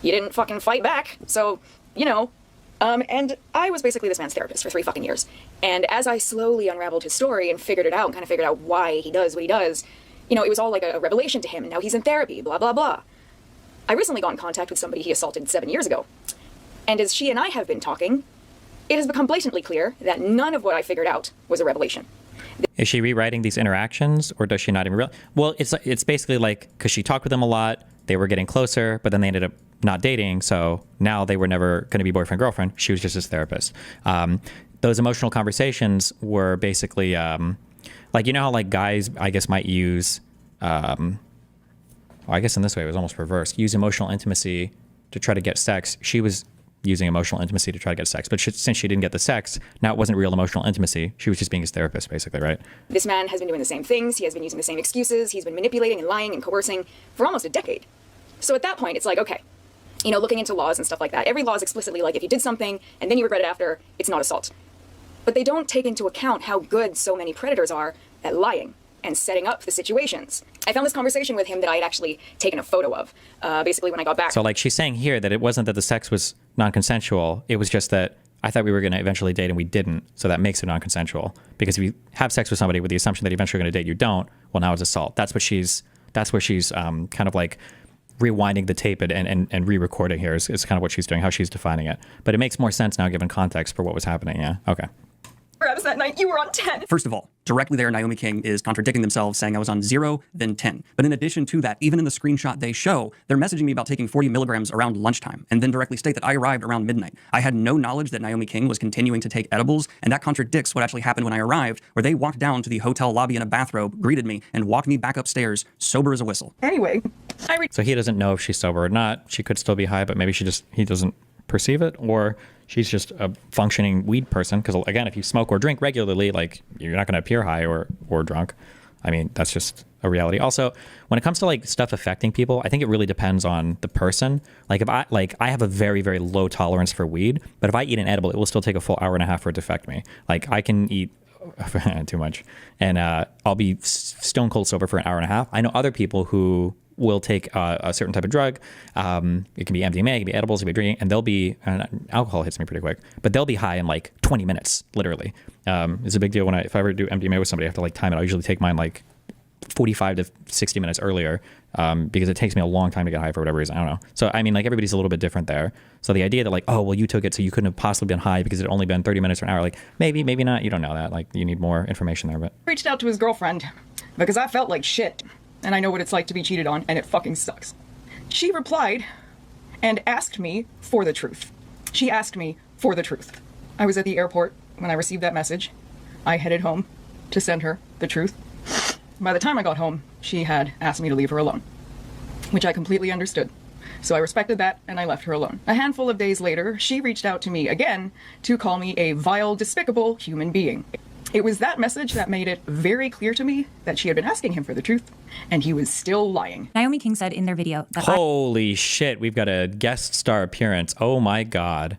you didn't fucking fight back, so, you know. And I was basically this man's therapist for 3 fucking years. And as I slowly unraveled his story and figured it out and kind of figured out why he does what he does, you know, it was all like a revelation to him, and now he's in therapy, blah, blah, blah. I recently got in contact with somebody he assaulted 7 years ago. And as she and I have been talking, it has become blatantly clear that none of what I figured out was a revelation. Is she rewriting these interactions, or does she not even Well, it's basically like, because she talked with them a lot, they were getting closer, but then they ended up not dating, so now they were never going to be boyfriend-girlfriend. She was just his therapist. Those emotional conversations were basically, like, you know how like guys, I guess, might use, well, I guess in this way it was almost reversed, use emotional intimacy to try to get sex. She was using emotional intimacy to try to get sex. But since she didn't get the sex, now it wasn't real emotional intimacy. She was just being his therapist, basically, right? This man has been doing the same things. He has been using the same excuses. He's been manipulating and lying and coercing for almost a decade. So at that point, it's like, okay, you know, looking into laws and stuff like that, every law is explicitly like, if you did something and then you regret it after, it's not assault. But they don't take into account how good so many predators are at lying and setting up the situations. I found this conversation with him that I had actually taken a photo of, basically when I got back. So like she's saying here that it wasn't that the sex was non-consensual. It was just that I thought we were going to eventually date and we didn't. So that makes it non-consensual. Because if you have sex with somebody with the assumption that eventually you're going to date, you don't, well, now it's assault. That's where she's kind of like rewinding the tape and re-recording here is kind of what she's doing, how she's defining it. But it makes more sense now given context for what was happening. Yeah. Okay. Grabs that night, you were on 10. First of all, directly there, Naomi King is contradicting themselves, saying I was on 0, then 10. But in addition to that, even in the screenshot they show, they're messaging me about taking 40 milligrams around lunchtime, and then directly state that I arrived around midnight. I had no knowledge that Naomi King was continuing to take edibles, and that contradicts what actually happened when I arrived, where they walked down to the hotel lobby in a bathrobe, greeted me, and walked me back upstairs, sober as a whistle. Anyway, So he doesn't know if she's sober or not. She could still be high, but maybe he doesn't perceive it, or she's just a functioning weed person. Because again, if you smoke or drink regularly, like you're not going to appear high or drunk. I mean, that's just a reality. Also, when it comes to like stuff affecting people, I think it really depends on the person. Like if I have a very, very low tolerance for weed, but if I eat an edible, it will still take a full hour and a half for it to affect me. Like I can eat too much and I'll be stone cold sober for an hour and a half. I know other people who will take a certain type of drug. It can be MDMA, it can be edibles, it can be drinking, and they'll be, alcohol hits me pretty quick, but they'll be high in like 20 minutes, literally. It's a big deal if I ever do MDMA with somebody, I have to like time it. I usually take mine like 45 to 60 minutes earlier because it takes me a long time to get high for whatever reason. I don't know. So, I mean, like everybody's a little bit different there. So the idea that like, oh, well, you took it so you couldn't have possibly been high because it had only been 30 minutes or an hour, like maybe not. You don't know that. Like you need more information there, but. reached out to his girlfriend because I felt like shit. And I know what it's like to be cheated on, and it fucking sucks. She replied and asked me for the truth. She asked me for the truth. I was at the airport when I received that message. I headed home to send her the truth. By the time I got home, she had asked me to leave her alone, which I completely understood. So I respected that, and I left her alone. A handful of days later, she reached out to me again to call me a vile, despicable human being. It was that message that made it very clear to me that she had been asking him for the truth, and he was still lying. Naomi King said in their video that Holy shit, we've got a guest star appearance. Oh my God.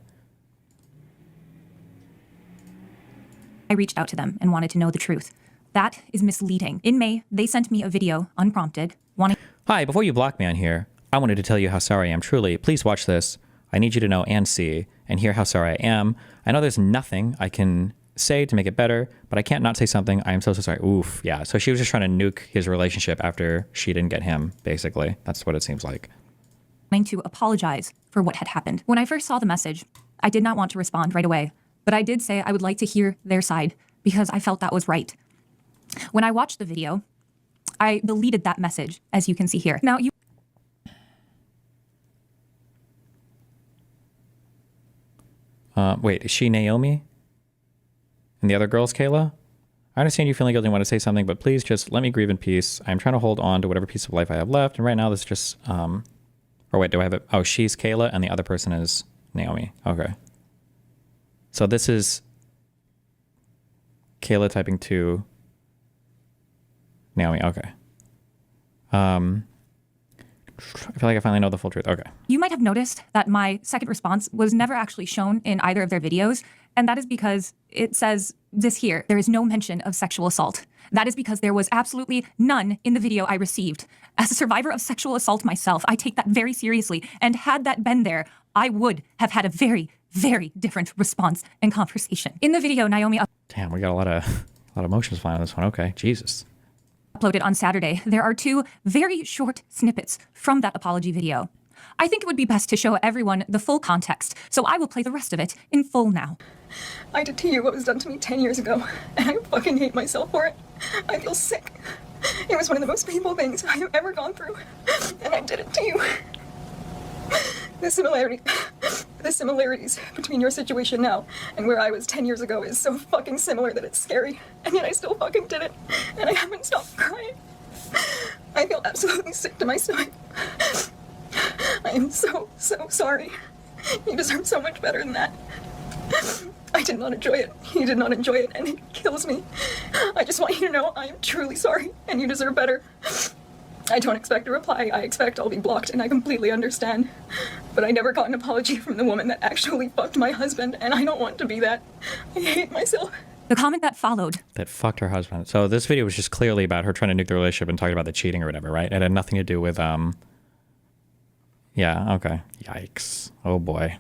I reached out to them and wanted to know the truth. That is misleading. In May, they sent me a video, unprompted, wanting... Hi, before you block me on here, I wanted to tell you how sorry I am truly. Please watch this. I need you to know and see and hear how sorry I am. I know there's nothing I can say to make it better, but I can't not say something. I am so sorry. Oof. Yeah. So she was just trying to nuke his relationship after she didn't get him, basically. That's what it seems like. To apologize for what had happened. When I first saw the message, I did not want to respond right away, but I did say I would like to hear their side because I felt that was right. When I watched the video, I deleted that message, as you can see here. Now, Wait, is she Naomi? And the other girl's Kayla? I understand you feeling guilty and want to say something, but please just let me grieve in peace. I'm trying to hold on to whatever piece of life I have left. And right now, this is just, or wait, do I have it? Oh, she's Kayla and the other person is Naomi. Okay. So this is Kayla typing to Naomi. Okay. I feel like I finally know the full truth. Okay. You might have noticed that my second response was never actually shown in either of their videos, and that is because it says this here. There is no mention of sexual assault. That is because there was absolutely none in the video I received. As a survivor of sexual assault myself, I take that very seriously, and had that been there, I would have had a very, very different response and conversation. In the video, Naomi Damn, we got a lot of emotions flying on this one. Okay, Jesus. uploaded on Saturday, there are two very short snippets from that apology video. I think it would be best to show everyone the full context, so I will play the rest of it in full now. I did to you what was done to me 10 years ago, and I fucking hate myself for it. I feel sick. It was one of the most painful things I have ever gone through, and I did it to you. The similarities between your situation now and where I was 10 years ago is so fucking similar that it's scary, and yet I still fucking did it, and I haven't stopped crying. I feel absolutely sick to my stomach. I am so sorry. You deserve so much better than that. I did not enjoy it. You did not enjoy it, and it kills me. I just want you to know I am truly sorry, and you deserve better. I don't expect a reply. I expect I'll be blocked, and I completely understand. But I never got an apology from the woman that actually fucked my husband, and I don't want to be that. I hate myself. The comment that followed. That fucked her husband. So this video was just clearly about her trying to nuke the relationship and talking about the cheating or whatever, right? It had nothing to do with, yeah, okay. Yikes. Oh boy.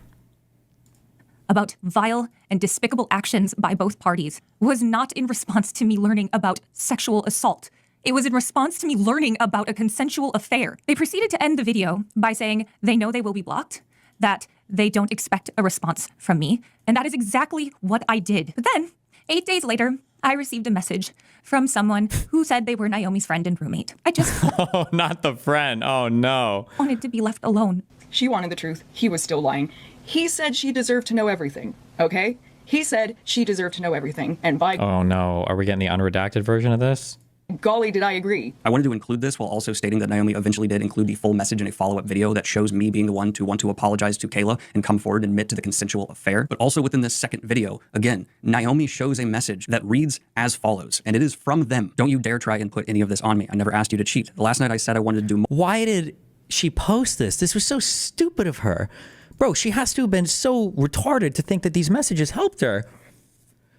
About vile and despicable actions by both parties was not in response to me learning about sexual assault. It was in response to me learning about a consensual affair. They proceeded to end the video by saying they know they will be blocked, that they don't expect a response from me, and that is exactly what I did. But then, 8 days later, I received a message from someone who said they were Naomi's friend and roommate. I just Oh, not the friend. Oh no. wanted to be left alone. She wanted the truth. He was still lying. He said she deserved to know everything, okay? He said she deserved to know everything, and by Oh no. Are we getting the unredacted version of this? golly, did I agree. I wanted to include this while also stating that Naomi eventually did include the full message in a follow-up video that shows me being the one to want to apologize to Kayla and come forward and admit to the consensual affair. But also within this second video, again, Naomi shows a message that reads as follows, and it is from them. Don't you dare try and put any of this on me. I never asked you to cheat. The last night I said I wanted to do more. Why did she post this? This was so stupid of her. Bro, she has to have been so retarded to think that these messages helped her.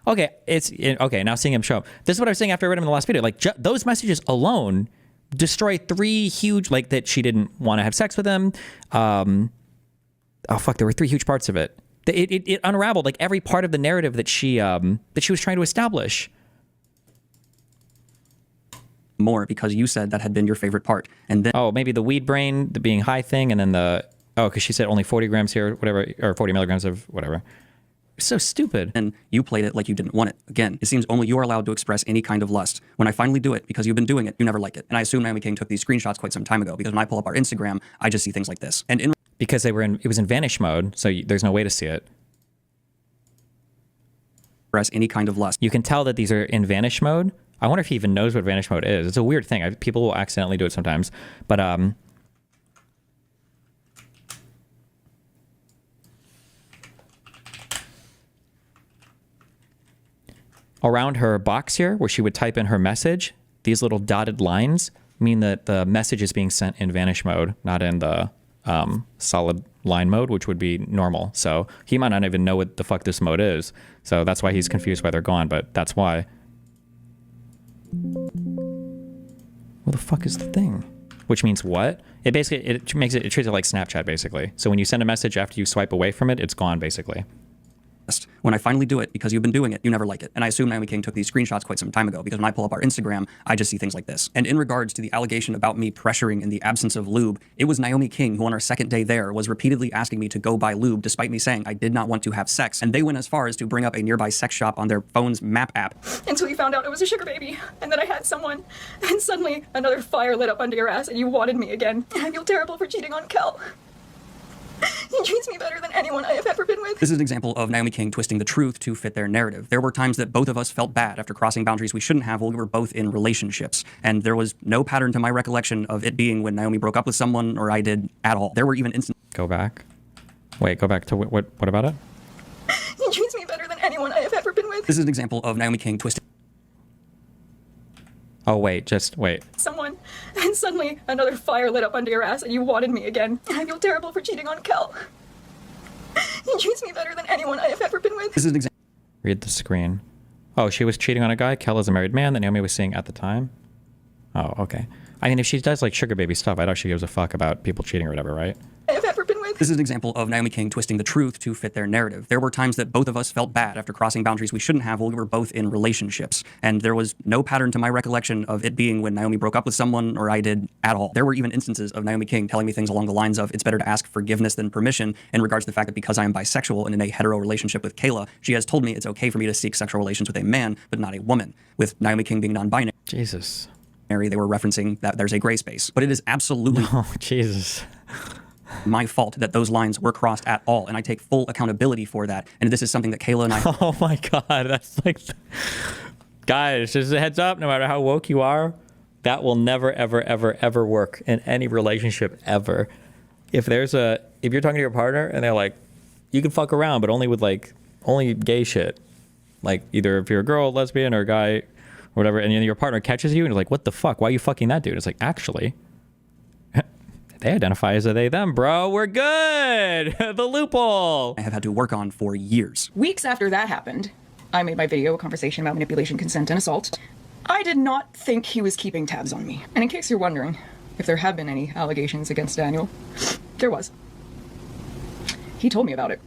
Okay, okay, now seeing him show up. This is what I was saying after I read him in the last video. Like, those messages alone destroy 3 huge, like, that she didn't want to have sex with him. Oh, fuck, there were 3 huge parts of it. It unraveled, like, every part of the narrative that she was trying to establish. More because you said that had been your favorite part. And then Oh, maybe the weed brain, the being high thing, and then because she said only 40 grams here, whatever, or 40 milligrams of whatever. So stupid. and you played it like you didn't want it. Again, it seems only you are allowed to express any kind of lust. When I finally do it, because you've been doing it, you never like it. And I assume Naomi King took these screenshots quite some time ago, because when I pull up our Instagram, I just see things like this. And in Because it was in vanish mode, so there's no way to see it. express any kind of lust. You can tell that these are in vanish mode. I wonder if he even knows what vanish mode is. It's a weird thing. People will accidentally do it sometimes. But around her box here, where she would type in her message, these little dotted lines mean that the message is being sent in vanish mode, not in the solid line mode, which would be normal. So he might not even know what the fuck this mode is. So that's why he's confused why they're gone, but that's why. What the fuck is the thing? Which means what? It basically, it treats it like Snapchat, basically. So when you send a message after you swipe away from it, it's gone, basically. When I finally do it, because you've been doing it, you never like it. And I assume Naomi King took these screenshots quite some time ago, because when I pull up our Instagram, I just see things like this. And in regards to the allegation about me pressuring in the absence of lube, it was Naomi King who on our second day there was repeatedly asking me to go buy lube despite me saying I did not want to have sex. And they went as far as to bring up a nearby sex shop on their phone's map app. Until you found out it was a sugar baby, and that I had someone, and suddenly another fire lit up under your ass, and you wanted me again. And I feel terrible for cheating on Kel. He treats me better than anyone I have ever been with. This is an example of Naomi King twisting the truth to fit their narrative. There were times that both of us felt bad after crossing boundaries we shouldn't have while we were both in relationships. And there was no pattern to my recollection of it being when Naomi broke up with someone or I did at all. There were even instances. Go back. Wait, go back to what about it? He treats me better than anyone I have ever been with. This is an example of Naomi King twisting. Oh, wait, just wait. someone, and suddenly another fire lit up under your ass and you wanted me again. I feel terrible for cheating on Kel. He treats me better than anyone I have ever been with. This is an example. Read the screen. Oh, she was cheating on a guy. Kel is a married man that Naomi was seeing at the time. Oh, okay. I mean, if she does like sugar baby stuff, I doubt she gives a fuck about people cheating or whatever, right? I have ever been with. This is an example of Naomi King twisting the truth to fit their narrative. There were times that both of us felt bad after crossing boundaries we shouldn't have while we were both in relationships. And there was no pattern to my recollection of it being when Naomi broke up with someone or I did at all. There were even instances of Naomi King telling me things along the lines of, it's better to ask forgiveness than permission, in regards to the fact that because I am bisexual and in a hetero relationship with Kayla, she has told me it's okay for me to seek sexual relations with a man, but not a woman. With Naomi King being non-binary, Jesus. they were referencing that there's a gray space. But it is absolutely Oh, Jesus. my fault that those lines were crossed at all, and I take full accountability for that. And this is something that Kayla and I Oh my God. That's like, guys, just a heads up, no matter how woke you are, that will never, ever, ever, ever work in any relationship ever. If you're talking to your partner and they're like, you can fuck around, but only with like, only gay shit. Like either if you're a girl, lesbian, or a guy, or whatever, and then your partner catches you and is like, what the fuck? Why are you fucking that dude? It's like, actually, they identify as a they, them, bro. We're good. The loophole. have had to work on for years. Weeks after that happened, I made my video a conversation about manipulation, consent, and assault. I did not think he was keeping tabs on me. And in case you're wondering if there have been any allegations against Daniel, there was. He told me about it.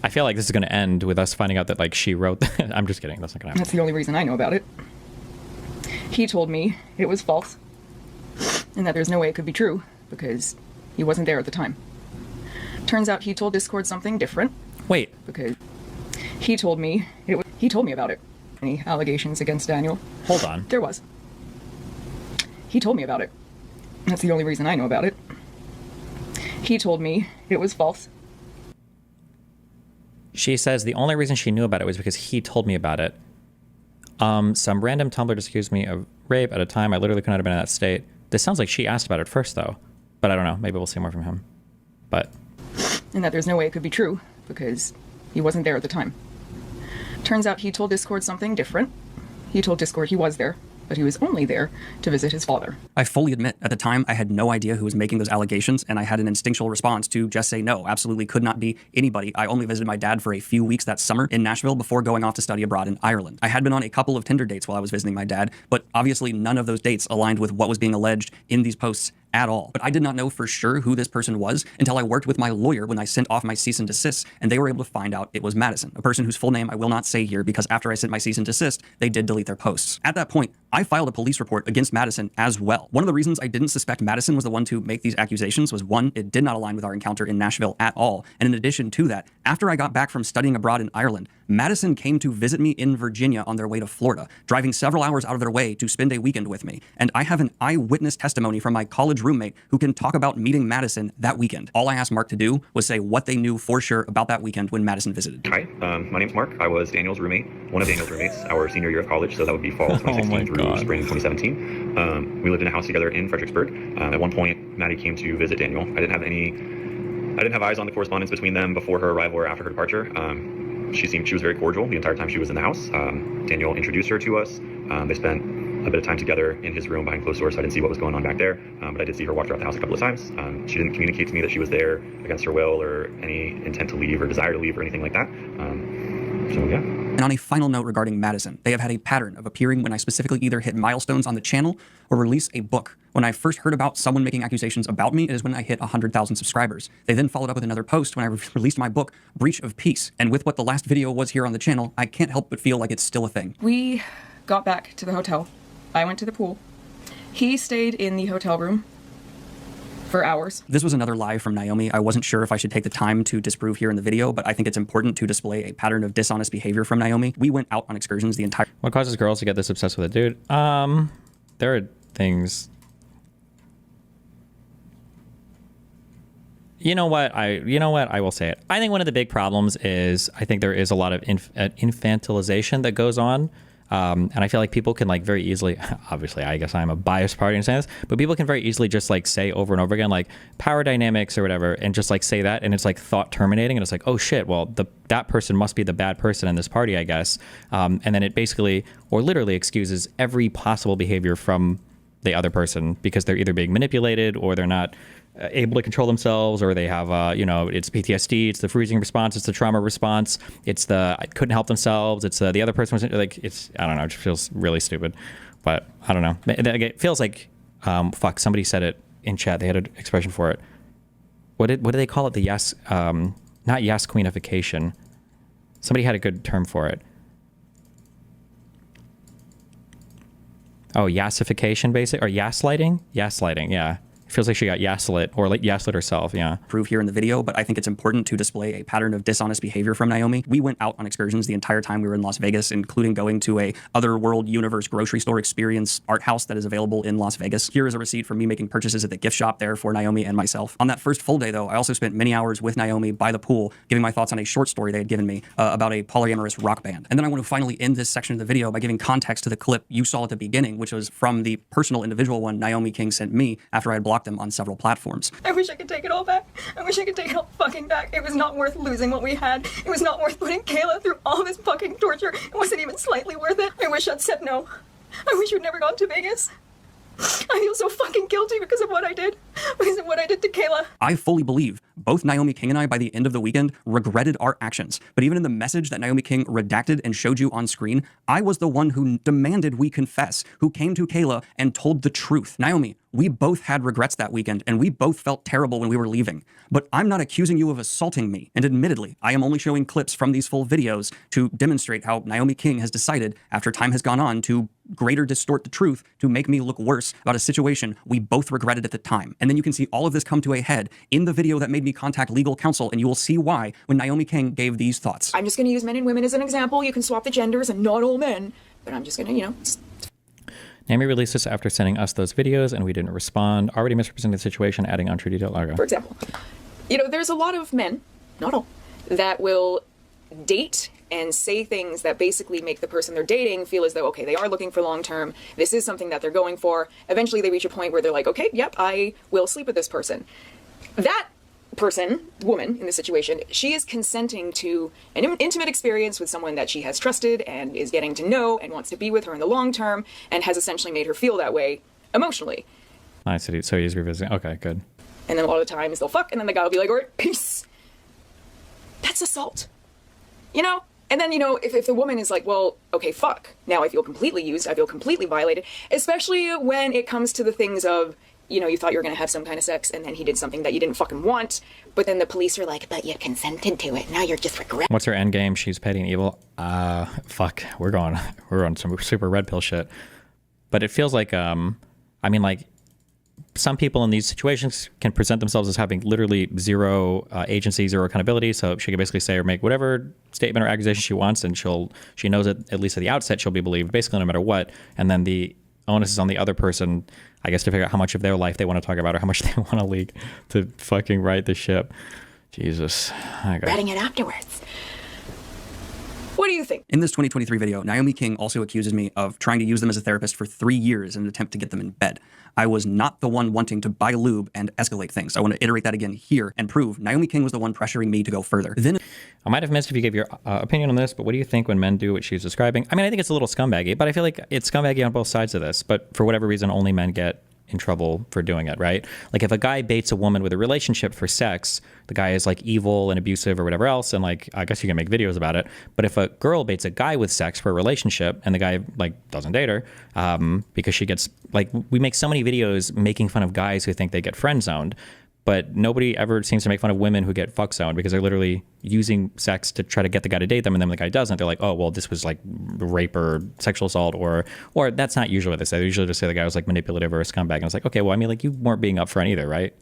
I feel like this is going to end with us finding out that like she wrote that. I'm just kidding. That's not going to happen. That's the only reason I know about it. He told me it was false and that there's no way it could be true because he wasn't there at the time. Turns out he told Discord something different Wait, because he told me about it. Any allegations against Daniel? hold on. There was. He told me about it. That's the only reason I know about it. He told me it was false. She says the only reason she knew about it was because he told me about it. Some random Tumblr just accused me of rape at a time I literally could not have been in that state. This sounds like she asked about it first, though. But I don't know. Maybe we'll see more from him. But And that there's no way it could be true because he wasn't there at the time. Turns out he told Discord something different. He told Discord he was there, but he was only there to visit his father. I fully admit, at the time, I had no idea who was making those allegations, and I had an instinctual response to just say no, absolutely could not be anybody. I only visited my dad for a few weeks that summer in Nashville before going off to study abroad in Ireland. I had been on a couple of Tinder dates while I was visiting my dad, but obviously none of those dates aligned with what was being alleged in these posts at all. But I did not know for sure who this person was until I worked with my lawyer when I sent off my cease and desist, and they were able to find out it was Madison, a person whose full name I will not say here because after I sent my cease and desist, they did delete their posts. At that point, I filed a police report against Madison as well. One of the reasons I didn't suspect Madison was the one to make these accusations was, one, it did not align with our encounter in Nashville at all, and in addition to that, after I got back from studying abroad in Ireland, Madison came to visit me in Virginia on their way to Florida, driving several hours out of their way to spend a weekend with me. And I have an eyewitness testimony from my college roommate who can talk about meeting Madison that weekend. All I asked Mark to do was say what they knew for sure about that weekend when Madison visited. Hi, my name's Mark. I was Daniel's roommate, one of Daniel's roommates, our senior year of college, so that would be fall 2016 through spring 2017. We lived in a house together in Fredericksburg. At one point, Maddie came to visit Daniel. I didn't have eyes on the correspondence between them before her arrival or after her departure. She was very cordial the entire time she was in the house. Daniel introduced her to us. They spent a bit of time together in his room behind closed doors, so I didn't see what was going on back there. But I did see her walk throughout the house a couple of times. She didn't communicate to me that she was there against her will or any intent to leave or desire to leave or anything like that. So yeah. And on a final note regarding Madison, they have had a pattern of appearing when I specifically either hit milestones on the channel or release a book. When I first heard about someone making accusations about me, it is when I hit 100,000 subscribers. They then followed up with another post when I released my book, Breach of Peace. And with what the last video was here on the channel, I can't help but feel like it's still a thing. We got back to the hotel. I went to the pool. He stayed in the hotel room for hours. This was another lie from Naomi. I wasn't sure if I should take the time to disprove here in the video, but I think it's important to display a pattern of dishonest behavior from Naomi. We went out on excursions the entire... what causes girls to get this obsessed with a dude? There are things. You know what? I will say it. I think one of the big problems is I think there is a lot of infantilization that goes on And I feel like people can like very easily, obviously, I guess I'm a biased party in saying this, but people can very easily just like say over and over again, like power dynamics or whatever, and just like say that. And it's like thought terminating. And it's like, oh shit, well, that person must be the bad person in this party, I guess. And then it basically, or literally excuses every possible behavior from the other person because they're either being manipulated or they're not able to control themselves, or they have, it's PTSD, it's the freezing response, it's the trauma response, it's the I couldn't help themselves, it's the other person was like, it's, I don't know, it just feels really stupid. But I don't know. It feels like, somebody said it in chat. They had an expression for it. What do they call it? The yes, not yes queenification. Somebody had a good term for it. Oh, yassification, basically, or gaslighting? Gaslighting, yeah. Feels like she got gaslit, or like gaslit herself, yeah. Prove here in the video, but I think it's important to display a pattern of dishonest behavior from Naomi. We went out on excursions the entire time we were in Las Vegas, including going to a otherworld universe grocery store experience art house that is available in Las Vegas. Here is a receipt for me making purchases at the gift shop there for Naomi and myself. On that first full day, though, I also spent many hours with Naomi by the pool, giving my thoughts on a short story they had given me about a polyamorous rock band. And then I want to finally end this section of the video by giving context to the clip you saw at the beginning, which was from the personal individual one Naomi King sent me after I had blocked them on several platforms. I wish I could take it all back. I wish I could take it all fucking back. It was not worth losing what we had. It was not worth putting Kayla through all this fucking torture. It wasn't even slightly worth it. I wish I'd said no. I wish you'd never gone to Vegas. I feel so fucking guilty because of what I did. Because of what I did to Kayla. I fully believe both Naomi King and I, by the end of the weekend, regretted our actions. But even in the message that Naomi King redacted and showed you on screen, I was the one who demanded we confess, who came to Kayla and told the truth. Naomi, we both had regrets that weekend, and we both felt terrible when we were leaving. But I'm not accusing you of assaulting me. And admittedly, I am only showing clips from these full videos to demonstrate how Naomi King has decided, after time has gone on, to greater distort the truth to make me look worse about a situation we both regretted at the time. And then you can see all of this come to a head in the video that made me contact legal counsel, and you will see why when Naomi King gave these thoughts. I'm just going to use men and women as an example. You can swap the genders and not all men, but I'm just going to, Naomi released this after sending us those videos, and we didn't respond. Already misrepresenting the situation, adding untrue detail. For example, there's a lot of men, not all, that will date and say things that basically make the person they're dating feel as though, okay, they are looking for long-term. This is something that they're going for. Eventually they reach a point where they're like, okay, yep, I will sleep with this person. That person, woman in this situation, she is consenting to an intimate experience with someone that she has trusted and is getting to know and wants to be with her in the long term and has essentially made her feel that way emotionally. Nice. So he's revisiting. Okay, good. And then a lot of times they'll fuck and then the guy will be like, all right, peace. That's assault. And then, if the woman is like, well, okay, fuck. Now I feel completely used. I feel completely violated, especially when it comes to the things of, you thought you were going to have some kind of sex and then he did something that you didn't fucking want. But then the police are like, but you consented to it. Now you're just regretting. What's her end game? She's petty and evil. Fuck. We're going some super red pill shit. But it feels like, some people in these situations can present themselves as having literally zero agency, zero accountability. So she can basically say or make whatever statement or accusation she wants, and she knows that at least at the outset she'll be believed, basically no matter what. And then the onus is on the other person, I guess, to figure out how much of their life they want to talk about or how much they want to leak to fucking right the ship. Jesus. Regretting it afterwards. What do you think? In this 2023 video, Naomi King also accuses me of trying to use them as a therapist for 3 years in an attempt to get them in bed. I was not the one wanting to buy lube and escalate things. I want to iterate that again here and prove Naomi King was the one pressuring me to go further. Then I might have missed if you gave your opinion on this, but what do you think when men do what she's describing? I think it's a little scumbaggy, but I feel like it's scumbaggy on both sides of this. But for whatever reason, only men get in trouble for doing it, right? Like if a guy baits a woman with a relationship for sex, the guy is like evil and abusive or whatever else, and like I guess you can make videos about it. But if a girl baits a guy with sex for a relationship and the guy like doesn't date her because she gets like, we make so many videos making fun of guys who think they get friend zoned, but nobody ever seems to make fun of women who get fuck zoned because they're literally using sex to try to get the guy to date them, and then when the guy doesn't, they're like, oh, well, this was like rape or sexual assault, or that's not usually what they say. They usually just say the guy was like manipulative or a scumbag, and it's like, okay, well, like you weren't being upfront either, right?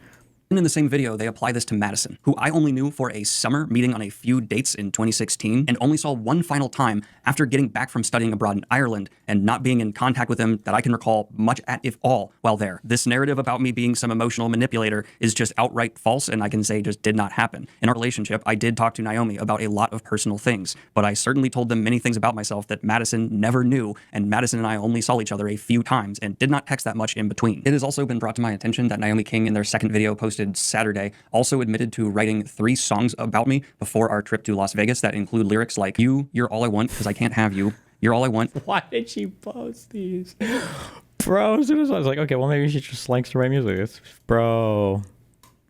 And in the same video, they apply this to Madison, who I only knew for a summer, meeting on a few dates in 2016, and only saw one final time after getting back from studying abroad in Ireland and not being in contact with him that I can recall much at, if all, while there. This narrative about me being some emotional manipulator is just outright false, and I can say just did not happen. In our relationship, I did talk to Naomi about a lot of personal things, but I certainly told them many things about myself that Madison never knew, and Madison and I only saw each other a few times and did not text that much in between. It has also been brought to my attention that Naomi King, in their second video posted Saturday, also admitted to writing 3 songs about me before our trip to Las Vegas that include lyrics like, "You're all I want because I can't have you. You're all I want." Why did she post these? Bro, as soon as I was like, okay, well, maybe she just likes to write music. Bro.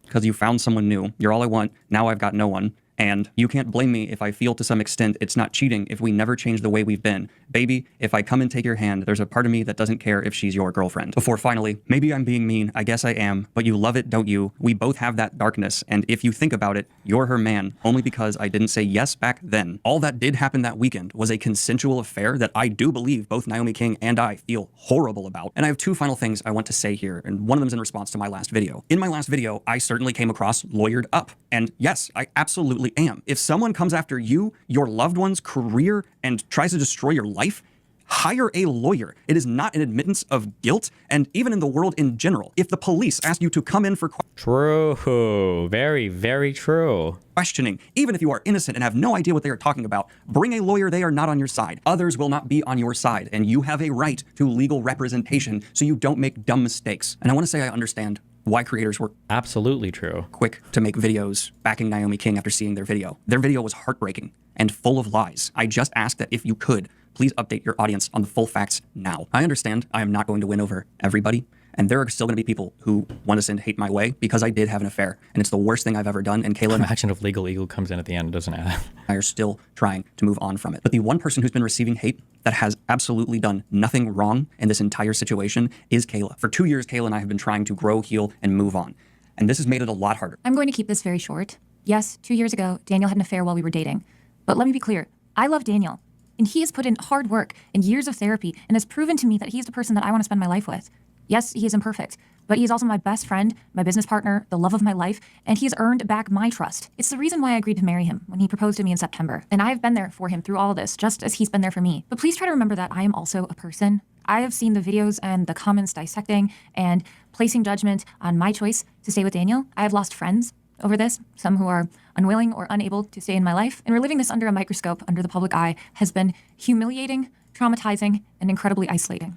"Because you found someone new. You're all I want. Now I've got no one. And you can't blame me if I feel to some extent it's not cheating if we never change the way we've been. Baby, if I come and take your hand, there's a part of me that doesn't care if she's your girlfriend." Before finally, "Maybe I'm being mean, I guess I am, but you love it, don't you? We both have that darkness, and if you think about it, you're her man, only because I didn't say yes back then. All that did happen that weekend was a consensual affair that I do believe both Naomi King and I feel horrible about." And I have 2 final things I want to say here, and one of them's in response to my last video. In my last video, I certainly came across lawyered up. And yes, I absolutely am. If someone comes after you, your loved one's career, and tries to destroy your life, hire a lawyer. It is not an admittance of guilt, and even in the world in general, if the police ask you to come in for True. Very, very true. questioning, even if you are innocent and have no idea what they are talking about, bring a lawyer. They are not on your side. Others will not be on your side, and you have a right to legal representation so you don't make dumb mistakes. And I want to say I understand why creators were Absolutely true. quick to make videos backing Naomi King after seeing their video. Their video was heartbreaking and full of lies. I just ask that if you could, please update your audience on the full facts now. I understand I am not going to win over everybody, and there are still going to be people who want to send hate my way because I did have an affair, and it's the worst thing I've ever done, and Kayla Imagine if Legal Eagle comes in at the end and doesn't add. I are still trying to move on from it. But the one person who's been receiving hate that has absolutely done nothing wrong in this entire situation is Kayla. For 2 years, Kayla and I have been trying to grow, heal, and move on. And this has made it a lot harder. I'm going to keep this very short. Yes, 2 years ago, Daniel had an affair while we were dating. But let me be clear, I love Daniel. And he has put in hard work and years of therapy and has proven to me that he's the person that I want to spend my life with. Yes, he is imperfect, but he is also my best friend, my business partner, the love of my life, and he has earned back my trust. It's the reason why I agreed to marry him when he proposed to me in September. And I have been there for him through all of this, just as he's been there for me. But please try to remember that I am also a person. I have seen the videos and the comments dissecting and placing judgment on my choice to stay with Daniel. I have lost friends over this, some who are unwilling or unable to stay in my life. And reliving this under a microscope, under the public eye, has been humiliating, traumatizing, and incredibly isolating.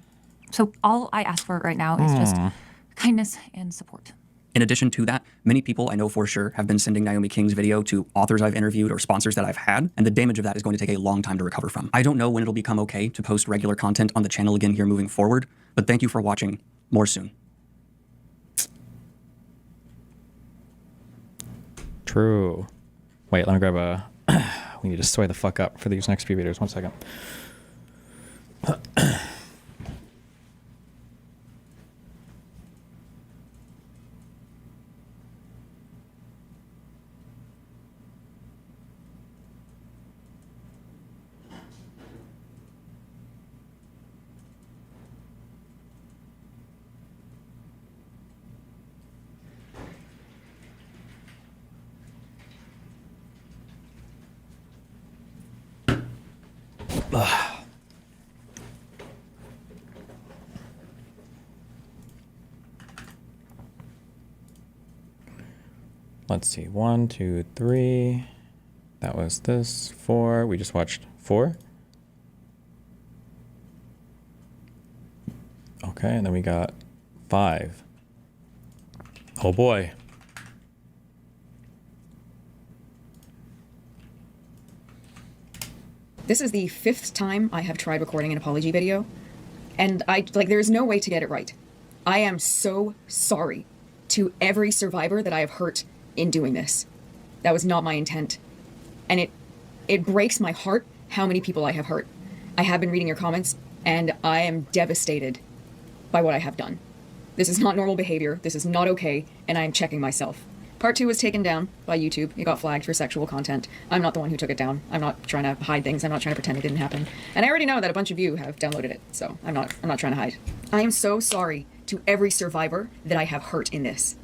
So all I ask for right now is just kindness and support. In addition to that, many people I know for sure have been sending Naomi King's video to authors I've interviewed or sponsors that I've had, and the damage of that is going to take a long time to recover from. I don't know when it'll become okay to post regular content on the channel again here moving forward, but thank you for watching. More soon. True. Wait, let me grab a... we need to soy the fuck up for these next few videos. 1 second. Let's see. 1, 2, 3. That was this. 4. We just watched 4. Okay, and then we got 5. Oh boy. This is the 5th time I have tried recording an apology video, and there's no way to get it right. I am so sorry to every survivor that I have hurt in doing this. That was not my intent. And it breaks my heart how many people I have hurt. I have been reading your comments, and I am devastated by what I have done. This is not normal behavior. This is not okay, and I am checking myself. Part 2 was taken down by YouTube. It got flagged for sexual content. I'm not the one who took it down. I'm not trying to hide things. I'm not trying to pretend it didn't happen. And I already know that a bunch of you have downloaded it, so I'm not trying to hide. I am so sorry to every survivor that I have hurt in this.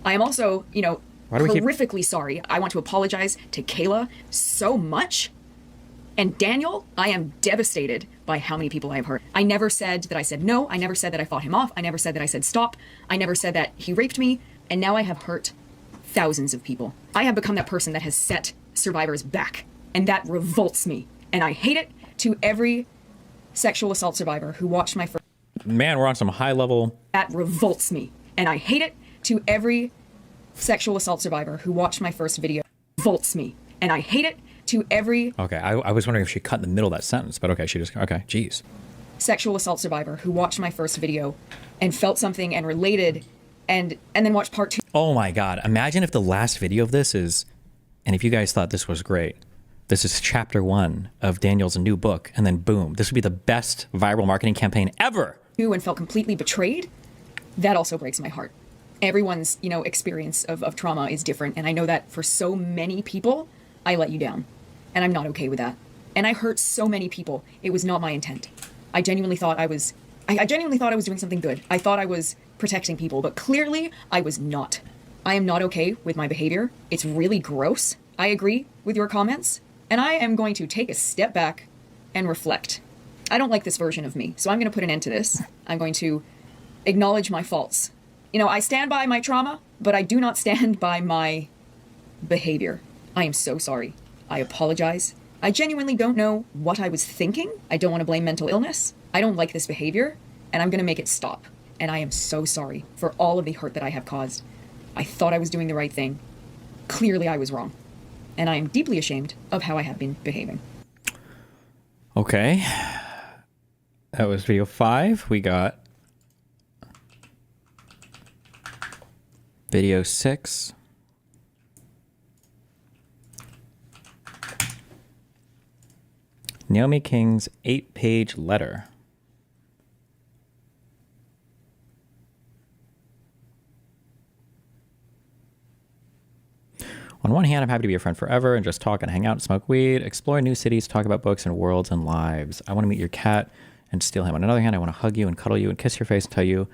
I am also, Why do we keep- horrifically sorry. I want to apologize to Kayla so much. And Daniel, I am devastated by how many people I have hurt. I never said that I said no. I never said that I fought him off. I never said that I said stop. I never said that he raped me. And now I have hurt thousands of people. I have become that person that has set survivors back. And that revolts me. And I hate it to every sexual assault survivor who watched my first... Man, we're on some high level. That revolts me. And I hate it to every sexual assault survivor who watched my first video. Revolts me. And I hate it to every... Okay, I was wondering if she cut in the middle of that sentence, but okay, she just... Okay, jeez. Sexual assault survivor who watched my first video and felt something and related and then watched part 2. Oh my God. Imagine if the last video of this is... And if you guys thought this was great, this is chapter 1 of Daniel's new book, and then boom, this would be the best viral marketing campaign ever. And felt completely betrayed. That also breaks my heart. Everyone's, experience of trauma is different. And I know that for so many people, I let you down. And I'm not okay with that. And I hurt so many people. It was not my intent. I genuinely thought I was doing something good. I thought I was protecting people, but clearly I was not. I am not okay with my behavior. It's really gross. I agree with your comments. And I am going to take a step back and reflect. I don't like this version of me, so I'm going to put an end to this. I'm going to acknowledge my faults. I stand by my trauma, but I do not stand by my behavior. I am so sorry. I apologize. I genuinely don't know what I was thinking. I don't want to blame mental illness. I don't like this behavior, and I'm going to make it stop. And I am so sorry for all of the hurt that I have caused. I thought I was doing the right thing. Clearly I was wrong. And I am deeply ashamed of how I have been behaving. Okay. That was video 5. We got video 6. Naomi King's 8-page letter. On one hand, I'm happy to be your friend forever and just talk and hang out and smoke weed, explore new cities, talk about books and worlds and lives. I want to meet your cat and steal him. On another hand, I want to hug you and cuddle you and kiss your face and tell you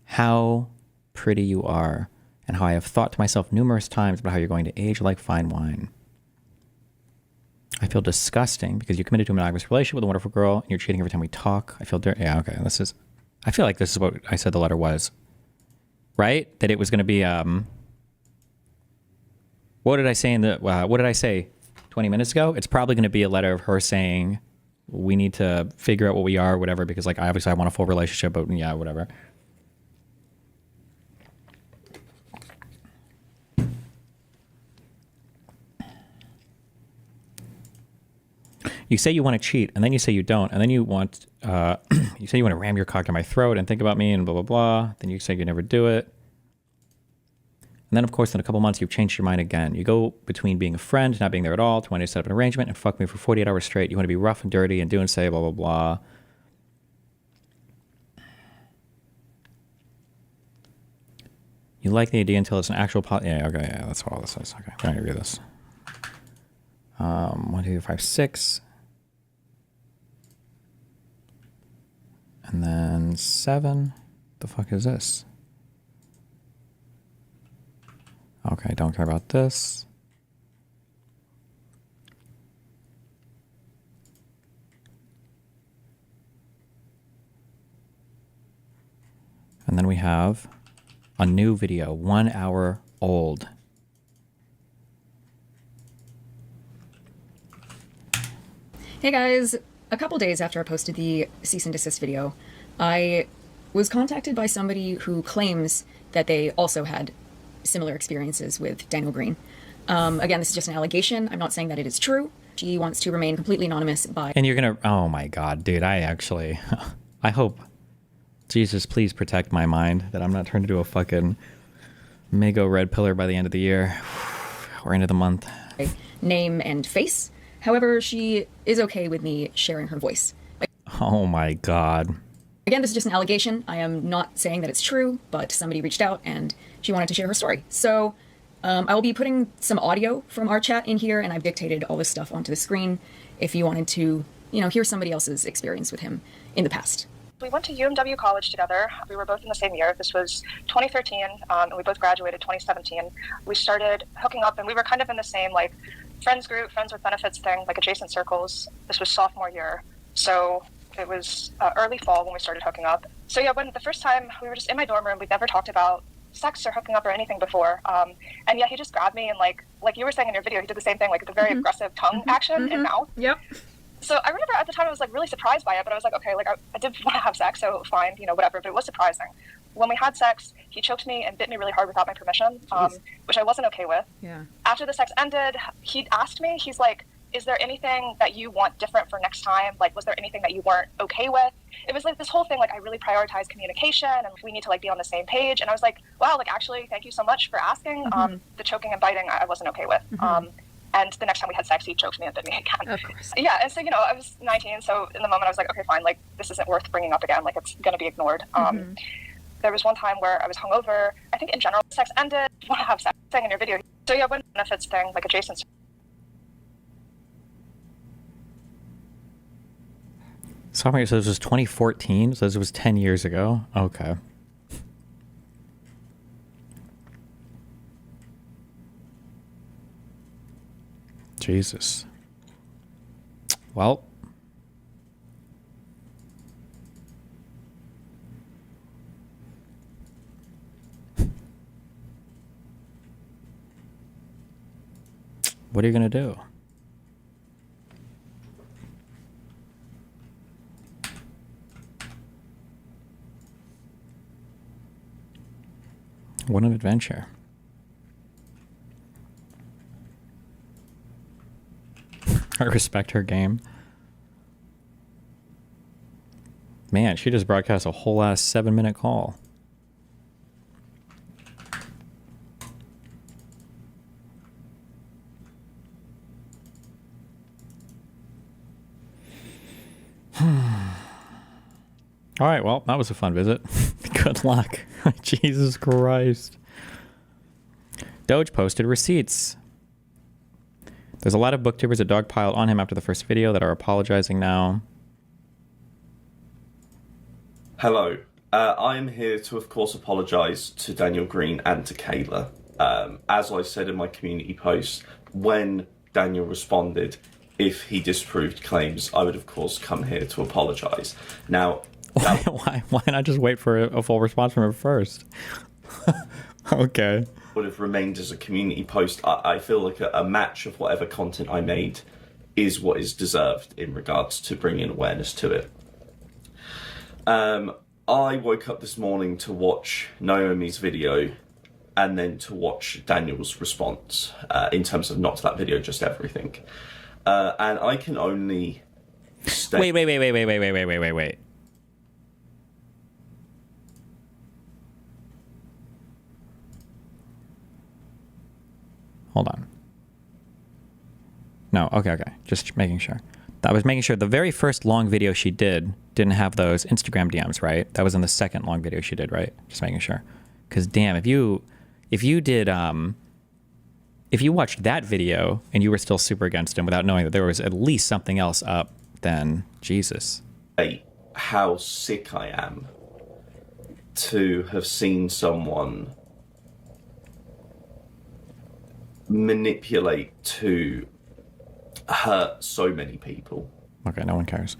how pretty you are and how I have thought to myself numerous times about how you're going to age like fine wine. I feel disgusting because you committed to a monogamous relationship with a wonderful girl and you're cheating every time we talk. I feel dirty. Yeah, okay. I feel like this is what I said the letter was. Right? That it was going to be, what did I say 20 minutes ago? It's probably going to be a letter of her saying, we need to figure out what we are, whatever, because like, obviously I want a full relationship, but yeah, whatever. You say you want to cheat, and then you say you don't, and then you want, you say you want to ram your cock down my throat and think about me and blah, blah, blah. Then you say you never do it. And then, of course, in a couple months, you've changed your mind again. You go between being a friend, not being there at all, to wanting to set up an arrangement and fuck me for 48 hours straight. You want to be rough and dirty and do and say blah, blah, blah. You like the idea until it's an actual yeah, okay, yeah, that's what all this is. Okay, we're going to read this. 1, 2, 5, 6. And then 7. The fuck is this? Okay, don't care about this. And then we have a new video, 1 hour old. Hey guys, a couple days after I posted the cease and desist video, I was contacted by somebody who claims that they also had similar experiences with Daniel Greene. Again, this is just an allegation. I'm not saying that it is true. She wants to remain completely anonymous by... And you're gonna... Oh my god, dude, I actually... I hope... Jesus, please protect my mind that I'm not turned into a fucking Mago red pillar by the end of the year. Or end of the month. Name and face. However, she is okay with me sharing her voice. Oh my god. Again, this is just an allegation. I am not saying that it's true, but somebody reached out and she wanted to share her story. So I will be putting some audio from our chat in here, and I've dictated all this stuff onto the screen if you wanted to, hear somebody else's experience with him in the past. We went to UMW college together. We were both in the same year. This was 2013, and we both graduated 2017. We started hooking up, and we were kind of in the same, like, friends group, friends with benefits thing, like adjacent circles. This was sophomore year. So it was early fall when we started hooking up. So yeah, when the first time we were just in my dorm room, we'd never talked about sex or hooking up or anything before. And yeah, he just grabbed me and like you were saying in your video, he did the same thing, like the very aggressive tongue action and mouth. Yep. So I remember at the time I was like really surprised by it, but I was like, okay, like I did want to have sex, so fine, you know, whatever. But it was surprising. When we had sex, he choked me and bit me really hard without my permission, which I wasn't okay with. Yeah. After the sex ended, he asked me, he's like, is there anything that you want different for next time? Like, was there anything that you weren't okay with? It was like this whole thing, like I really prioritize communication and we need to like be on the same page. And I was like, wow, like actually, thank you so much for asking. The choking and biting, I wasn't okay with. And the next time we had sex, he choked me and bit me again. Of course. Yeah, and so, you know, I was 19, so in the moment I was like, okay, fine, like, this isn't worth bringing up again, like, it's gonna be ignored. There was one time where I was hungover. I think in general, sex ended, I want to have sex, saying in your video. So yeah, when benefits thing, like adjacent. Somebody says this was 2014, so this was 10 years ago. Okay. Jesus. Well. What are you going to do? What an adventure. I respect her game. Man, she just broadcast a whole ass 7-minute call. All right, well, that was a fun visit. Good luck. Jesus Christ. Doge posted receipts. There's a lot of booktubers that dogpiled on him after the first video that are apologizing now. Hello. I am here to, of course, apologise to Daniel Greene and to Kayla. As I said in my community post, when Daniel responded, if he disproved claims, I would, of course, come here to apologise. Now, why not just wait for a full response from her first? Okay. Would have remained as a community post. I feel like a match of whatever content I made is what is deserved in regards to bringing awareness to it. I woke up this morning to watch Naomi's video and then to watch Daniel's response in terms of not to that video, just everything. And I can only state... Wait. Hold on. No, okay. Just making sure. I was making sure the very first long video she didn't have those Instagram DMs, right? That was in the second long video she did, right? Just making sure. Because damn, if you watched that video and you were still super against him without knowing that there was at least something else up, then Jesus. How sick I am to have seen someone manipulate to hurt so many people. Okay, no one cares.